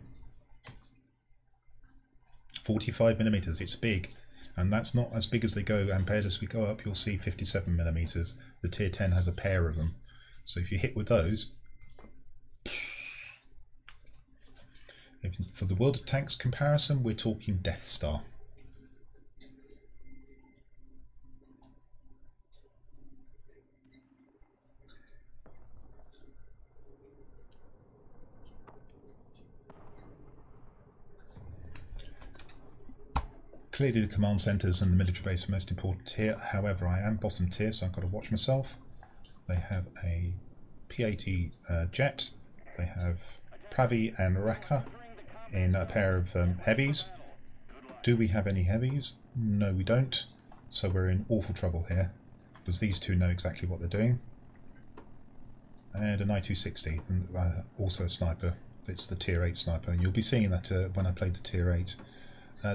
45mm, it's big. And that's not as big as they go, and paired as we go up, you'll see 57mm. The Tier 10 has a pair of them. So if you hit with those, for the World of Tanks comparison, we're talking Death Star. Clearly the command centres and the military base are most important here. However, I am bottom tier, so I've got to watch myself. They have a P-80 jet. They have Pravi and Raka in a pair of heavies. Do we have any heavies? No, we don't. So we're in awful trouble here, because these two know exactly what they're doing. And an I-260, also a sniper. It's the tier 8 sniper. And you'll be seeing that when I played the tier 8.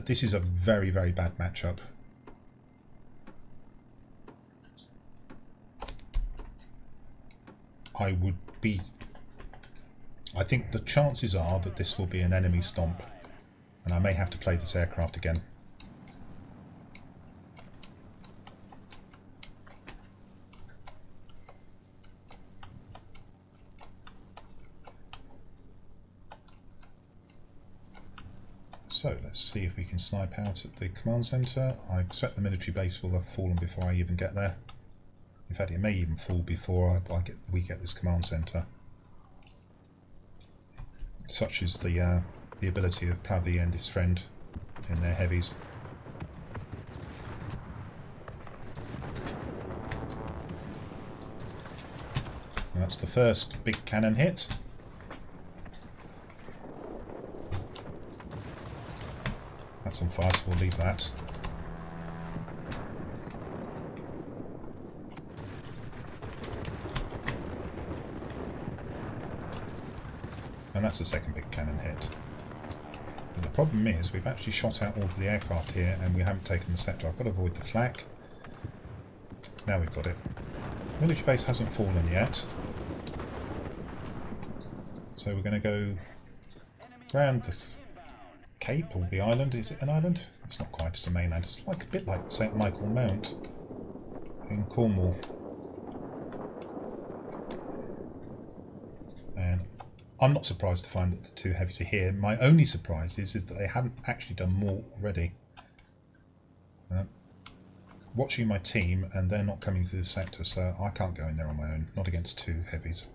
This is a very, very bad matchup. I think the chances are that this will be an enemy stomp, and I may have to play this aircraft again. So let's see if we can snipe out at the command centre. I expect the military base will have fallen before I even get there. In fact, it may even fall before we get this command centre. Such is the ability of Pravi and his friend in their heavies. And that's the first big cannon hit. That's on fire, so we'll leave that. And that's the second big cannon hit. But the problem is we've actually shot out all of the aircraft here and we haven't taken the sector. I've got to avoid the flak. Now we've got it. Military base hasn't fallen yet. So we're going to go round this cape or the island. Is it an island? It's not quite, it's a mainland. It's like a bit like St. Michael Mount in Cornwall. And I'm not surprised to find that the two heavies are here. My only surprise is that they haven't actually done more already. Watching my team and they're not coming through the sector, so I can't go in there on my own, not against two heavies.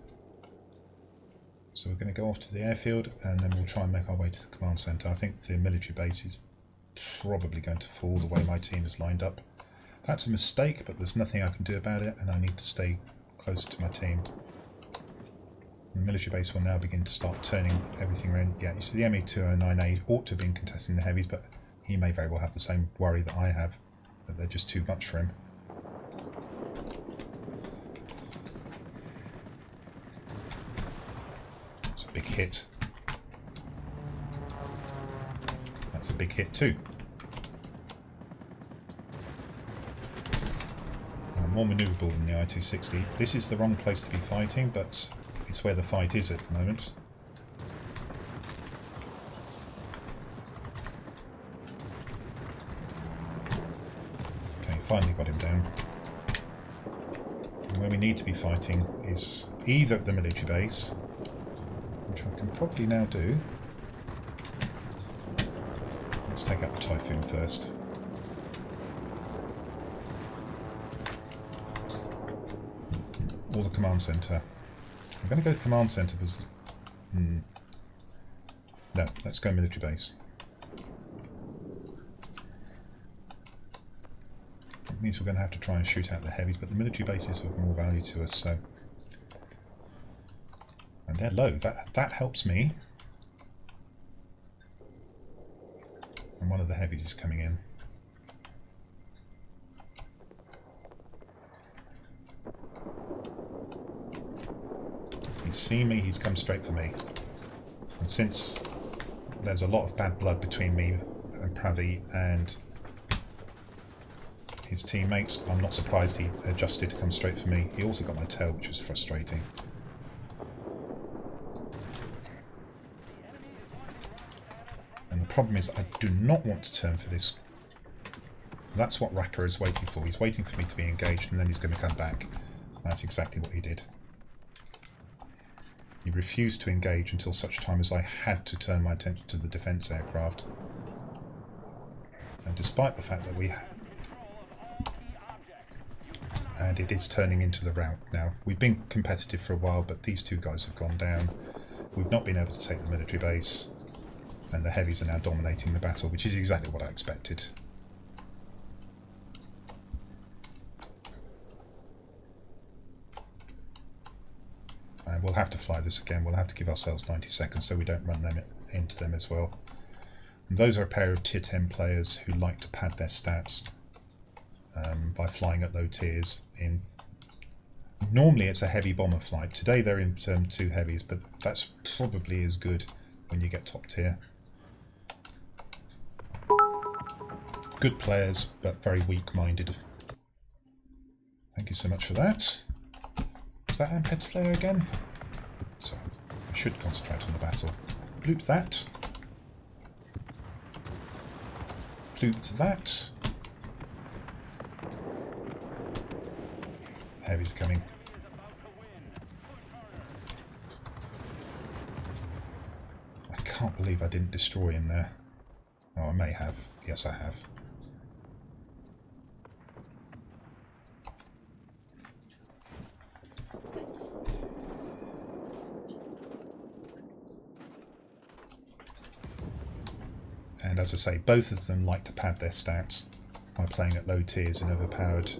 So we're going to go off to the airfield and then we'll try and make our way to the command centre. I think the military base is probably going to fall the way my team is lined up. That's a mistake, but there's nothing I can do about it and I need to stay closer to my team. The military base will now begin to start turning everything around. Yeah, you see the ME-209A ought to have been contesting the heavies, but he may very well have the same worry that I have, that they're just too much for him. That's a big hit. That's a big hit too. More manoeuvrable than the I-260. This is the wrong place to be fighting, but it's where the fight is at the moment. Okay, finally got him down. And where we need to be fighting is either at the military base, which I can probably now do. Let's take out the Typhoon first. Or the command centre. I'm going to go to command centre because... No, let's go military base. It means we're going to have to try and shoot out the heavies, but the military base is of more value to us, so... And they're low. That helps me. And one of the heavies is coming in. He's seen me, he's come straight for me. And since there's a lot of bad blood between me and Pravi and his teammates, I'm not surprised he adjusted to come straight for me. He also got my tail, which was frustrating. And the problem is I do not want to turn for this. That's what Raka is waiting for. He's waiting for me to be engaged and then he's going to come back. That's exactly what he did. He refused to engage until such time as I had to turn my attention to the defence aircraft. And despite the fact that and it is turning into the rout now. We've been competitive for a while, but these two guys have gone down. We've not been able to take the military base, and the heavies are now dominating the battle, which is exactly what I expected. we'll have to fly this again. We'll have to give ourselves 90 seconds so we don't run them into them as well. And those are a pair of tier 10 players who like to pad their stats by flying at low tiers. Normally it's a heavy bomber flight. Today they're in 2 heavies, but that's probably as good when you get top tier. Good players, but very weak-minded. Thank you so much for that. Is that Amped Slayer again? So I should concentrate on the battle. Bloop that. Bloop that. Heavy's coming. I can't believe I didn't destroy him there. Oh, I may have. Yes, I have. And as I say, both of them like to pad their stats by playing at low tiers and overpowered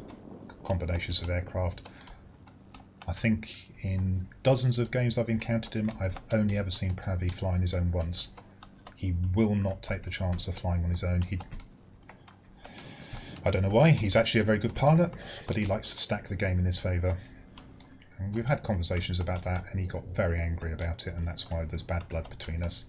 combinations of aircraft. I think in dozens of games I've encountered him, I've only ever seen Pravi fly on his own once. He will not take the chance of flying on his own. I don't know why. He's actually a very good pilot, but he likes to stack the game in his favour. And we've had conversations about that, and he got very angry about it, and that's why there's bad blood between us.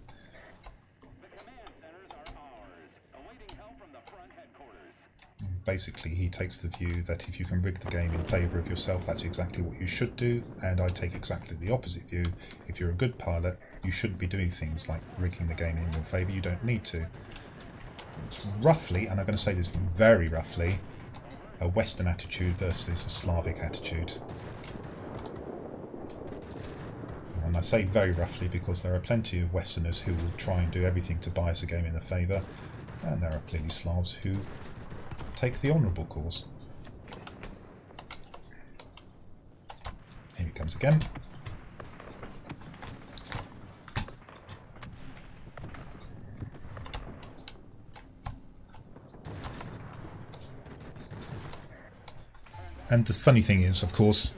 Basically, he takes the view that if you can rig the game in favour of yourself, that's exactly what you should do, and I take exactly the opposite view. If you're a good pilot, you shouldn't be doing things like rigging the game in your favour. You don't need to. It's roughly, and I'm going to say this very roughly, a Western attitude versus a Slavic attitude. And I say very roughly because there are plenty of Westerners who will try and do everything to bias a game in their favour, and there are clearly Slavs who take the honourable course. Here he comes again. And the funny thing is, of course,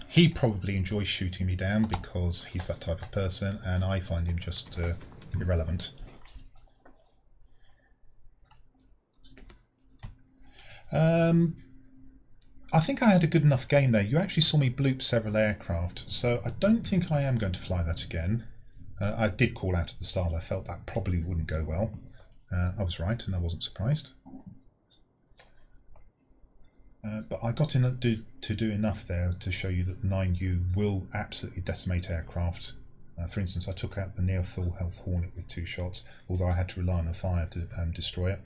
he probably enjoys shooting me down because he's that type of person, and I find him just irrelevant. I think I had a good enough game there. You actually saw me bloop several aircraft, so I don't think I am going to fly that again. I did call out at the start. I felt that probably wouldn't go well. I was right, and I wasn't surprised. But I got to do enough there to show you that the 9U will absolutely decimate aircraft. For instance, I took out the near full health Hornet with 2 shots, although I had to rely on a fire to destroy it.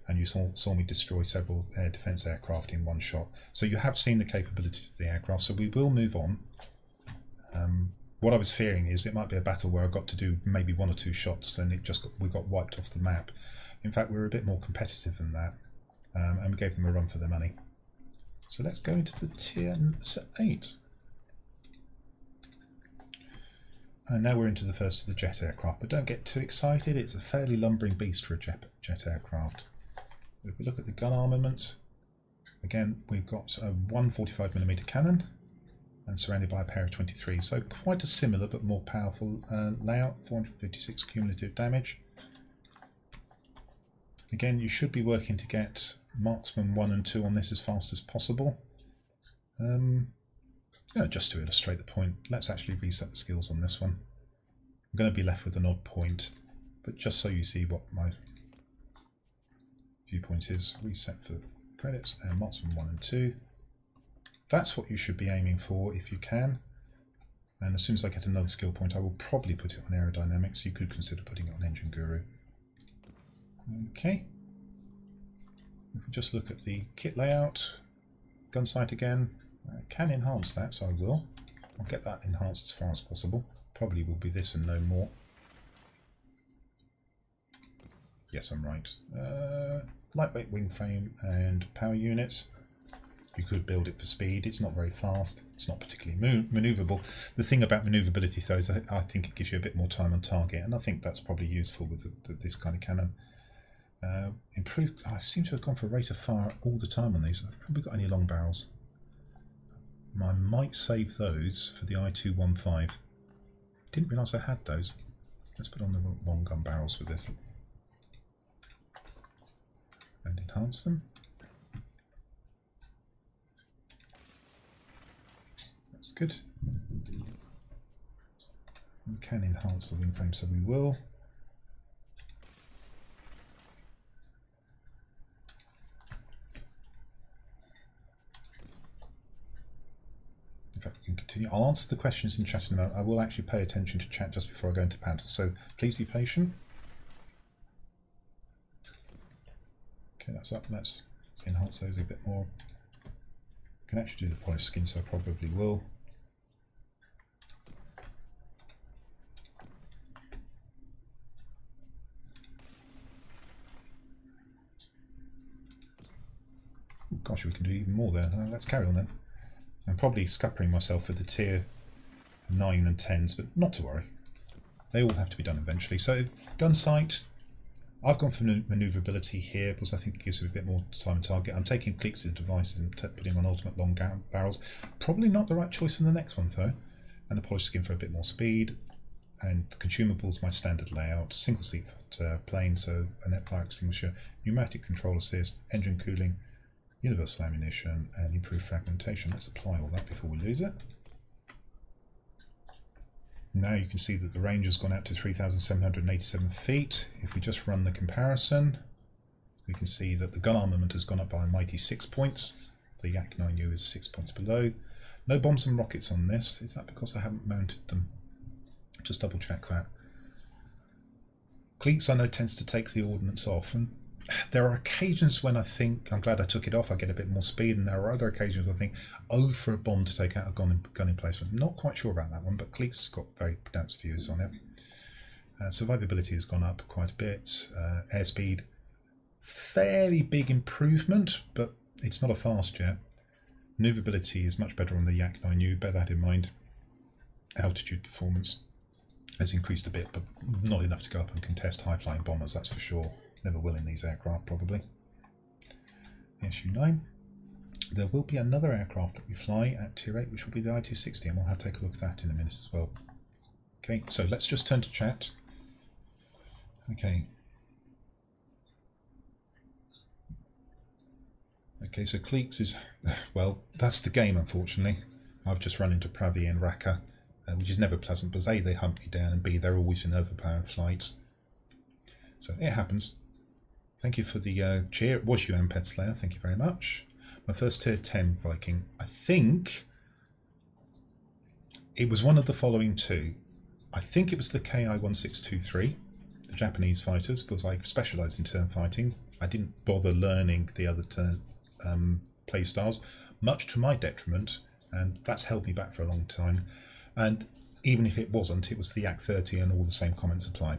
And you saw me destroy several air defence aircraft in 1 shot. So you have seen the capabilities of the aircraft, so we will move on. What I was fearing is it might be a battle where I got to do maybe 1 or 2 shots and we got wiped off the map. In fact, we were a bit more competitive than that, and we gave them a run for their money. So let's go into the tier 8. And now we're into the first of the jet aircraft, but don't get too excited. It's a fairly lumbering beast for a jet aircraft. If we look at the gun armament, again we've got a 145mm cannon and surrounded by a pair of 23, so quite a similar but more powerful layout. 456 cumulative damage. Again, you should be working to get Marksman 1 and 2 on this as fast as possible. Just to illustrate the point, let's actually reset the skills on this one. I'm going to be left with an odd point, but just so you see what my viewpoint is, reset for credits and Marksman 1 and 2. That's what you should be aiming for if you can. And as soon as I get another skill point, I will probably put it on aerodynamics. You could consider putting it on Engine Guru. Okay. If we just look at the kit layout, gun sight again. I can enhance that, so I will. I'll get that enhanced as far as possible. Probably will be this and no more. Yes, I'm right. Lightweight wing frame and power units. You could build it for speed. It's not very fast. It's not particularly manoeuvrable. The thing about manoeuvrability, though, is I think it gives you a bit more time on target, and I think that's probably useful with this kind of cannon. Improved. I seem to have gone for rate of fire all the time on these. Have we got any long barrels? I might save those for the I-215. Didn't realise I had those. Let's put on the long gun barrels with this. And enhance them. That's good. We can enhance the wing frame, so we will. In fact, we can continue. I'll answer the questions in chat in a moment. I will actually pay attention to chat just before I go into panel, so please be patient. Okay, that's up. Let's enhance those a bit more. I can actually do the polished skin, so I probably will. Oh, gosh, we can do even more there. Let's carry on then. I'm probably scuppering myself for the tier 9 and 10s, but not to worry. They all have to be done eventually. So, gun sight. I've gone for manoeuvrability here because I think it gives it a bit more time and target. I'm taking Kleeks' device and putting on ultimate long barrels. Probably not the right choice for the next one though. And a polished skin for a bit more speed. And consumables, my standard layout. Single seat plane, so a net fire extinguisher, pneumatic control assist, engine cooling, universal ammunition, and improved fragmentation. Let's apply all that before we lose it. Now you can see that the range has gone out to 3,787 feet. If we just run the comparison, we can see that the gun armament has gone up by a mighty 6 points. The Yak-9U is 6 points below. No bombs and rockets on this. Is that because I haven't mounted them? Just double check that. Kleeks, I know, tends to take the ordnance off, and there are occasions when I think, I'm glad I took it off, I get a bit more speed, and there are other occasions where I think, oh, for a bomb to take out a gun emplacement. I'm not quite sure about that one, but Kleeks has got very pronounced views on it. Survivability has gone up quite a bit. Airspeed, fairly big improvement, but it's not a fast jet. Maneuverability is much better on the Yak-9U, bear that in mind. Altitude performance has increased a bit, but not enough to go up and contest high-flying bombers, that's for sure. Never will in these aircraft, probably. The Su-9. There will be another aircraft that we fly at Tier 8, which will be the I-260, and we'll have to take a look at that in a minute as well. Okay, so let's just turn to chat. Okay. Okay, so Kleeks is... well, that's the game, unfortunately. I've just run into Pravi and Raka, which is never pleasant, because A, they hunt me down, and B, they're always in overpowered flights. So it happens. Thank you for the cheer. It was you, Amped Slayer. Thank you very much. My first tier 10 Viking. I think it was one of the following two. I think it was the KI-1623, the Japanese fighters, because I specialised in turn fighting. I didn't bother learning the other turn playstyles, much to my detriment, and that's held me back for a long time. And even if it wasn't, it was the Yak-30, and all the same comments apply.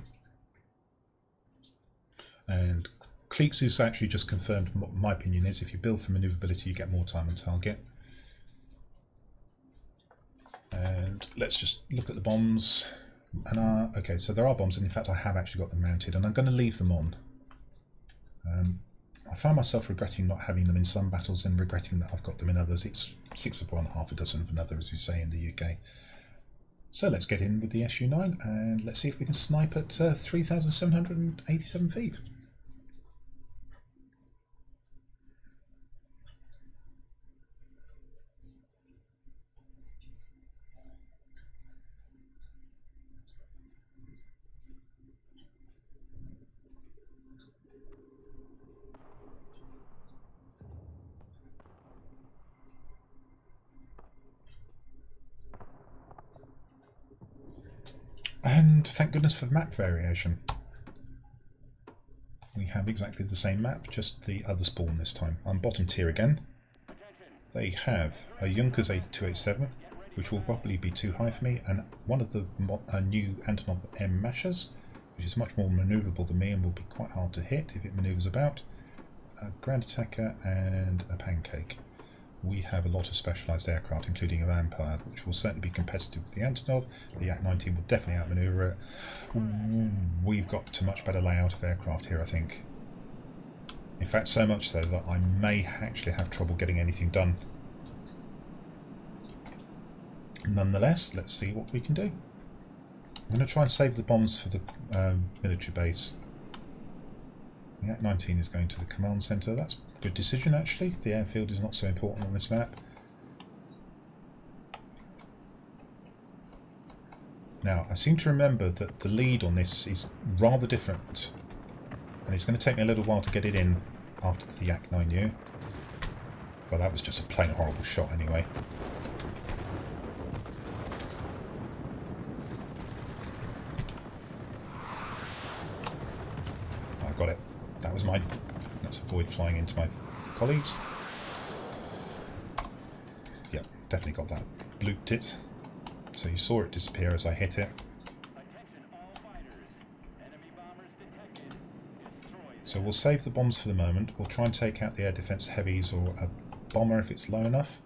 And Kleeks is actually just confirmed what my opinion is. If you build for manoeuvrability, you get more time on target. And let's just look at the bombs. And okay, so there are bombs, and in fact I have actually got them mounted, and I'm going to leave them on. I find myself regretting not having them in some battles and regretting that I've got them in others. It's 6 of one, half a dozen of another, as we say in the UK. So let's get in with the Su-9 and let's see if we can snipe at 3,787 feet. And thank goodness for map variation. We have exactly the same map, just the other spawn this time. I'm bottom tier again. They have a Junkers 8287, which will probably be too high for me, and one of the new Antonov M Mashers, which is much more manoeuvrable than me and will be quite hard to hit if it manoeuvres about. A Grand Attacker and a Pancake. We have a lot of specialised aircraft, including a Vampire, which will certainly be competitive with the Antonov. The Yak-19 will definitely outmanoeuvre it. We've got a much better layout of aircraft here, I think. In fact, so much so that I may actually have trouble getting anything done. Nonetheless, let's see what we can do. I'm going to try and save the bombs for the military base. The Yak-19 is going to the command centre. That's a good decision, actually. The airfield is not so important on this map. Now, I seem to remember that the lead on this is rather different. And it's going to take me a little while to get it in after the Yak-9U. Well, that was just a plain horrible shot anyway. I got it. That was mine. Let's avoid flying into my colleagues. Yep, definitely got that. Blooped it. So you saw it disappear as I hit it. So we'll save the bombs for the moment. We'll try and take out the air defence heavies or a bomber if it's low enough.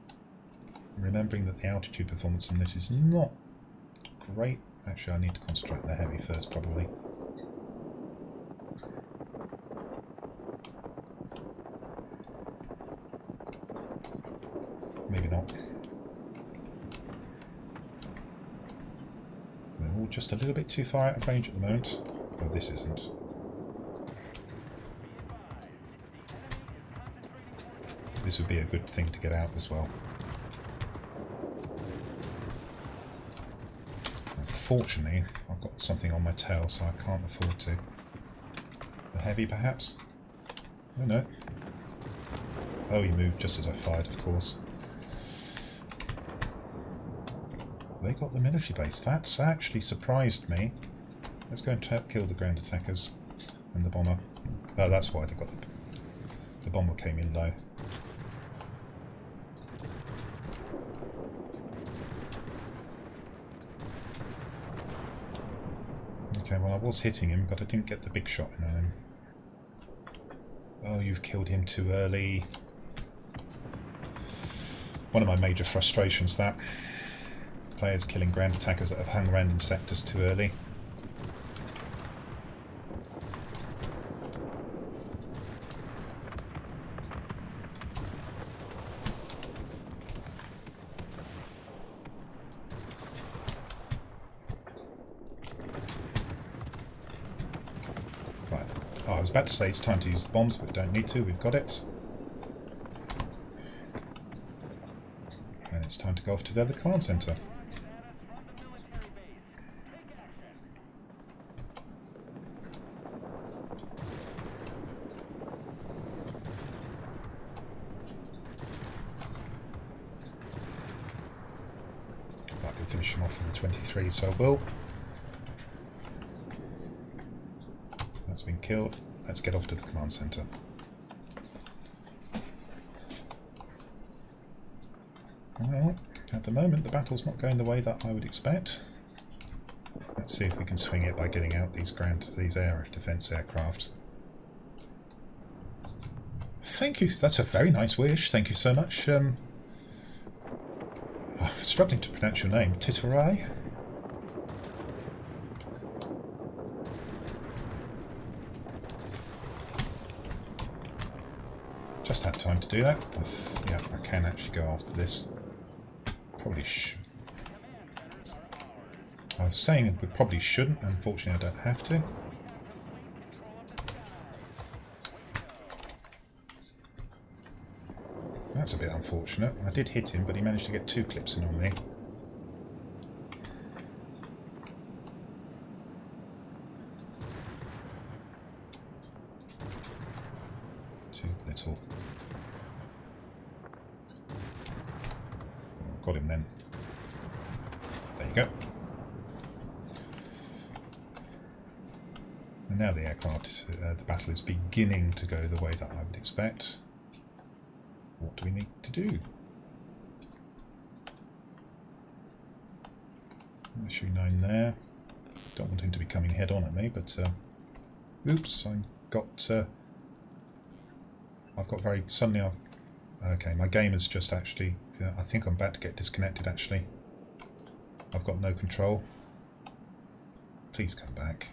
Remembering that the altitude performance on this is not great. Actually, I need to concentrate on the heavy first, probably. Maybe not. We're all just a little bit too far out of range at the moment. Oh, this isn't. This would be a good thing to get out as well. Unfortunately, I've got something on my tail, so I can't afford to. The heavy, perhaps? Oh no. Oh, he moved just as I fired, of course. They got the military base. That's actually surprised me. Let's go and kill the ground attackers and the bomber. Oh, that's why they got the bomber came in low. Okay, well I was hitting him, but I didn't get the big shot in on him. Oh, you've killed him too early. One of my major frustrations, that. Players killing ground attackers that have hung around in sectors too early. Right. Oh, I was about to say it's time to use the bombs, but we don't need to. We've got it. And it's time to go off to the other command centre. I can finish him off with the 23, so I will. That's been killed. Let's get off to the command centre. Well, at the moment the battle's not going the way that I would expect. Let's see if we can swing it by getting out these air defence aircraft. Thank you. That's a very nice wish. Thank you so much. I'm struggling to pronounce your name. Titerai? Just had time to do that. Yeah, I can actually go after this. Probably should. I was saying we probably shouldn't. Unfortunately, I don't have to. That's a bit unfortunate. I did hit him, but he managed to get 2 clips in on me. Too little. Oh, got him then. There you go. And now the aircraft, the battle is beginning to go the way that I would expect. What do we need to do? SU-9 there. Don't want him to be coming head on at me, but oops, I've got very suddenly. Okay, my game is just actually. I think I'm about to get disconnected. Actually, I've got no control. Please come back.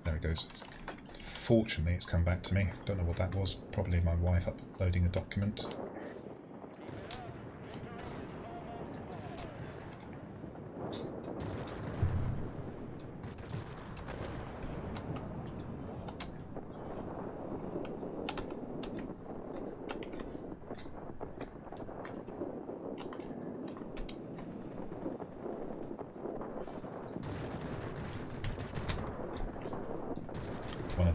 There it goes. Fortunately, it's come back to me. Don't know what that was. Probably my wife uploading a document.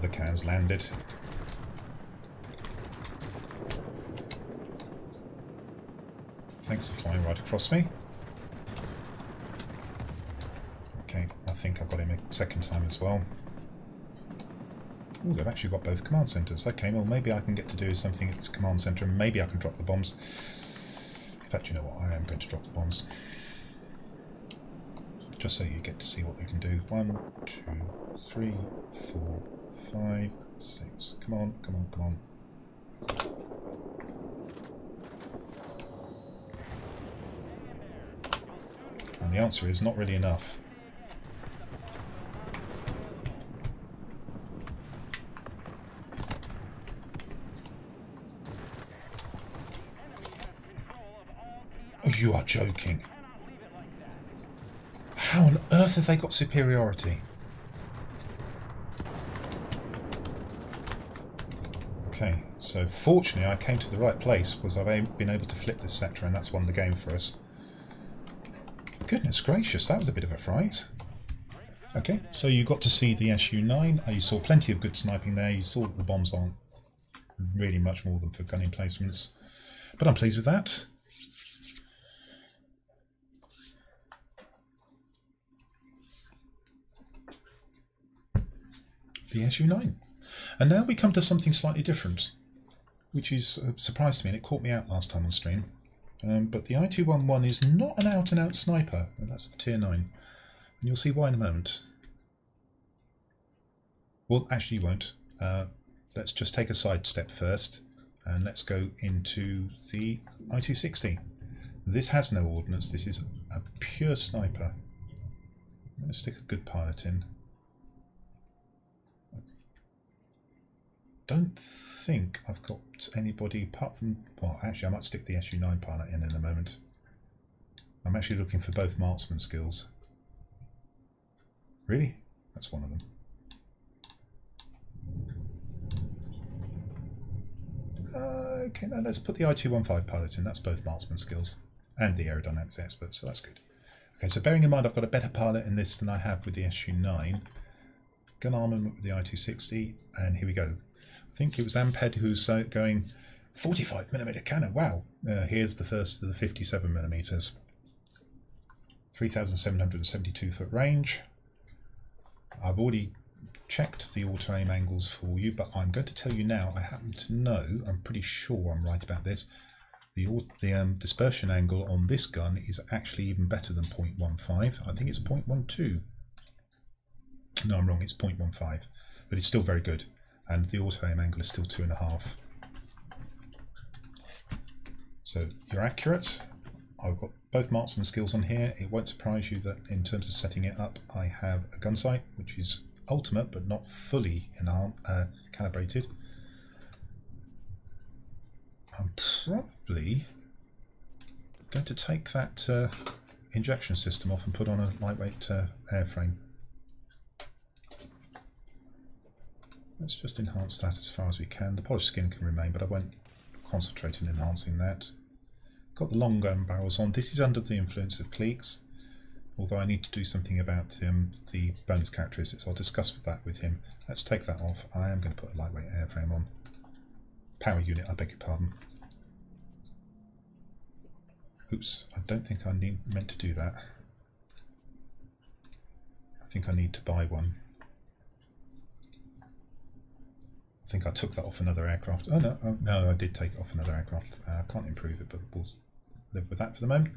the cans landed. Thanks for flying right across me. Okay, I think I got him a second time as well. Ooh, they've actually got both command centres. Okay, well maybe I can get to do something at this command centre and maybe I can drop the bombs. In fact, you know what, I am going to drop the bombs. Just so you get to see what they can do. 1, 2, 3, 4, 5, 6. Come on, come on, come on. And the answer is not really enough. Oh, you are joking. How on earth have they got superiority? Okay, so fortunately I came to the right place because I've been able to flip this sector and that's won the game for us. Goodness gracious, that was a bit of a fright. Okay, so you got to see the Su-9. You saw plenty of good sniping there. You saw that the bombs aren't really much more than for gun emplacements. But I'm pleased with that. The Su-9. And now we come to something slightly different, which is a surprise to me, and it caught me out last time on stream. But the I-211 is not an out-and-out sniper, and that's the Tier 9. And you'll see why in a moment. Well, actually you won't. Let's just take a side step first, and let's go into the I-260. This has no ordnance, this is a pure sniper. I'm going to stick a good pilot in. Don't think I've got anybody apart from... Well, actually I might stick the Su-9 pilot in a moment. I'm actually looking for both marksman skills. Really? That's one of them. Okay, now let's put the I-215 pilot in. That's both marksman skills and the aerodynamics expert, so that's good. Okay, so bearing in mind I've got a better pilot in this than I have with the Su-9. Gun armament with the I-260, and here we go. I think it was Amped who's going 45mm cannon. Wow! Here's the first of the 57mm. 3,772 foot range. I've already checked the auto aim angles for you, but I'm going to tell you now. I happen to know, I'm pretty sure I'm right about this. The dispersion angle on this gun is actually even better than 0.15. I think it's 0.12. No, I'm wrong. It's 0.15, but it's still very good. And the auto aim angle is still 2.5. So you're accurate. I've got both marksman skills on here. It won't surprise you that in terms of setting it up, I have a gun sight, which is ultimate but not fully calibrated. I'm probably going to take that injection system off and put on a lightweight airframe. Let's just enhance that as far as we can. The polished skin can remain, but I won't concentrate on enhancing that. Got the long gun barrels on. This is under the influence of cliques, although I need to do something about the bonus characteristics. I'll discuss that with him. Let's take that off. I am going to put a lightweight airframe on. Power unit, I beg your pardon. Oops, I don't think I meant to do that. I think I need to buy one. I think I took that off another aircraft. Oh no, no, I did take it off another aircraft. I can't improve it, but we'll live with that for the moment.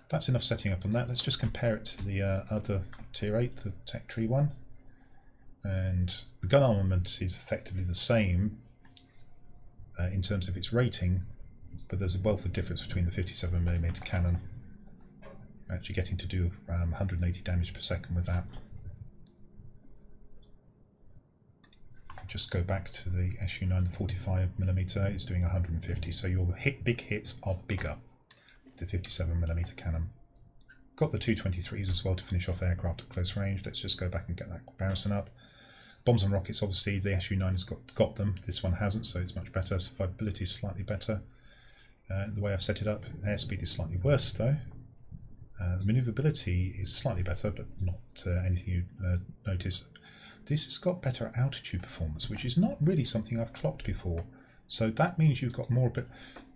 That's enough setting up on that. Let's just compare it to the other Tier 8, the Tech Tree one. And the gun armament is effectively the same in terms of its rating, but there's a wealth of difference between the 57mm cannon. I'm actually getting to do 180 damage per second with that. Just go back to the Su-9, the 45mm is doing 150, so your big hits are bigger with the 57mm cannon. Got the 223s as well to finish off aircraft at close range. Let's just go back and get that comparison up. Bombs and rockets, obviously the Su-9 has got them, this one hasn't, so it's much better. Survivability is slightly better. The way I've set it up, airspeed is slightly worse though. The manoeuvrability is slightly better, but not anything you notice. This has got better altitude performance, which is not really something I've clocked before. So that means you've got more.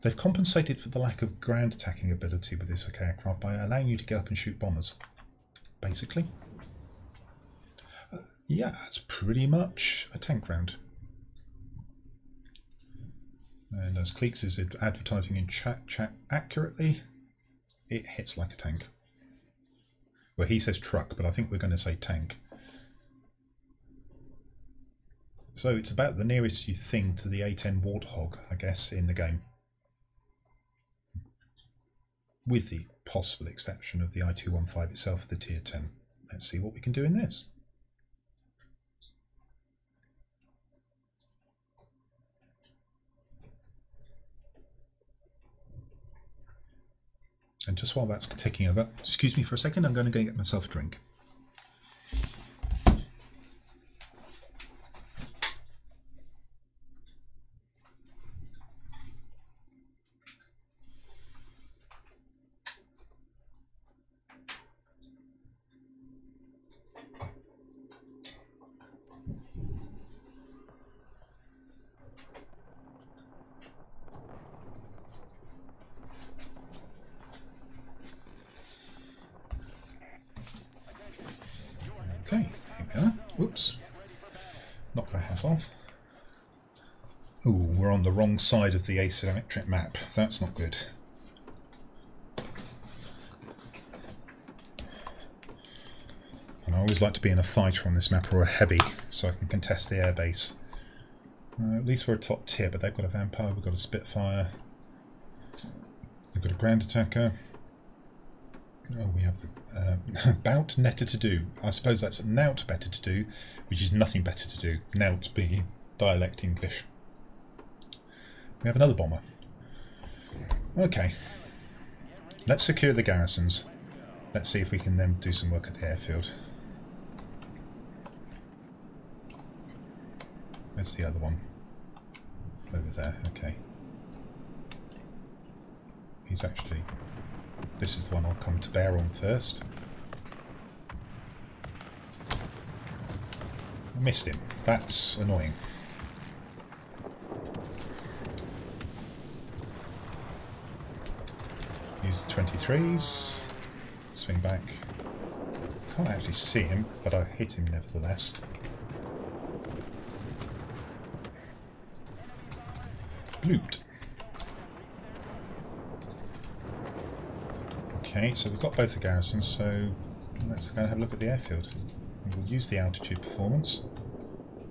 They've compensated for the lack of ground attacking ability with this aircraft by allowing you to get up and shoot bombers, basically. Yeah, that's pretty much a tank round. And as Cleeks is advertising in chat accurately, it hits like a tank. Well, he says truck, but I think we're going to say tank. So it's about the nearest thing to the A10 Warthog, I guess, in the game. With the possible exception of the I-215 itself, the Tier 10. Let's see what we can do in this. And just while that's taking over, excuse me for a second, I'm going to go and get myself a drink. Okay, here we are. Whoops. Knock that hat off. Ooh, we're on the wrong side of the asymmetric map. That's not good. And I always like to be in a fighter on this map, or a heavy, so I can contest the airbase. At least we're a top tier, but they've got a Vampire, we've got a Spitfire. They've got a ground attacker. Oh, we have the bout netter to do. I suppose that's nout better to do, which is nothing better to do. Nout being dialect English. We have another bomber. Okay. Let's secure the garrisons. Let's see if we can then do some work at the airfield. Where's the other one? Over there, okay. He's actually... This is the one I'll come to bear on first. I missed him. That's annoying. Use the 23s. Swing back. Can't actually see him, but I hit him nevertheless. Blooped. Okay, so we've got both the garrisons, so let's go and have a look at the airfield. And we'll use the altitude performance.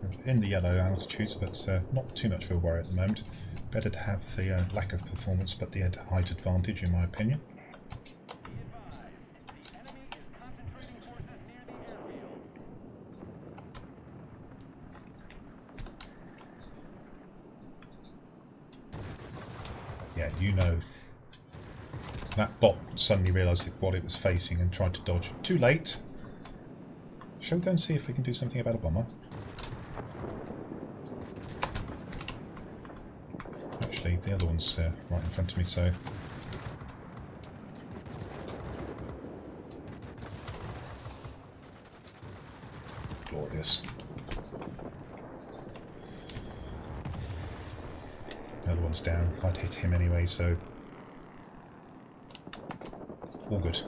We're in the yellow altitudes, but not too much of a worry at the moment. Better to have the lack of performance, but the height advantage, in my opinion. Yeah, you know. That bot suddenly realised what it was facing and tried to dodge. Too late. Shall we go and see if we can do something about a bomber? Actually, the other one's right in front of me, so... Glorious. The other one's down. I'd hit him anyway, so... All good.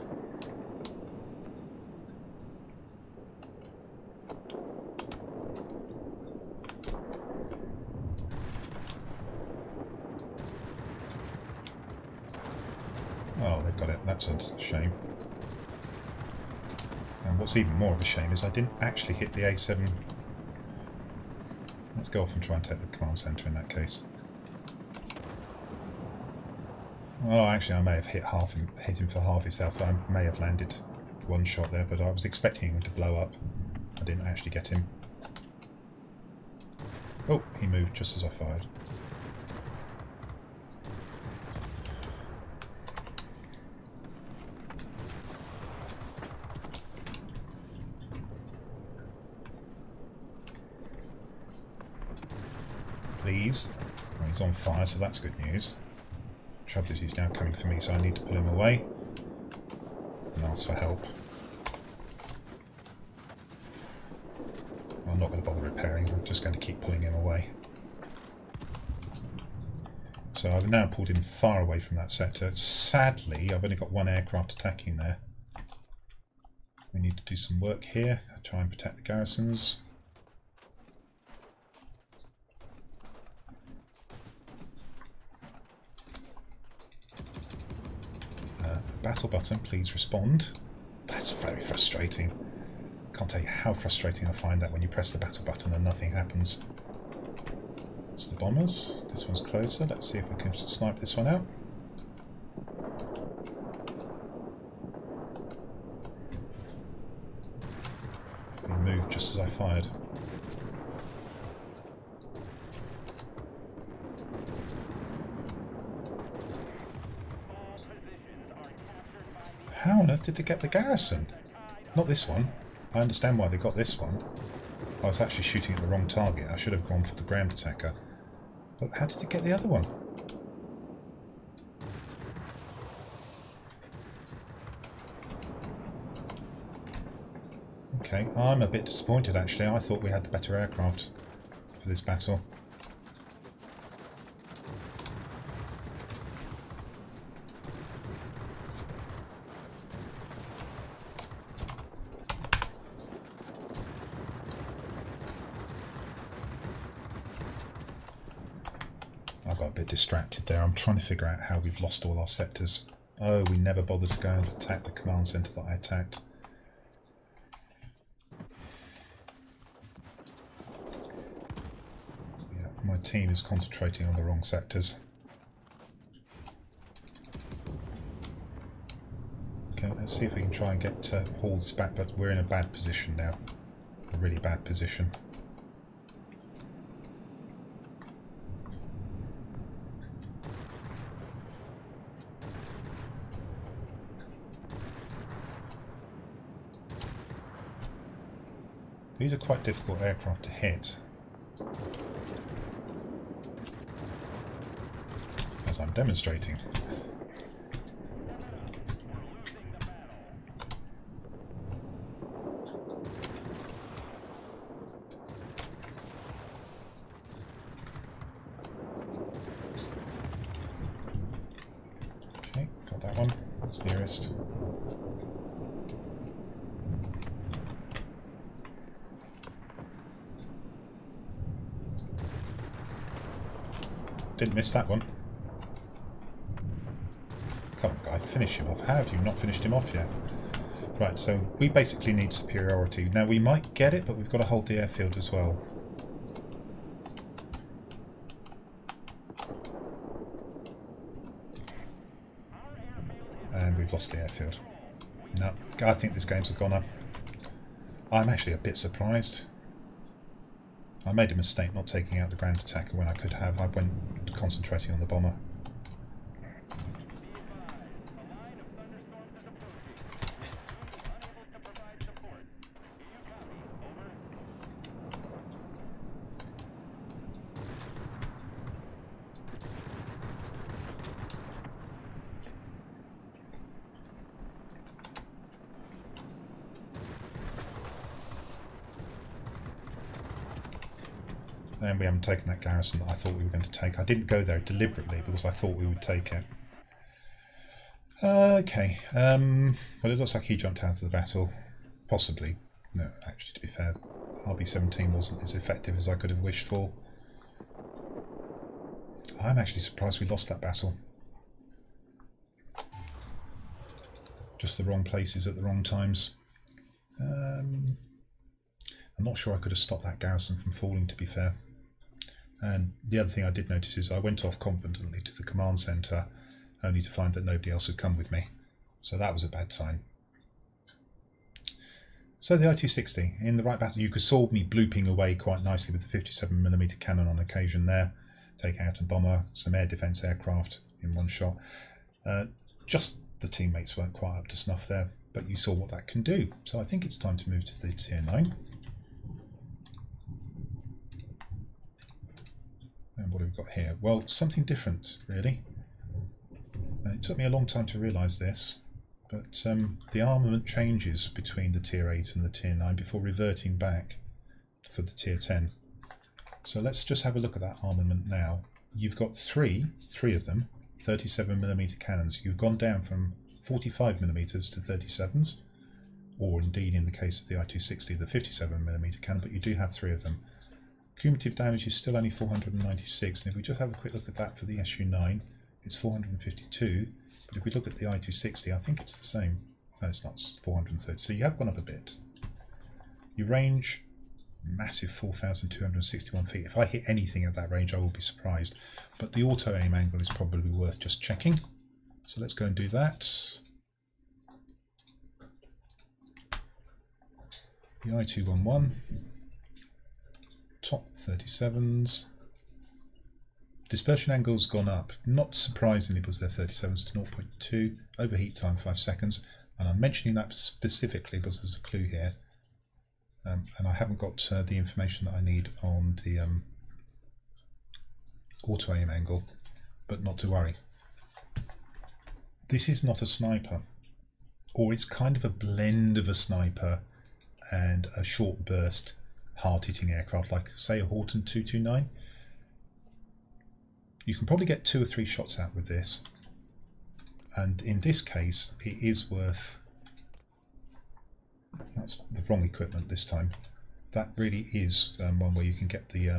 Oh, they've got it. That's a shame. And what's even more of a shame is I didn't actually hit the A7. Let's go off and try and take the command centre in that case. Oh, actually, I may have hit him for half his health. I may have landed one shot there, but I was expecting him to blow up. I didn't actually get him. Oh, he moved just as I fired. Please. Well, he's on fire, so that's good news. Trouble is he's now coming for me, so I need to pull him away. ask for help. I'm not going to bother repairing, I'm just going to keep pulling him away. So I've now pulled him far away from that sector. Sadly, I've only got one aircraft attacking there. We need to do some work here, try and protect the garrisons. Battle button, please respond. That's very frustrating. Can't tell you how frustrating I find that when you press the battle button and nothing happens. That's the bombers. This one's closer. Let's see if we can snipe this one out. He moved just as I fired. How on earth did they get the garrison? Not this one. I understand why they got this one. I was actually shooting at the wrong target. I should have gone for the ground attacker. But how did they get the other one? Okay, I'm a bit disappointed actually. I thought we had the better aircraft for this battle. Distracted there. I'm trying to figure out how we've lost all our sectors. Oh, we never bothered to go and attack the command centre that I attacked. Yeah, my team is concentrating on the wrong sectors. Okay, let's see if we can try and get haul this back, but we're in a bad position now. A really bad position. These are quite difficult aircraft to hit, as I'm demonstrating. Okay, got that one. That's nearest. Didn't miss that one. Come on, guy, finish him off. How have you not finished him off yet? Right, so we basically need superiority. Now, we might get it, but we've got to hold the airfield as well. And we've lost the airfield. No, I think this game's a goner. I'm actually a bit surprised. I made a mistake not taking out the ground attacker when I could have. I went concentrating on the bomber. And we haven't taken that garrison that I thought we were going to take. I didn't go there deliberately because I thought we would take it. Okay. Well, it looks like he jumped out of the battle. Possibly. No, actually, to be fair, RB-17 wasn't as effective as I could have wished for. I'm actually surprised we lost that battle. Just the wrong places at the wrong times. I'm not sure I could have stopped that garrison from falling, to be fair. And the other thing I did notice is I went off confidently to the command centre, only to find that nobody else had come with me. So that was a bad sign. So the I-260, in the right battle, you saw me blooping away quite nicely with the 57mm cannon on occasion there, taking out a bomber, some air defence aircraft in one shot. Just the teammates weren't quite up to snuff there, but you saw what that can do. So I think it's time to move to the Tier 9. And what have we got here? Well, something different, really. It took me a long time to realise this. But the armament changes between the Tier 8 and the Tier 9 before reverting back for the Tier 10. So let's just have a look at that armament now. You've got three of them, 37mm cannons. You've gone down from 45mm to 37s, or indeed in the case of the I-260, the 57mm cannon, but you do have three of them. Cumulative damage is still only 496, and if we just have a quick look at that for the Su-9, it's 452, but if we look at the I-260, I think it's the same. No, it's not, it's 430, so you have gone up a bit. Your range, massive 4,261 feet. If I hit anything at that range, I will be surprised, but the auto-aim angle is probably worth just checking. So let's go and do that. The I-211, top 37s. Dispersion angle's gone up, not surprisingly because they're 37s to 0.2, overheat time 5 seconds, and I'm mentioning that specifically because there's a clue here, and I haven't got the information that I need on the auto aim angle, but not to worry. This is not a sniper, or it's kind of a blend of a sniper and a short burst hard-hitting aircraft, like say a Horton 229. You can probably get 2 or 3 shots out with this, and in this case it is worth, that's the wrong equipment this time, that really is one where you can get the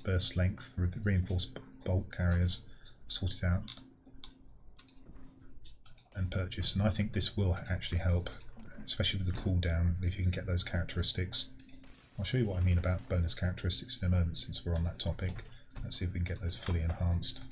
burst length, reinforced bolt carriers sorted out and purchased, and I think this will actually help, especially with the cooldown, if you can get those characteristics. I'll show you what I mean about bonus characteristics in a moment since we're on that topic. Let's see if we can get those fully enhanced.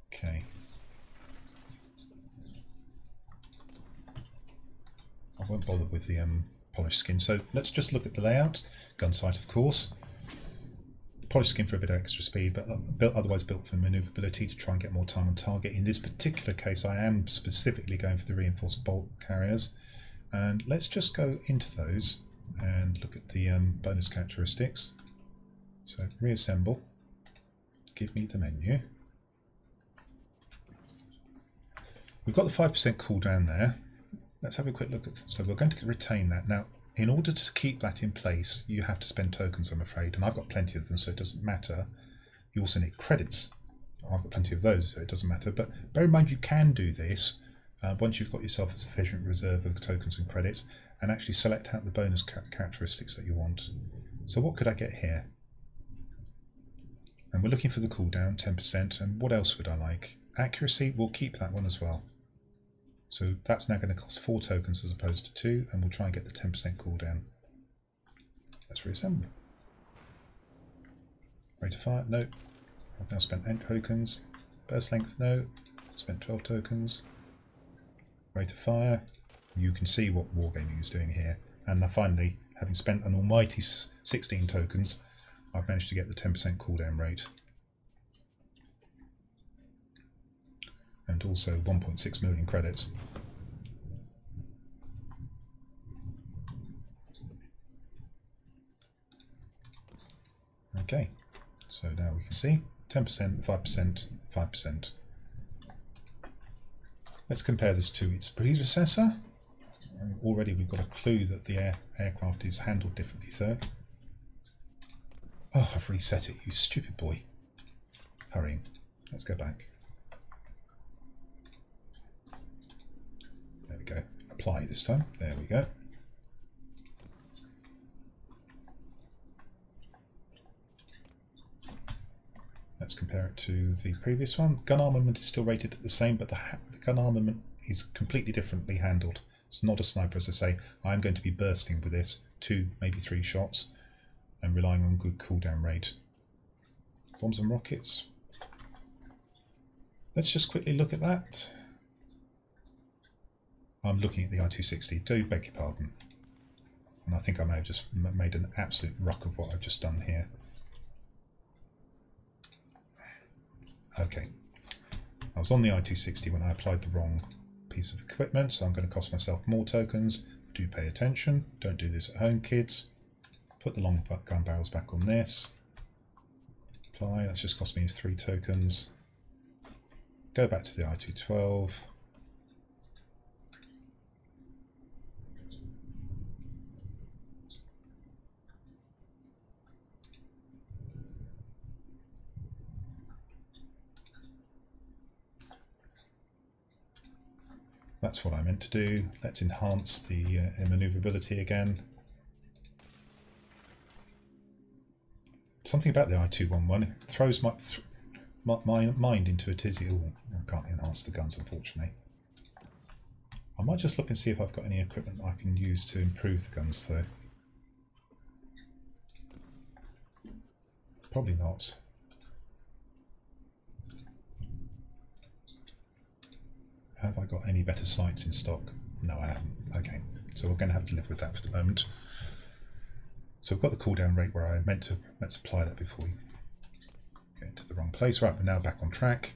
Okay. I won't bother with the polished skin, so let's just look at the layout. Gun sight, of course. Polished skin for a bit of extra speed, but otherwise built for manoeuvrability to try and get more time on target. In this particular case, I am specifically going for the reinforced bolt carriers, and let's just go into those and look at the bonus characteristics. So reassemble, give me the menu. We've got the 5% cooldown there. Let's have a quick look at, so we're going to retain that. Now, in order to keep that in place, you have to spend tokens, I'm afraid, and I've got plenty of them, so it doesn't matter. You also need credits. I've got plenty of those, so it doesn't matter. But bear in mind, you can do this once you've got yourself a sufficient reserve of tokens and credits, and actually select out the bonus characteristics that you want. So what could I get here? And we're looking for the cooldown, 10%, and what else would I like? Accuracy, we'll keep that one as well. So that's now going to cost 4 tokens as opposed to 2, and we'll try and get the 10% cooldown. Let's reassemble. Rate of fire, no. I've now spent 8 tokens. Burst length, no. Spent 12 tokens. Rate of fire. You can see what Wargaming is doing here. And now finally, having spent an almighty 16 tokens, I've managed to get the 10% cooldown rate. And also 1.6 million credits. Okay, so now we can see 10%, 5%, 5%. Let's compare this to its predecessor. Already we've got a clue that the aircraft is handled differently though. Oh, I've reset it, you stupid boy. Hurrying. Let's go back. There we go. Apply this time. There we go. Let's compare it to the previous one. Gun armament is still rated at the same, but the gun armament is completely differently handled. It's not a sniper, as I say. I'm going to be bursting with this 2, maybe 3 shots and relying on good cooldown rate. Bombs and rockets. Let's just quickly look at that. I'm looking at the I-260. Do beg your pardon. And I think I may have just made an absolute ruck of what I've just done here. Okay, was on the I-260 when I applied the wrong piece of equipment, so I'm going to cost myself more tokens. Do pay attention. Don't do this at home, kids. Put the long gun barrels back on this. Apply. That's just cost me 3 tokens. Go back to the I-212. That's what I meant to do. Let's enhance the manoeuvrability again. Something about the I-211, it throws my mind into a tizzy. Oh, I can't enhance the guns, unfortunately. I might just look and see if I've got any equipment I can use to improve the guns, though. Probably not. Have I got any better sights in stock? No, I haven't. Okay, so we're going to have to live with that for the moment. So we've got the cooldown rate where I meant to. Let's apply that before we get into the wrong place. Right, we're now back on track.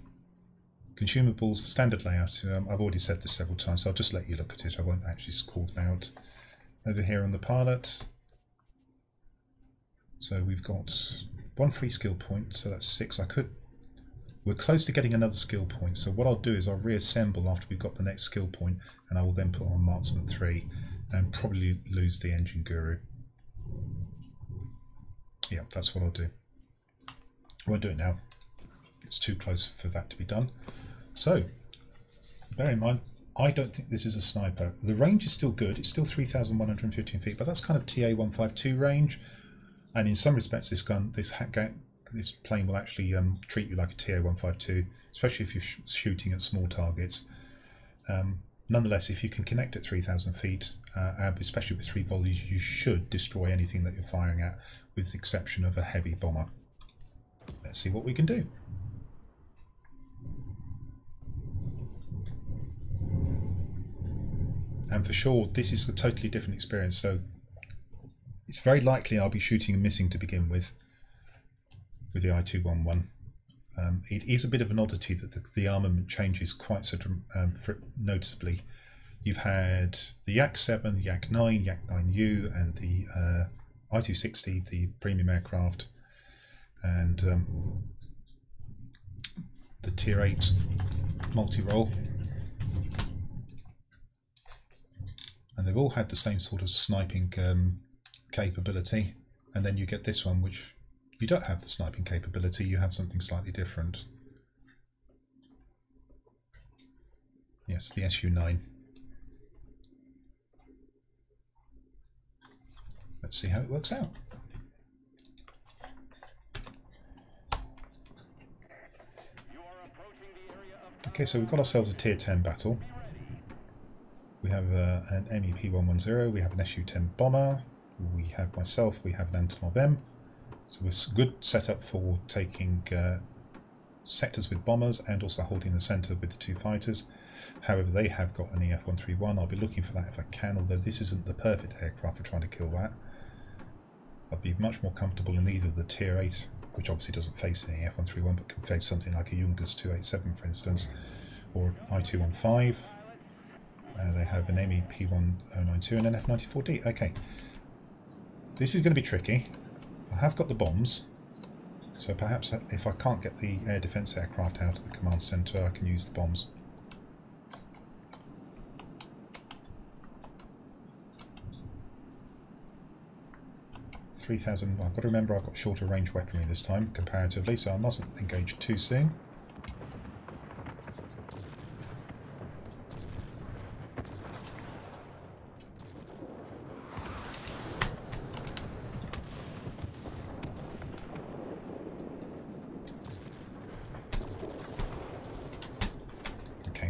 Consumables, standard layout. I've already said this several times, so I'll just let you look at it. I won't actually call them out. Over here on the pilot. So we've got 1 free skill point, so that's 6. We're close to getting another skill point, so what I'll do is I'll reassemble after we've got the next skill point, and I will then put on Marksman 3 and probably lose the Engine Guru. Yeah, that's what I'll do. I won't do it now. It's too close for that to be done. So, bear in mind, I don't think this is a sniper. The range is still good. It's still 3,115 feet, but that's kind of TA-152 range. And in some respects, this plane will actually treat you like a TA-152, especially if you're shooting at small targets. Nonetheless, if you can connect at 3,000 feet, especially with 3 volleys, you should destroy anything that you're firing at, with the exception of a heavy bomber. Let's see what we can do. And for sure, this is a totally different experience, so it's very likely I'll be shooting and missing to begin with the I-211. It is a bit of an oddity that the armament changes quite so noticeably. You've had the Yak-7, Yak-9, Yak-9U, and the I-260, the premium aircraft, and the Tier 8 multi-role. And they've all had the same sort of sniping capability, and then you get this one, which you don't have the sniping capability, you have something slightly different. Yes, the Su-9. Let's see how it works out. Okay, so we've got ourselves a Tier 10 battle. We have an MEP-110, we have an Su-10 bomber, we have myself, we have an Antonov M. So we're good setup for taking sectors with bombers and also holding the centre with the 2 fighters. However, they have got an EF-131. I'll be looking for that if I can, although this isn't the perfect aircraft for trying to kill that. I'd be much more comfortable in either the Tier 8, which obviously doesn't face an EF-131 but can face something like a Junger's 287 for instance, or I-215. They have an MEP-1092 and an F-94D. Okay, this is going to be tricky. I have got the bombs, so perhaps if I can't get the air defence aircraft out of the command centre, I can use the bombs. .3,000. I've got to remember I've got shorter range weaponry this time, comparatively, so I mustn't engage too soon.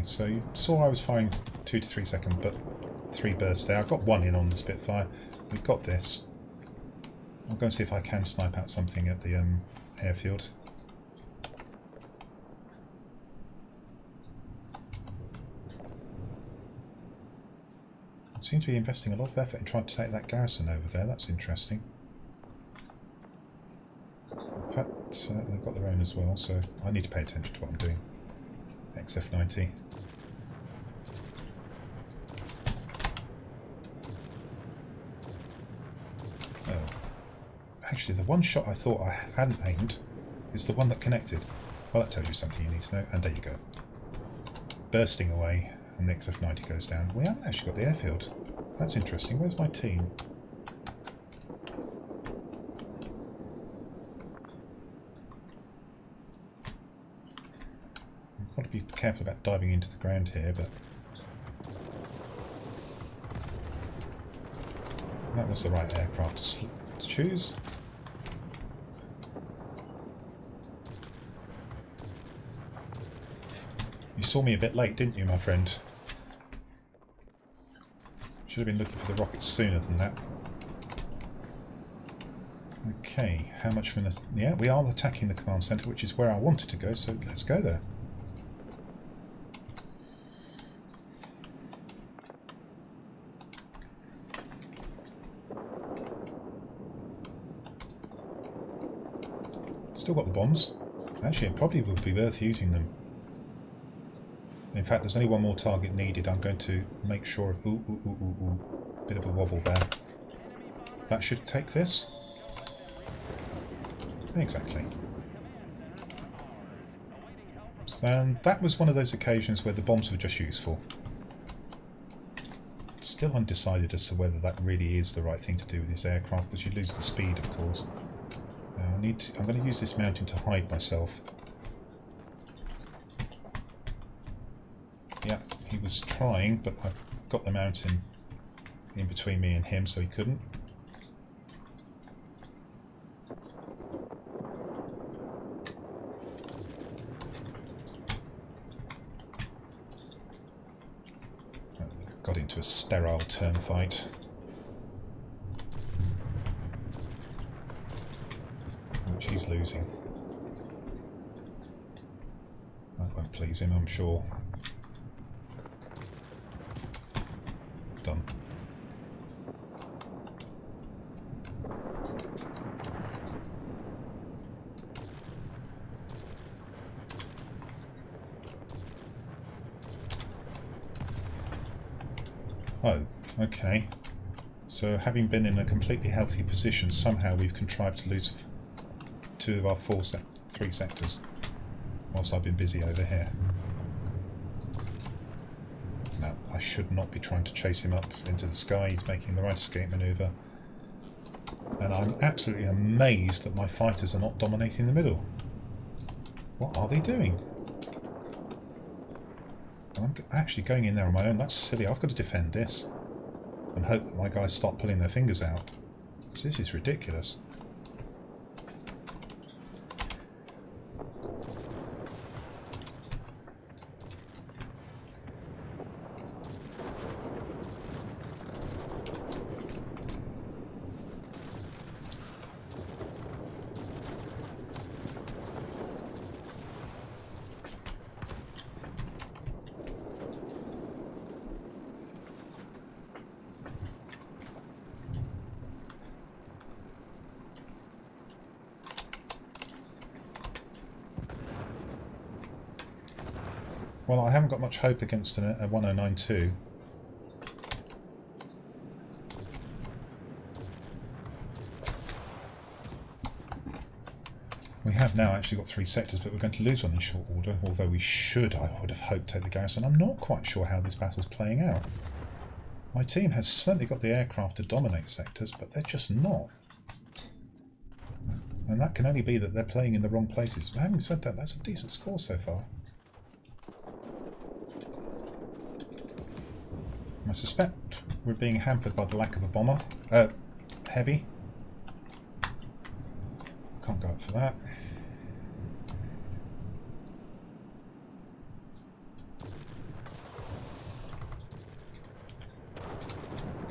So you saw I was firing 2 to 3 seconds, but 3 bursts there. I got 1 in on the Spitfire. We've got this. I'll go and see if I can snipe out something at the airfield. I seem to be investing a lot of effort in trying to take that garrison over there. That's interesting. In fact, they've got their own as well, so I need to pay attention to what I'm doing. XF-90. Oh. Actually, the one shot I thought I hadn't aimed is the one that connected. Well, that tells you something you need to know. And there you go. Bursting away, and the XF-90 goes down. We haven't actually got the airfield. That's interesting. Where's my team? I've got to be careful about diving into the ground here, but that was the right aircraft to choose. You saw me a bit late, didn't you, my friend? Should have been looking for the rockets sooner than that. Okay, how much from this? Yeah, we are attacking the command centre, which is where I wanted to go, so let's go there. Still got the bombs. Actually, it probably would be worth using them. In fact, there's only one more target needed. I'm going to make sure of... Ooh. Bit of a wobble there. That should take this. Exactly. So that was one of those occasions where the bombs were just useful. Still undecided as to whether that really is the right thing to do with this aircraft, because you lose the speed, of course. I'm going to use this mountain to hide myself. Yeah, he was trying, but I've got the mountain in between me and him, so he couldn't. Got into a sterile turn fight. Which he's losing. That won't please him, I'm sure. Done. Oh, okay. So having been in a completely healthy position, somehow we've contrived to lose two of our three sectors, whilst I've been busy over here. Now, I should not be trying to chase him up into the sky. He's making the right escape manoeuvre. And I'm absolutely amazed that my fighters are not dominating the middle. What are they doing? I'm actually going in there on my own. That's silly. I've got to defend this and hope that my guys start pulling their fingers out. This is ridiculous. Well, I haven't got much hope against a 1092. We have now actually got 3 sectors, but we're going to lose one in short order, although we should, I would have hoped, take the garrison. I'm not quite sure how this battle's playing out. My team has certainly got the aircraft to dominate sectors, but they're just not. And that can only be that they're playing in the wrong places. But having said that, that's a decent score so far. I suspect we're being hampered by the lack of a bomber. Heavy. I can't go up for that.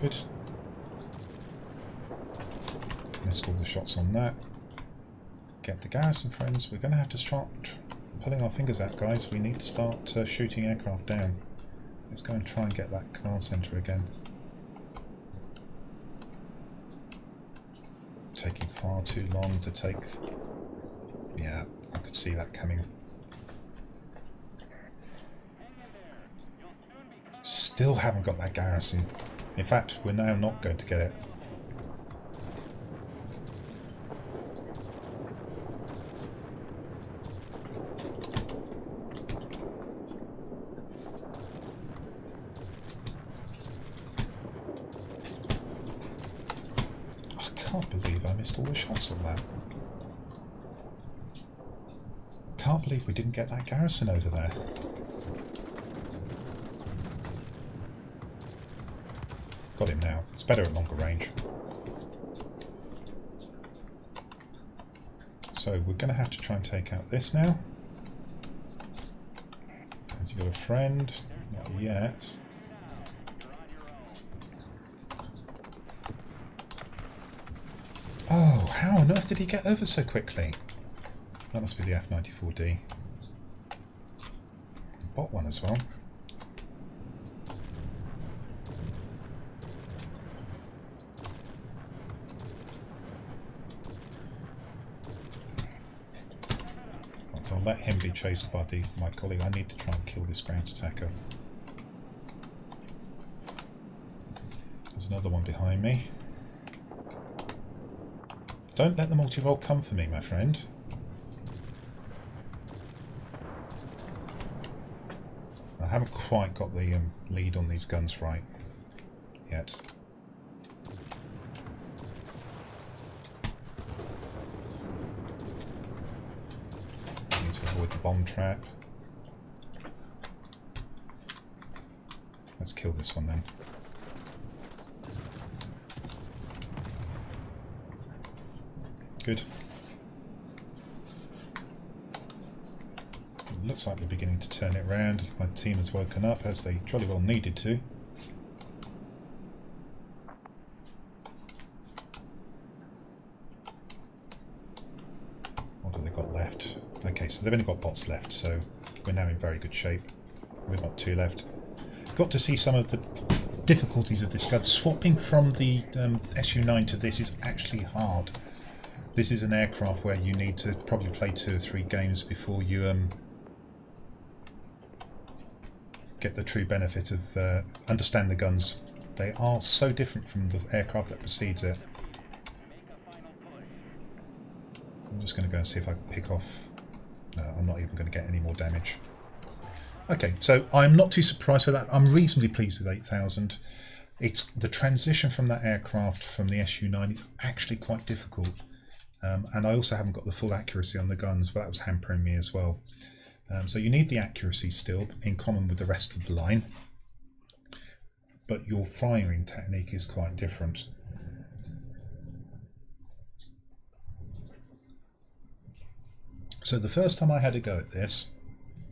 Good. Missed all the shots on that. Get the garrison, friends. We're going to have to start pulling our fingers out, guys. We need to start shooting aircraft down. Let's go and try and get that command centre again. Taking far too long to take... Yeah, I could see that coming. Still haven't got that garrison. In fact, we're now not going to get it. I can't believe I missed all the shots on that. Can't believe we didn't get that garrison over there. Got him now. It's better at longer range. So we're going to have to try and take out this now. Has he got a friend? Not yet. Oh, how on earth did he get over so quickly? That must be the F-94D. Bot one as well. So I'll let him be chased by my colleague. I need to try and kill this ground attacker. There's another one behind me. Don't let the multi-role come for me, my friend. I haven't quite got the lead on these guns right yet. I need to avoid the bomb trap. Let's kill this one then. Good. It looks like they're beginning to turn it around. My team has woken up, as they jolly well needed to. What have they got left? Okay, so they've only got bots left, so we're now in very good shape. We've got 2 left. Got to see some of the difficulties of this gun. Swapping from the Su-9 to this is actually hard. This is an aircraft where you need to probably play 2 or 3 games before you get the true benefit of understand the guns. They are so different from the aircraft that precedes it. I'm just going to go and see if I can pick off. No, I'm not even going to get any more damage. Okay, so I'm not too surprised with that. I'm reasonably pleased with 8,000. It's the transition from that aircraft from the Su-9 is actually quite difficult. And I also haven't got the full accuracy on the guns, but that was hampering me as well. So you need the accuracy still, in common with the rest of the line. But your firing technique is quite different. So the first time I had a go at this,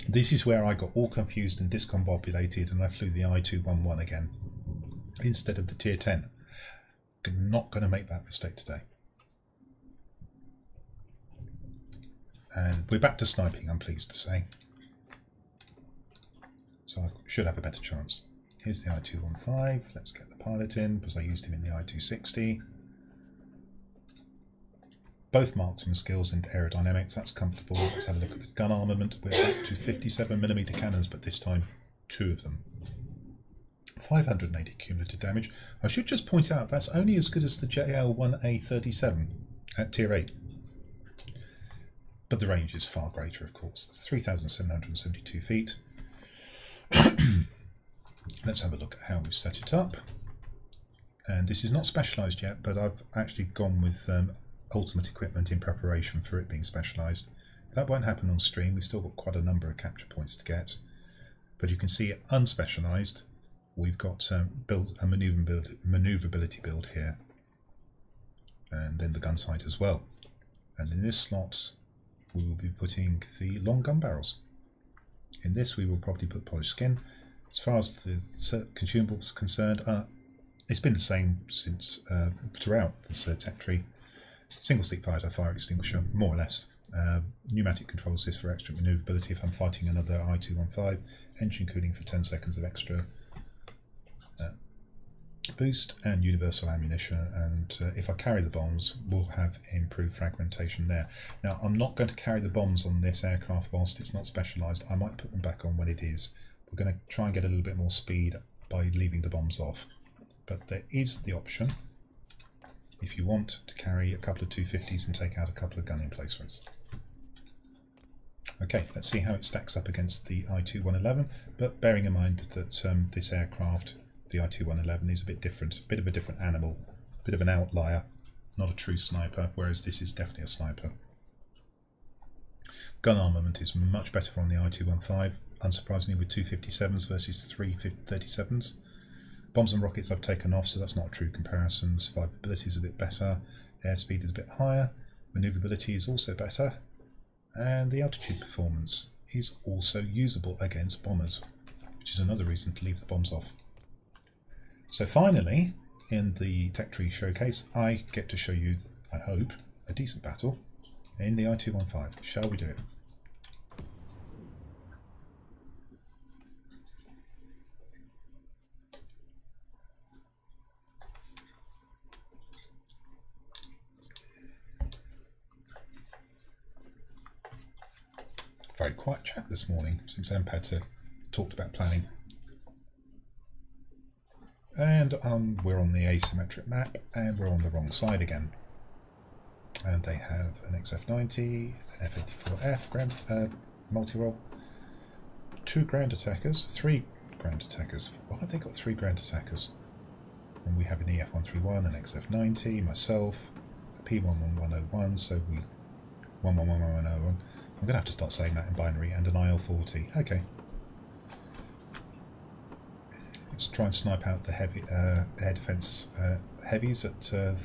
this is where I got all confused and discombobulated, and I flew the I-211 again, instead of the Tier 10. I'm not going to make that mistake today. And we're back to sniping, I'm pleased to say. So I should have a better chance. Here's the I-215. Let's get the pilot in, because I used him in the I-260. Both marksman skills and aerodynamics, that's comfortable. Let's have a look at the gun armament. We're up to 57mm cannons, but this time 2 of them. 580 cumulative damage. I should just point out that's only as good as the JL-1A37 at Tier 8. But the range is far greater, of course. It's 3,772 feet. Let's have a look at how we've set it up. And this is not specialised yet, but I've actually gone with ultimate equipment in preparation for it being specialised. That won't happen on stream. We've still got quite a number of capture points to get. But you can see it unspecialised. We've got built a manoeuvrability build here. And then the gun sight as well. And in this slot, we will be putting the long gun barrels. In this we will probably put polished skin. As far as the consumables concerned, it's been the same since throughout this tech tree. Single stick fire extinguisher, more or less. Pneumatic control assist for extra manoeuvrability if I'm fighting another I-215. Engine cooling for 10 seconds of extra boost, and universal ammunition, and if I carry the bombs we'll have improved fragmentation there. Now I'm not going to carry the bombs on this aircraft whilst it's not specialised. I might put them back on when it is, we're going to try and get a little bit more speed by leaving the bombs off. But there is the option, if you want, to carry a couple of 250s and take out a couple of gun emplacements. Okay, let's see how it stacks up against the I-2-111, but bearing in mind that this aircraft, the I-2-111, is a bit different, a bit of a different animal, a bit of an outlier, not a true sniper, whereas this is definitely a sniper. Gun armament is much better on the I-215, unsurprisingly, with 257s versus 337s. Bombs and rockets I've taken off, so that's not a true comparison. Survivability is a bit better, airspeed is a bit higher, manoeuvrability is also better, and the altitude performance is also usable against bombers, which is another reason to leave the bombs off. So finally, in the Tech Tree Showcase, I get to show you, I hope, a decent battle in the I-215. Shall we do it? Very quiet chat this morning since MPAD said talked about planning. And we're on the asymmetric map, and we're on the wrong side again. And they have an XF-90, an F-84F ground multi-role, 2 ground attackers, 3 ground attackers. Why have they got 3 ground attackers? And we have an EF-131, an XF-90, myself, a P-11101, so we 111101. I'm going to have to start saying that in binary, and an IL-40. Okay. Let's try and snipe out the heavy air defence heavies at the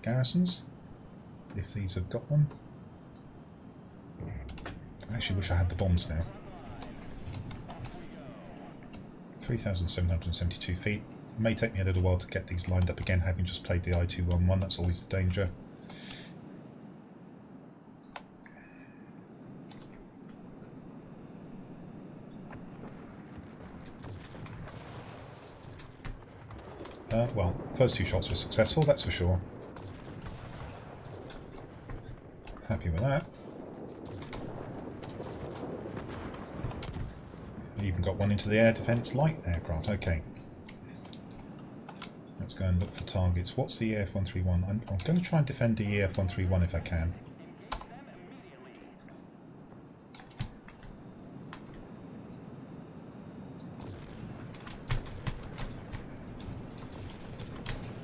garrisons, if these have got them. I actually wish I had the bombs now. 3,772 feet. May take me a little while to get these lined up again, having just played the I-211, that's always the danger. Well, first 2 shots were successful, that's for sure. Happy with that. I even got one into the air defence light aircraft. Okay. Let's go and look for targets. What's the EF-131? I'm going to try and defend the EF-131 if I can.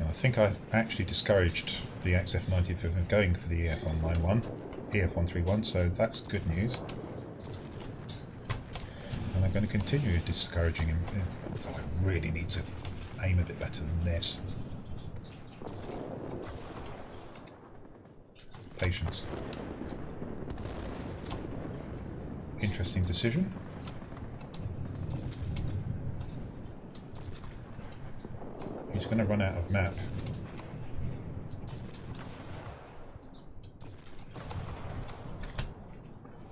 I think I actually discouraged the XF-90 from going for the EF-191, EF-131, so that's good news. And I'm going to continue discouraging him. I really need to aim a bit better than this. Patience. Interesting decision. He's going to run out of map.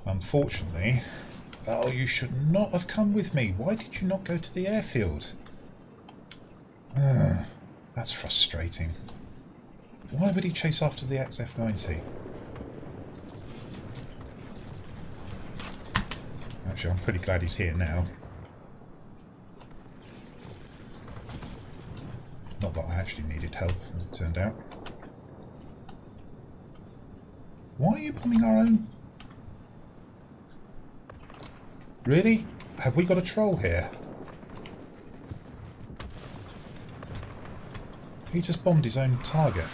Unfortunately... Oh, you should not have come with me. Why did you not go to the airfield? That's frustrating. Why would he chase after the XF-90? Actually, I'm pretty glad he's here now. Not that I actually needed help, as it turned out. Why are you bombing our own? Really? Have we got a troll here? He just bombed his own target.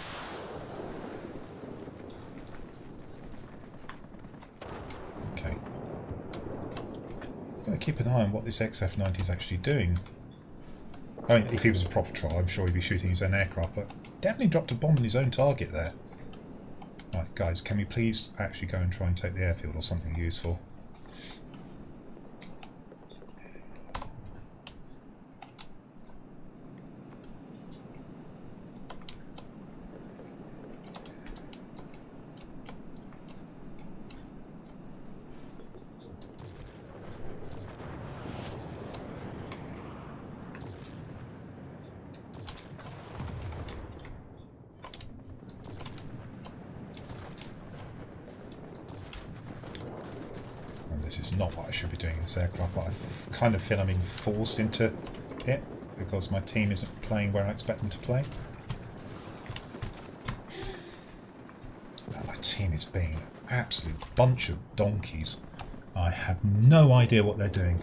Okay. I'm going to keep an eye on what this XF-90 is actually doing. I mean, if he was a proper troll, I'm sure he'd be shooting his own aircraft, but definitely dropped a bomb on his own target there. Right, guys, can we please actually go and try and take the airfield or something useful? This is not what I should be doing in this aircraft, but I kind of feel I'm being forced into it because my team isn't playing where I expect them to play. My team is being an absolute bunch of donkeys. I have no idea what they're doing.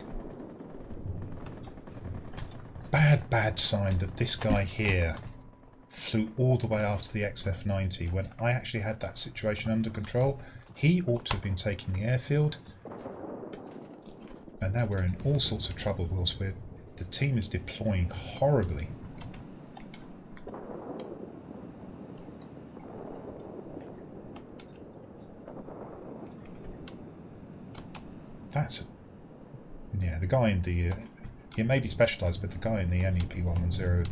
Bad sign that this guy here flew all the way after the XF-90 when I actually had that situation under control. He ought to have been taking the airfield. And now we're in all sorts of trouble whilst the team is deploying horribly. Yeah, the guy in the... it may be specialised, but the guy in the MEP-110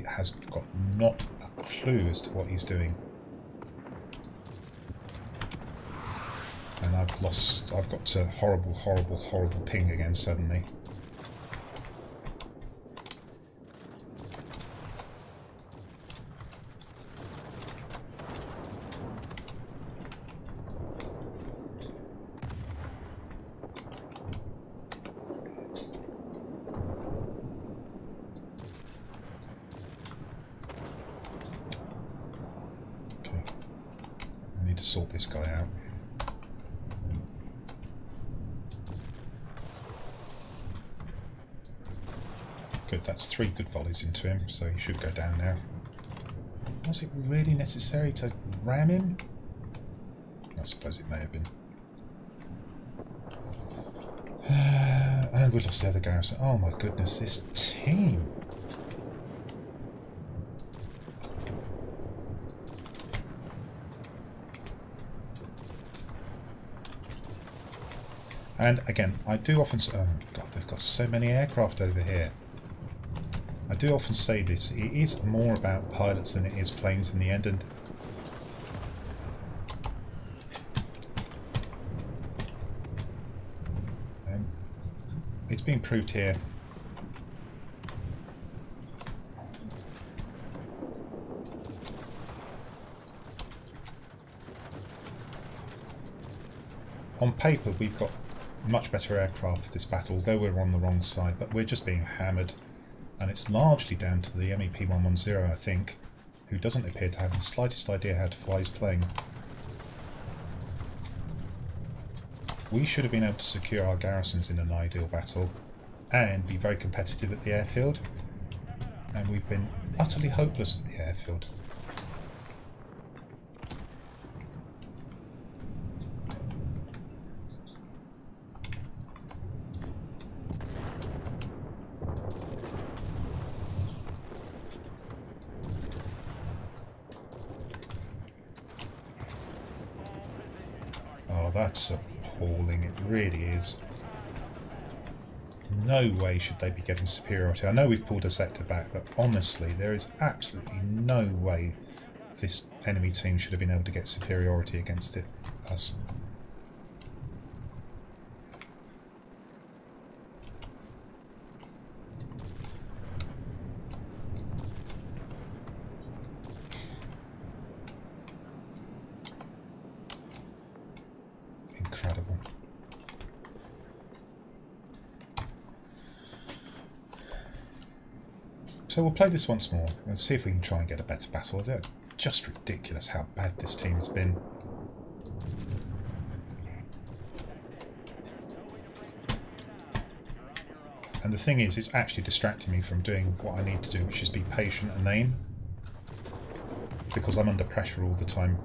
has got not a clue as to what he's doing. And I've got a horrible ping again suddenly. Sort this guy out. Good, that's 3 good volleys into him, so he should go down now. Was it really necessary to ram him? I suppose it may have been. And we lost the other garrison. Oh my goodness, this team! And again, I do often say, oh god, they've got so many aircraft over here. I do often say this, it is more about pilots than it is planes in the end, and it's being proved here. On paper, we've got much better aircraft for this battle, though we're on the wrong side, but we're just being hammered, and it's largely down to the MEP-110, I think, who doesn't appear to have the slightest idea how to fly his plane. We should have been able to secure our garrisons in an ideal battle and be very competitive at the airfield, and we've been utterly hopeless at the airfield. Oh, that's appalling, it really is. No way should they be getting superiority. I know we've pulled a sector back, but honestly, there is absolutely no way this enemy team should have been able to get superiority against us. Incredible. So we'll play this once more and see if we can try and get a better battle. They're just ridiculous how bad this team has been. And the thing is, it's actually distracting me from doing what I need to do, which is be patient and aim, because I'm under pressure all the time.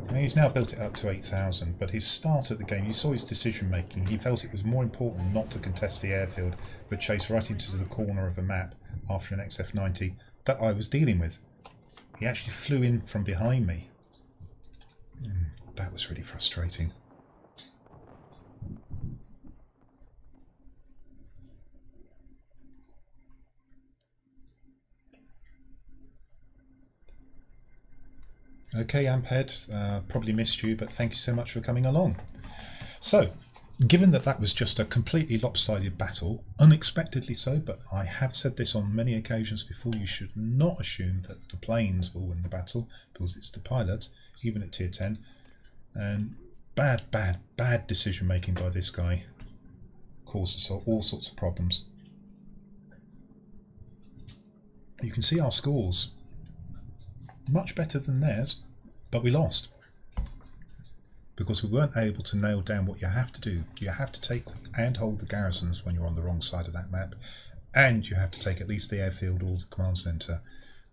I mean, he's now built it up to 8,000, but his start at the game, you saw his decision making. He felt it was more important not to contest the airfield, but chase right into the corner of a map after an XF-90 that I was dealing with. He actually flew in from behind me. That was really frustrating. Okay, Amped, probably missed you, but thank you so much for coming along. So, given that that was just a completely lopsided battle, unexpectedly so, but I have said this on many occasions before, you should not assume that the planes will win the battle, because it's the pilots, even at tier 10. And Bad decision making by this guy causes all sorts of problems. You can see our scores. Much better than theirs, but we lost. Because we weren't able to nail down what you have to do. You have to take and hold the garrisons when you're on the wrong side of that map. And you have to take at least the airfield or the command centre.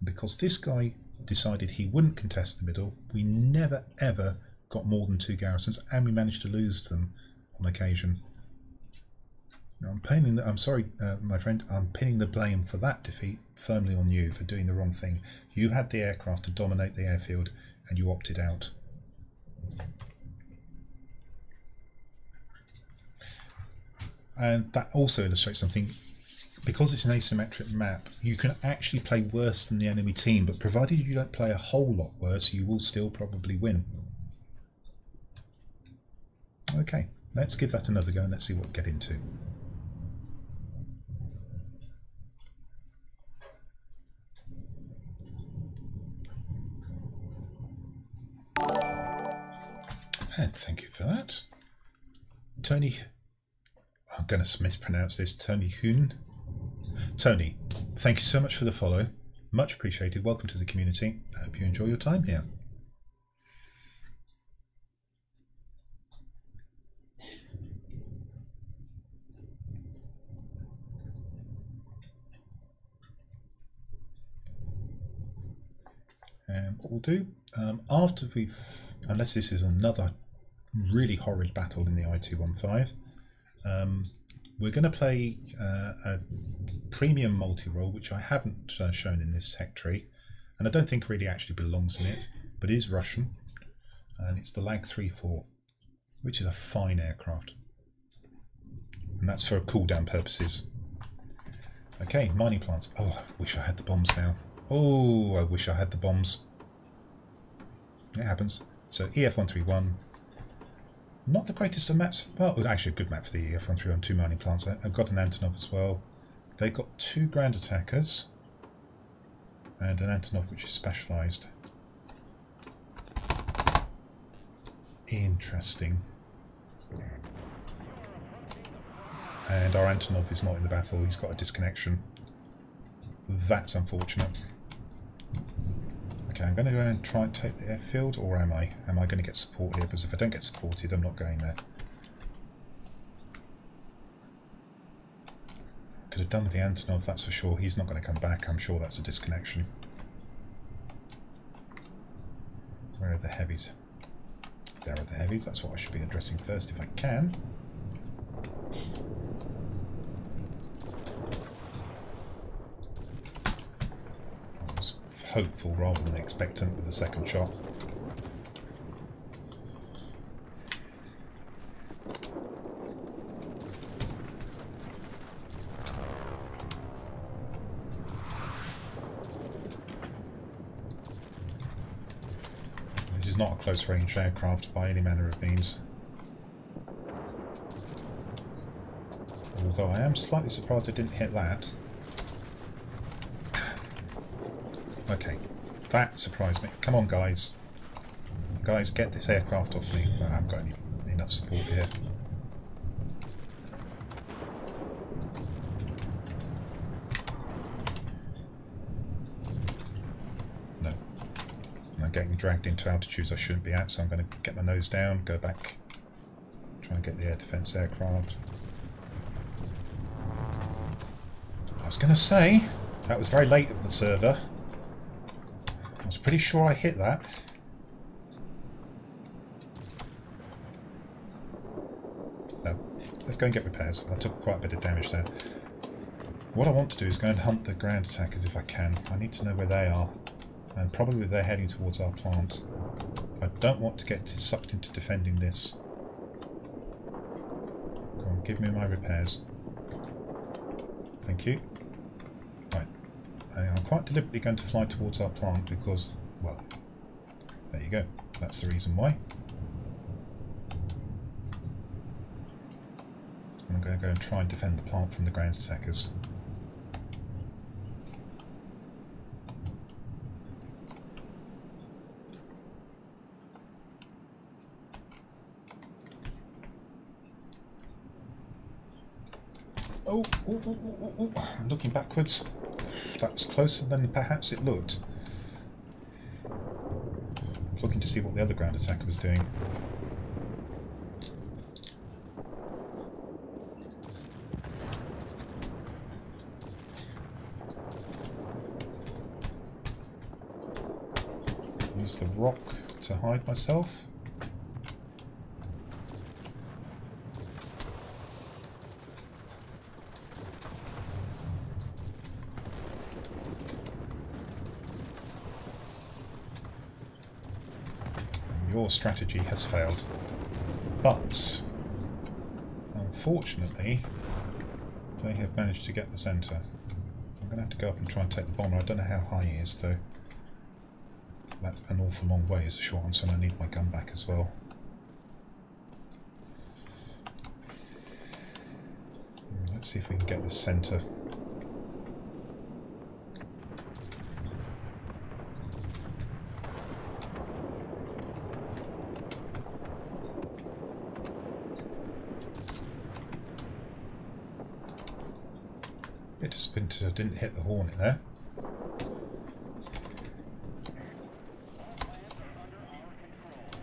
Because this guy decided he wouldn't contest the middle, we never ever got more than 2 garrisons, and we managed to lose them on occasion. Now, I'm sorry, my friend, I'm pinning the blame for that defeat firmly on you for doing the wrong thing. You had the aircraft to dominate the airfield, and you opted out. And that also illustrates something. Because it's an asymmetric map, you can actually play worse than the enemy team, but provided you don't play a whole lot worse, you will still probably win. Okay, let's give that another go and let's see what we get into. And thank you for that. Tony, I'm going to mispronounce this, Tony Hoon. Tony, thank you so much for the follow. Much appreciated. Welcome to the community. I hope you enjoy your time here. And what we'll do, after we've, unless this is another really horrid battle in the I-215, we're going to play a premium multi-role, which I haven't shown in this tech tree, and I don't think really actually belongs in it, but is Russian, and it's the Lag 3-4, which is a fine aircraft, and that's for cooldown purposes. Okay, mining plants. Oh, I wish I had the bombs now. Oh, I wish I had the bombs. It happens. So EF-131. Not the greatest of maps. Well, actually a good map for the EF-131, 2 mining plants. I've got an Antonov as well. They've got 2 ground attackers and an Antonov which is specialised. Interesting. And our Antonov is not in the battle. He's got a disconnection. That's unfortunate. Okay, I'm going to go and try and take the airfield, or am I? Am I going to get support here? Because if I don't get supported, I'm not going there. Could have done with the Antonov, that's for sure. He's not going to come back. I'm sure that's a disconnection. Where are the heavies? There are the heavies. That's what I should be addressing first if I can. Hopeful rather than expectant with the second shot. This is not a close range aircraft by any manner of means. Although I am slightly surprised I didn't hit that. Okay, that surprised me. Come on, guys. Guys, get this aircraft off me. I haven't got enough support here. No. I'm getting dragged into altitudes I shouldn't be at, so I'm going to get my nose down, go back, try and get the air defence aircraft. I was going to say, that was very late of the server. I was pretty sure I hit that. No. Let's go and get repairs. I took quite a bit of damage there. What I want to do is go and hunt the ground attackers if I can. I need to know where they are. And probably they're heading towards our plant. I don't want to get sucked into defending this. Come on, give me my repairs. Thank you. Right. I'm quite deliberately going to fly towards our plant because, well, there you go. That's the reason why. I'm going to go and try and defend the plant from the ground attackers. Oh, oh, oh, oh, oh, oh. I'm looking backwards. That was closer than perhaps it looked. I'm looking to see what the other ground attacker was doing. Use the rock to hide myself. Your strategy has failed. But unfortunately they have managed to get the centre. I'm going to have to go up and try and take the bomber. I don't know how high he is though. That's an awful long way is a short answer, and I need my gun back as well. Let's see if we can get the centre. Bit disappointed I didn't hit the Hornet there.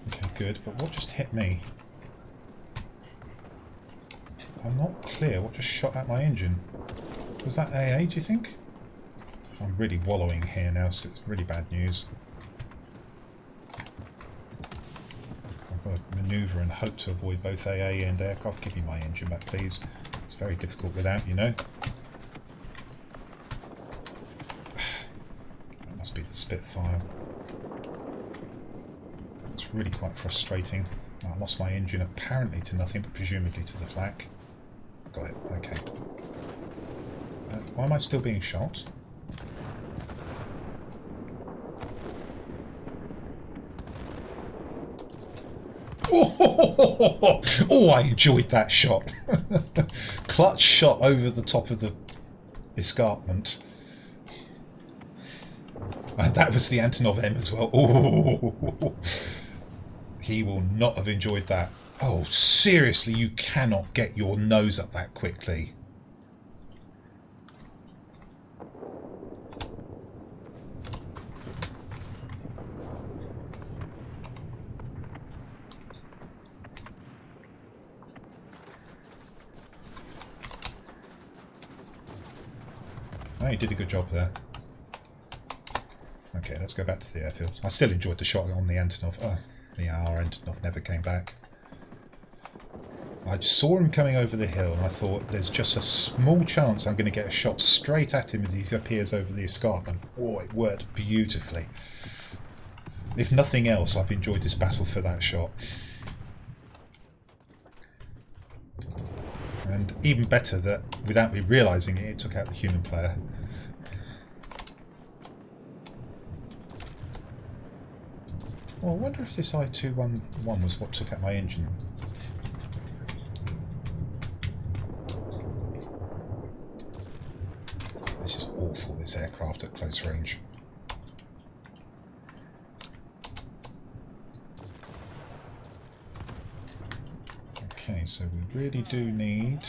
Okay, good, but what just hit me? I'm not clear what just shot at my engine. Was that AA, do you think? I'm really wallowing here now, so it's really bad news. I've got to manoeuvre and hope to avoid both AA and aircraft. Give me my engine back, please. It's very difficult without, you know. That must be the Spitfire. It's really quite frustrating. I lost my engine apparently to nothing, but presumably to the flak. Got it, okay. Why am I still being shot? Oh, I enjoyed that shot. Clutch shot over the top of the escarpment. And that was the Antonov M as well. Oh, he will not have enjoyed that. Oh, seriously, you cannot get your nose up that quickly. Oh, you did a good job there. Okay, let's go back to the airfield. I still enjoyed the shot on the Antonov. Oh, the our Antonov never came back. I saw him coming over the hill and I thought there's just a small chance I'm going to get a shot straight at him as he appears over the escarpment. Oh, it worked beautifully. If nothing else, I've enjoyed this battle for that shot. And even better that, without me realising it, it took out the human player. Well, I wonder if this I-211 was what took out my engine. This is awful, this aircraft at close range. Okay, so we really do need...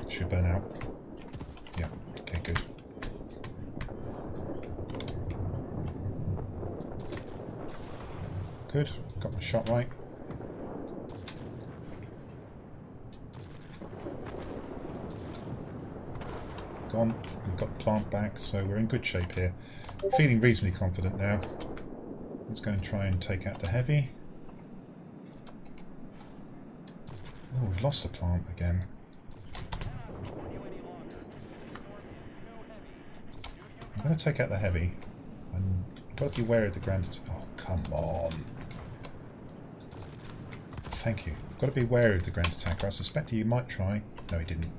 Should burn out. Yeah, okay, good. Good, got my shot right. Gone, we've got the plant back, so we're in good shape here. Feeling reasonably confident now. Let's go and try and take out the heavy. Oh, we've lost the plant again. I'm going to take out the heavy. I've got to be wary of the ground. Oh, come on. Thank you. I've got to be wary of the ground attacker. I suspect he might try. No, he didn't.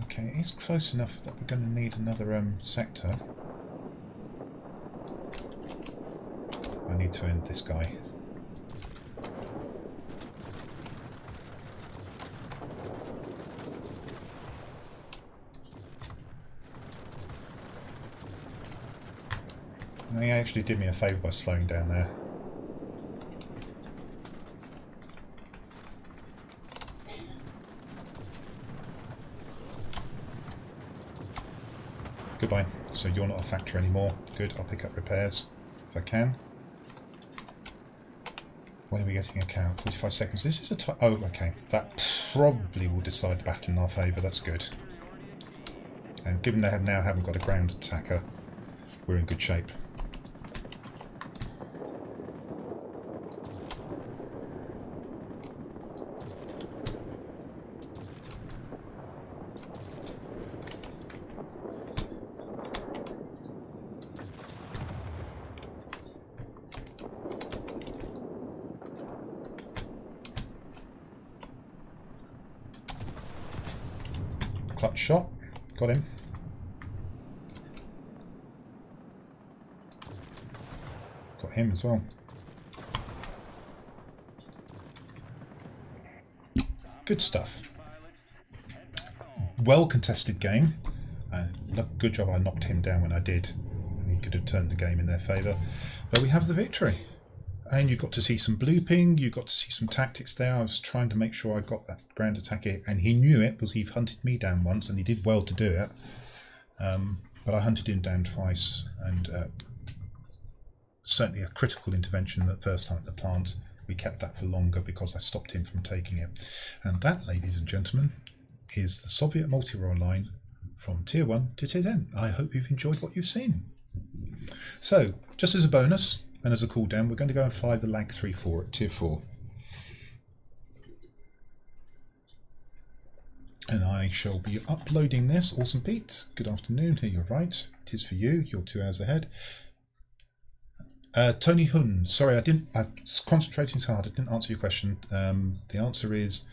Okay, he's close enough that we're going to need another sector. I need to end this guy. And he actually did me a favour by slowing down there. Goodbye. So you're not a factor anymore. Good, I'll pick up repairs if I can. When are we getting a count? 45 seconds. This is a oh, okay. That probably will decide the battle in our favour. That's good. And given they now haven't got a ground attacker, we're in good shape. Clutch shot. Got him. Got him as well. Good stuff. Well contested game. Look, good job I knocked him down when I did. He could have turned the game in their favour. But we have the victory. And you got to see some blooping, you got to see some tactics there. I was trying to make sure I got that ground attack hit, and he knew it because he hunted me down once, and he did well to do it. But I hunted him down twice, and certainly a critical intervention the first time at the plant. We kept that for longer because I stopped him from taking it. And that, ladies and gentlemen, is the Soviet multi-role line from Tier 1 to Tier 10. I hope you've enjoyed what you've seen. So, just as a bonus, and as a cool down, we're going to go and fly the Lag 3-4 at Tier 4. And I shall be uploading this. Awesome Pete, good afternoon. Here you're right. It is for you. You're 2 hours ahead. Tony Hun, sorry, I was concentrating so hard. I didn't answer your question. The answer is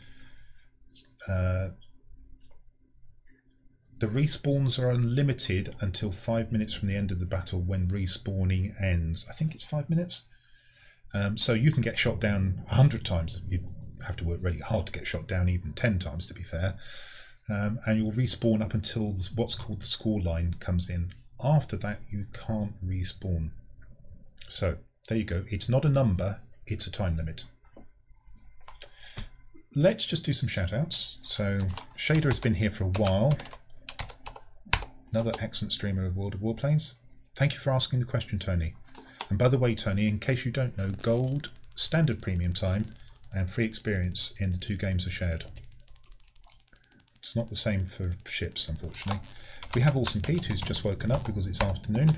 the respawns are unlimited until 5 minutes from the end of the battle when respawning ends. I think it's 5 minutes. So you can get shot down 100 times. You'd have to work really hard to get shot down even 10 times, to be fair. And you'll respawn up until what's called the score line comes in. After that, you can't respawn. So there you go. It's not a number, it's a time limit. Let's just do some shout outs. So Shader has been here for a while. Another excellent streamer of World of Warplanes. Thank you for asking the question, Tony. And by the way, Tony, in case you don't know, gold, standard premium time, and free experience in the 2 games are shared. It's not the same for ships, unfortunately. We have Awesome Pete, who's just woken up because it's afternoon.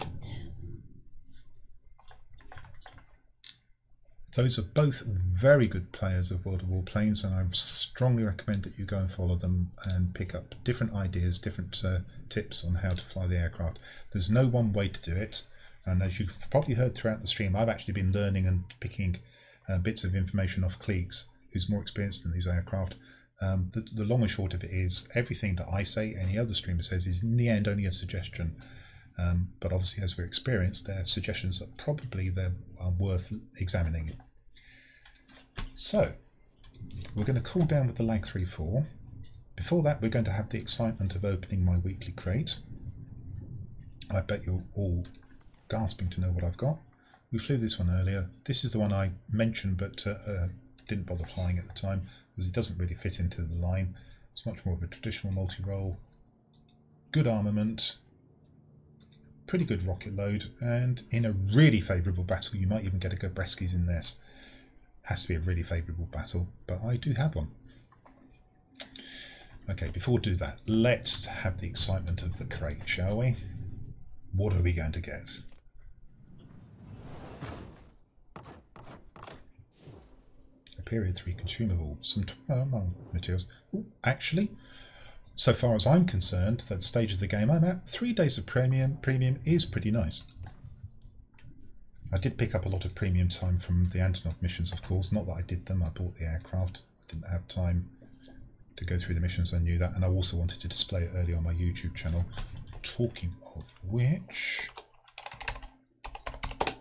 Those are both very good players of World of Warplanes, and I strongly recommend that you go and follow them and pick up different ideas, different tips on how to fly the aircraft. There's no one way to do it, and as you've probably heard throughout the stream, I've actually been learning and picking bits of information off Cleeks, who's more experienced in these aircraft. The long and short of it is, everything that I say, any other streamer says, is in the end only a suggestion. But obviously, as we're experienced, they're suggestions that probably are worth examining. So, we're going to cool down with the Lag 3-4. Before that, we're going to have the excitement of opening my weekly crate. I bet you're all gasping to know what I've got. We flew this one earlier. This is the one I mentioned but didn't bother flying at the time because it doesn't really fit into the line. It's much more of a traditional multi-role. Good armament, pretty good rocket load, and in a really favourable battle you might even get a Gobreski's in this. Has to be a really favourable battle, but I do have one. Okay, before we do that, let's have the excitement of the crate, shall we? What are we going to get? A period 3 consumable, some materials. Ooh, actually, so far as I'm concerned, that stage of the game I'm at, 3 days of premium is pretty nice. I did pick up a lot of premium time from the Antonov missions, of course. Not that I did them, I bought the aircraft. I didn't have time to go through the missions, I knew that. And I also wanted to display it early on my YouTube channel. Talking of which,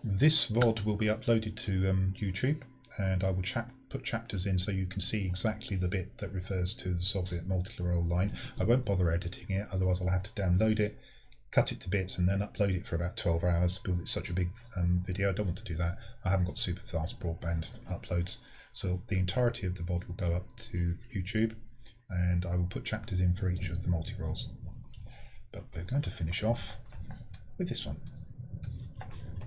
this VOD will be uploaded to YouTube, and I will put chapters in so you can see exactly the bit that refers to the Soviet multi-role line. I won't bother editing it, otherwise I'll have to download it, cut it to bits and then upload it for about 12 hours because it's such a big video. I don't want to do that. I haven't got super fast broadband uploads, so the entirety of the VOD will go up to YouTube, and I will put chapters in for each of the multi-roles. But we're going to finish off with this one.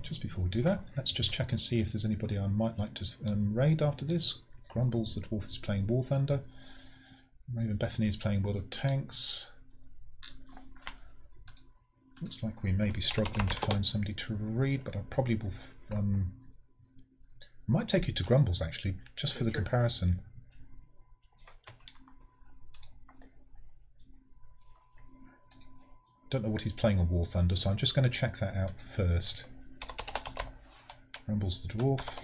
Just before we do that, let's just check and see if there's anybody I might like to raid after this. Grumbles the Dwarf is playing War Thunder. Raven Bethany is playing World of Tanks. Looks like we may be struggling to find somebody to read, but I probably will. Might take you to Grumbles actually, just for the comparison. Don't know what he's playing on War Thunder, so I'm just going to check that out first. Grumbles the Dwarf.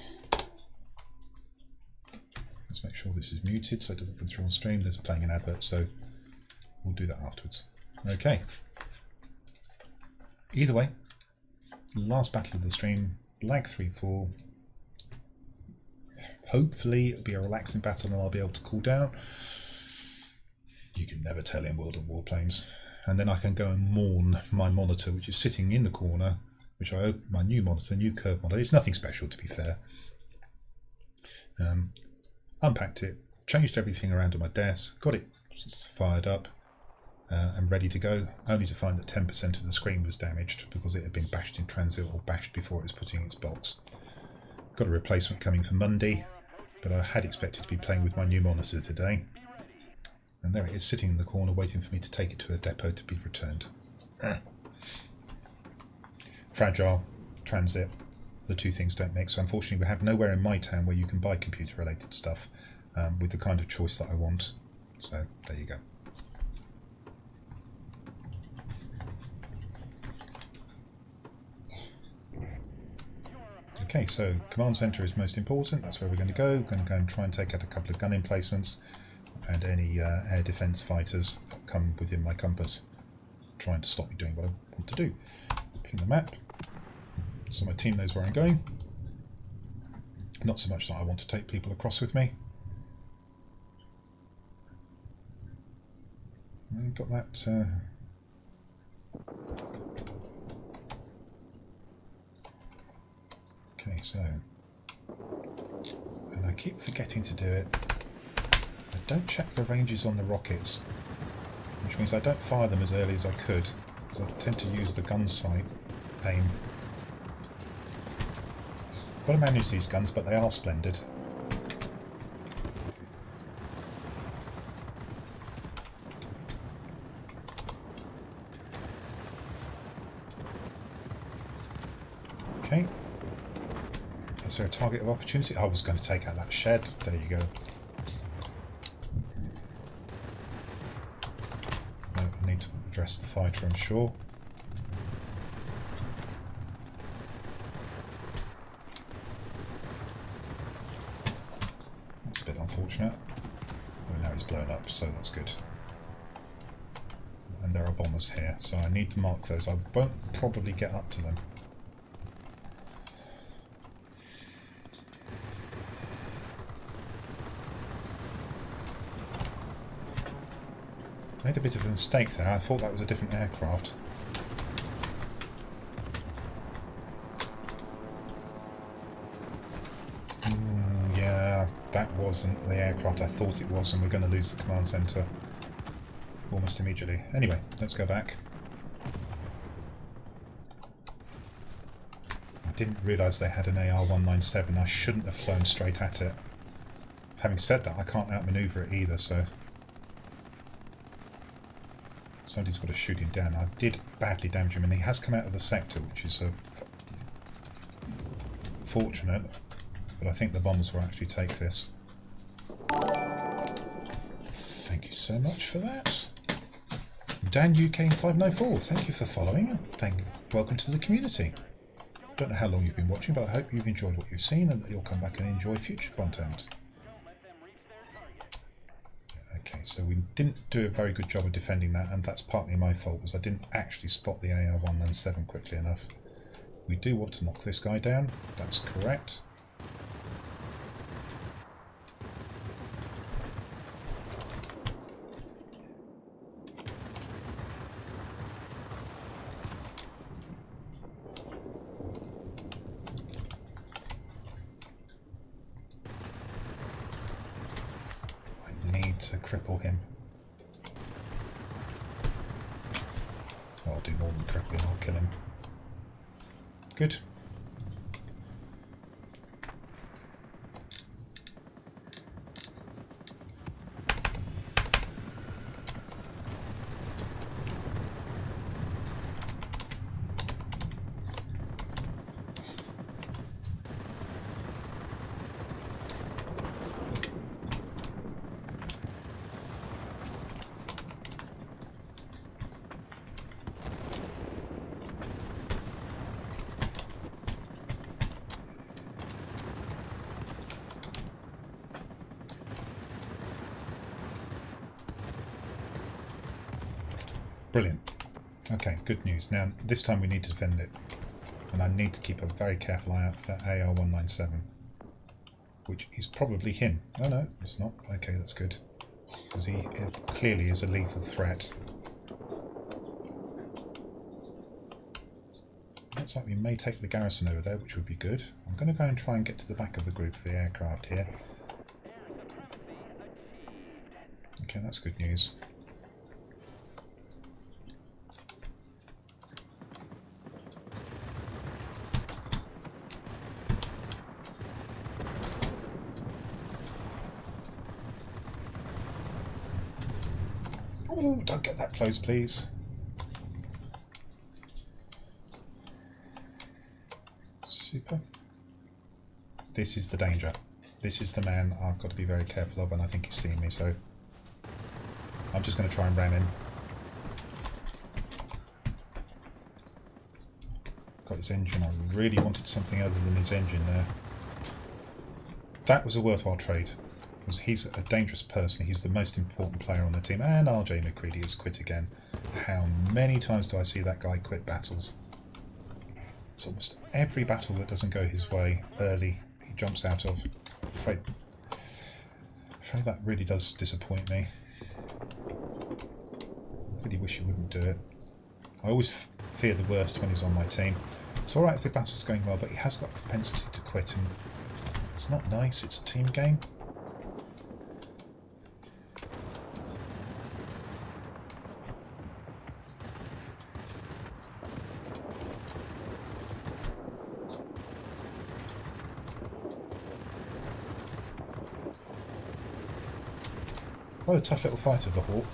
Let's make sure this is muted so it doesn't come through on stream. There's playing an advert, so we'll do that afterwards. Okay. Either way, last battle of the stream, lag 3-4. Hopefully it'll be a relaxing battle and I'll be able to cool down. You can never tell in World of Warplanes. And then I can go and mourn my monitor, which is sitting in the corner, which I open my new monitor, new curve monitor. It's nothing special, to be fair. Unpacked it, changed everything around on my desk, got it fired up and ready to go, only to find that 10% of the screen was damaged because it had been bashed in transit or bashed before it was put in its box. Got a replacement coming for Monday, but I had expected to be playing with my new monitor today. And there it is, sitting in the corner, waiting for me to take it to a depot to be returned. Fragile, transit, the two things don't mix. So unfortunately we have nowhere in my town where you can buy computer related stuff with the kind of choice that I want. So there you go. Okay, so command centre is most important. That's where we're going to go. We're going to go and try and take out a couple of gun emplacements and any air defence fighters that come within my compass, trying to stop me doing what I want to do. Pin the map, so my team knows where I'm going. Not so much that I want to take people across with me. And got that. Okay, so, and I keep forgetting to do it. I don't check the ranges on the rockets, which means I don't fire them as early as I could, because I tend to use the gun sight aim. I've got to manage these guns, but they are splendid. Okay. Is there a target of opportunity? I was going to take out that shed. There you go. No, I need to address the fighter, I'm sure. That's a bit unfortunate. Oh, now he's blown up, so that's good. And there are bombers here, so I need to mark those. I won't probably get up to them. Made a bit of a mistake there. I thought that was a different aircraft. Yeah, that wasn't the aircraft I thought it was, and we're going to lose the command centre almost immediately. Anyway, let's go back. I didn't realise they had an AR-197. I shouldn't have flown straight at it. Having said that, I can't outmanoeuvre it either, so somebody's got to shoot him down. I did badly damage him, and he has come out of the sector, which is fortunate, but I think the bombers will actually take this. Thank you so much for that. Dan UK 594, thank you for following, and welcome to the community. I don't know how long you've been watching, but I hope you've enjoyed what you've seen and that you'll come back and enjoy future content. Okay, so we didn't do a very good job of defending that, and that's partly my fault, because I didn't actually spot the AR-197 quickly enough. We do want to knock this guy down, that's correct. to cripple him. I'll do more than cripple him, I'll kill him. Good. Brilliant. Okay, good news. Now, this time we need to defend it. And I need to keep a very careful eye out for that AR-197. Which is probably him. Oh no, it's not. Okay, that's good. Because he clearly is a lethal threat. Looks like we may take the garrison over there, which would be good. I'm going to go and try and get to the back of the group of the aircraft here. Okay, that's good news. Oh, don't get that close, please. Super. This is the danger. This is the man I've got to be very careful of, and I think he's seeing me, so I'm just going to try and ram him. Got his engine. I really wanted something other than his engine there. That was a worthwhile trade. Because he's a dangerous person. He's the most important player on the team. And RJ McCready has quit again. How many times do I see that guy quit battles? It's almost every battle that doesn't go his way early, he jumps out of. I'm afraid that really does disappoint me. I really wish he wouldn't do it. I always fear the worst when he's on my team. It's alright if the battle's going well, but he has got a propensity to quit, and it's not nice. It's a team game. What a tough little fighter, the Hawk.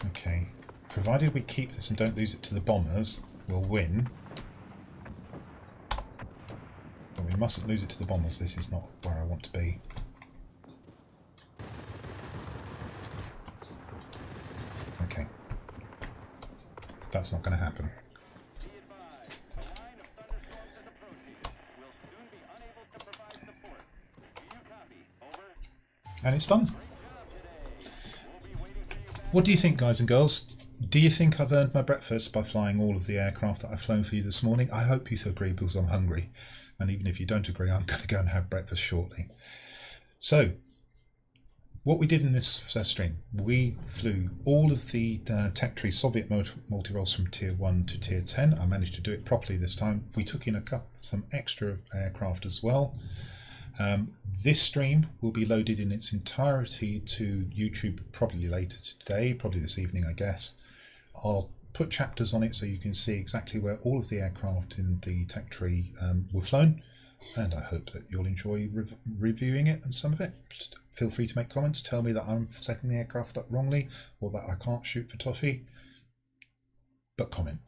Okay, provided we keep this and don't lose it to the bombers, we'll win. But we mustn't lose it to the bombers. This is not where I want to be. Okay. That's not going to happen. And it's done. What do you think, guys and girls? Do you think I've earned my breakfast by flying all of the aircraft that I've flown for you this morning? I hope you agree, because I'm hungry. And even if you don't agree, I'm going to go and have breakfast shortly. So, what we did in this stream, we flew all of the tech tree Soviet multi-roles from tier 1 to tier 10. I managed to do it properly this time. We took in some extra aircraft as well. This stream will be loaded in its entirety to YouTube probably later today, probably this evening I guess. I'll put chapters on it so you can see exactly where all of the aircraft in the tech tree were flown, and I hope that you'll enjoy reviewing it and some of it. Just feel free to make comments, tell me that I'm setting the aircraft up wrongly or that I can't shoot for toffee, but comment.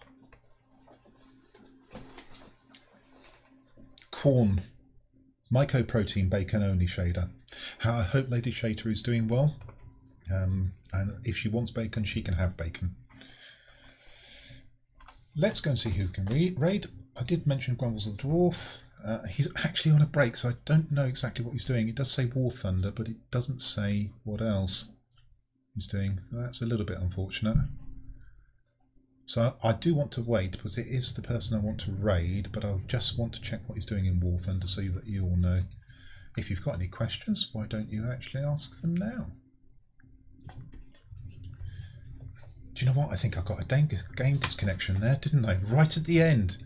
Corn. Mycoprotein bacon only shader. I hope Lady Shater is doing well, and if she wants bacon, she can have bacon. Let's go and see who can raid. I did mention Grumbles the Dwarf. He's actually on a break, so I don't know exactly what he's doing. It does say War Thunder, but it doesn't say what else he's doing. That's a little bit unfortunate. So I do want to wait, because it is the person I want to raid, but I'll just want to check what he's doing in War Thunder so that you all know. If you've got any questions, why don't you actually ask them now? Do you know what? I think I got a game disconnection there, didn't I? Right at the end.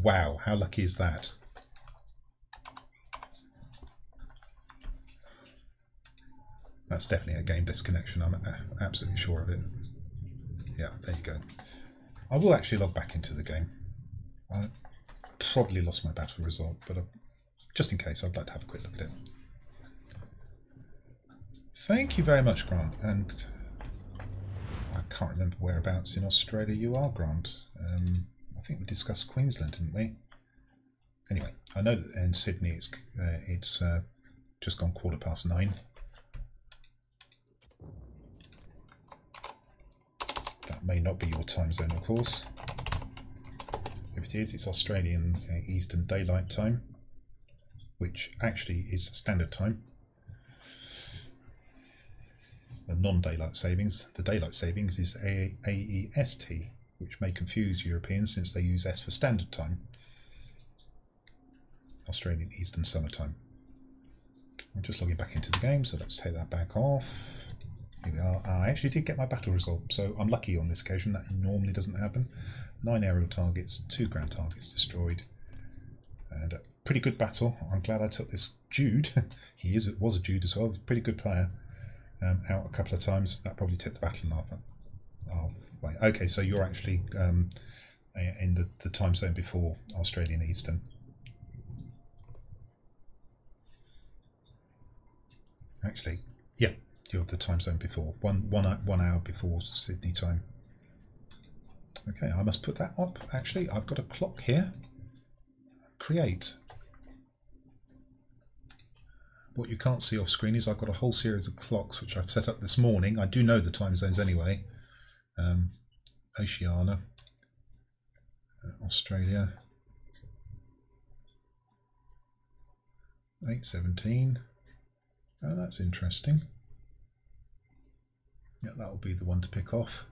Wow, how lucky is that? That's definitely a game disconnection, I'm absolutely sure of it. Yeah, there you go. I will actually log back into the game. I probably lost my battle result, but just in case, I'd like to have a quick look at it. Thank you very much, Grant. And I can't remember whereabouts in Australia you are, Grant. I think we discussed Queensland, didn't we? Anyway, I know that in Sydney it's just gone 9:15. That may not be your time zone, of course. If it is, it's Australian Eastern Daylight Time, which actually is standard time. The non-daylight savings. The daylight savings is AEST, which may confuse Europeans since they use S for standard time. Australian Eastern Summer Time. I'm just logging back into the game, so let's take that back off. Here we are. I actually did get my battle result, so I'm lucky on this occasion. That normally doesn't happen. 9 aerial targets, 2 ground targets destroyed, and a pretty good battle. I'm glad I took this Jude. He was a Jude as well. Pretty good player. Out a couple of times. That probably took the battle up. Oh, wait. Okay, so you're actually in the time zone before Australian Eastern. Actually, yeah, you're the time zone before. One hour before Sydney time. Okay, I must put that up. Actually, I've got a clock here. Create. What you can't see off screen is I've got a whole series of clocks which I've set up this morning. I do know the time zones anyway. Oceania, Australia, 8:17. Oh, that's interesting. Yeah, that'll be the one to pick off.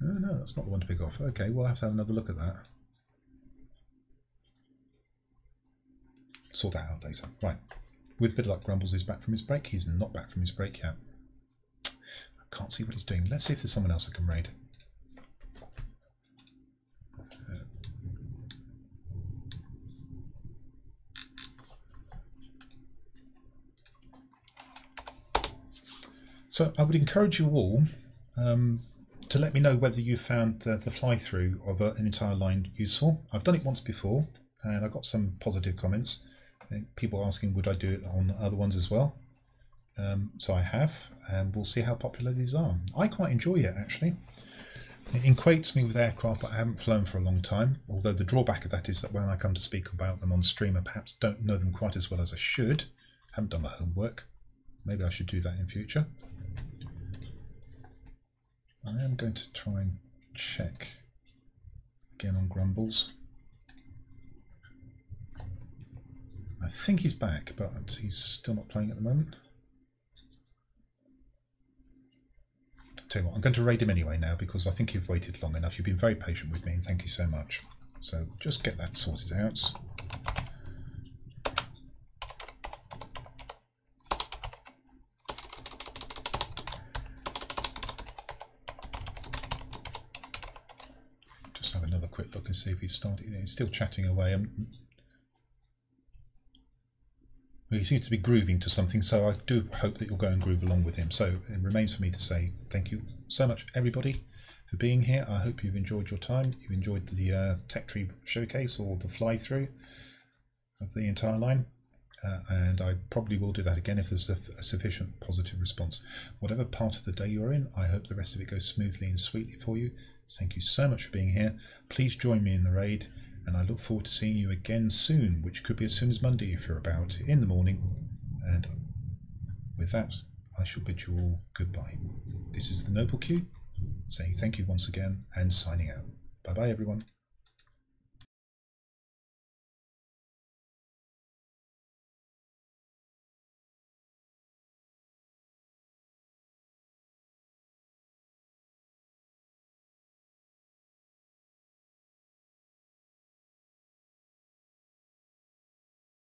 Oh no, that's not the one to pick off. Okay, we'll have to have another look at that. Sort that out later. Right. With a bit of luck, Grumbles is back from his break. He's not back from his break yet. I can't see what he's doing. Let's see if there's someone else I can raid. So I would encourage you all to let me know whether you found the fly-through of an entire line useful. I've done it once before and I got some positive comments. People asking would I do it on other ones as well. So I have, and we'll see how popular these are. I quite enjoy it actually. It equates me with aircraft that I haven't flown for a long time, although the drawback of that is that when I come to speak about them on stream I perhaps don't know them quite as well as I should. Haven't done my homework. Maybe I should do that in future. I am going to try and check again on Grumbles. I think he's back, but he's still not playing at the moment. Tell you what, I'm going to raid him anyway now because I think you've waited long enough. You've been very patient with me and thank you so much. So just get that sorted out. Just have another quick look and see if he's started. He's still chatting away. He seems to be grooving to something, so I do hope that you'll go and groove along with him. So it remains for me to say thank you so much, everybody, for being here. I hope you've enjoyed your time. You've enjoyed the tech tree showcase or the fly-through of the entire line. And I probably will do that again if there's a sufficient positive response. Whatever part of the day you're in, I hope the rest of it goes smoothly and sweetly for you. Thank you so much for being here. Please join me in the raid. And I look forward to seeing you again soon, which could be as soon as Monday if you're about, in the morning. And with that, I shall bid you all goodbye. This is the Noble Q, saying thank you once again and signing out. Bye bye everyone.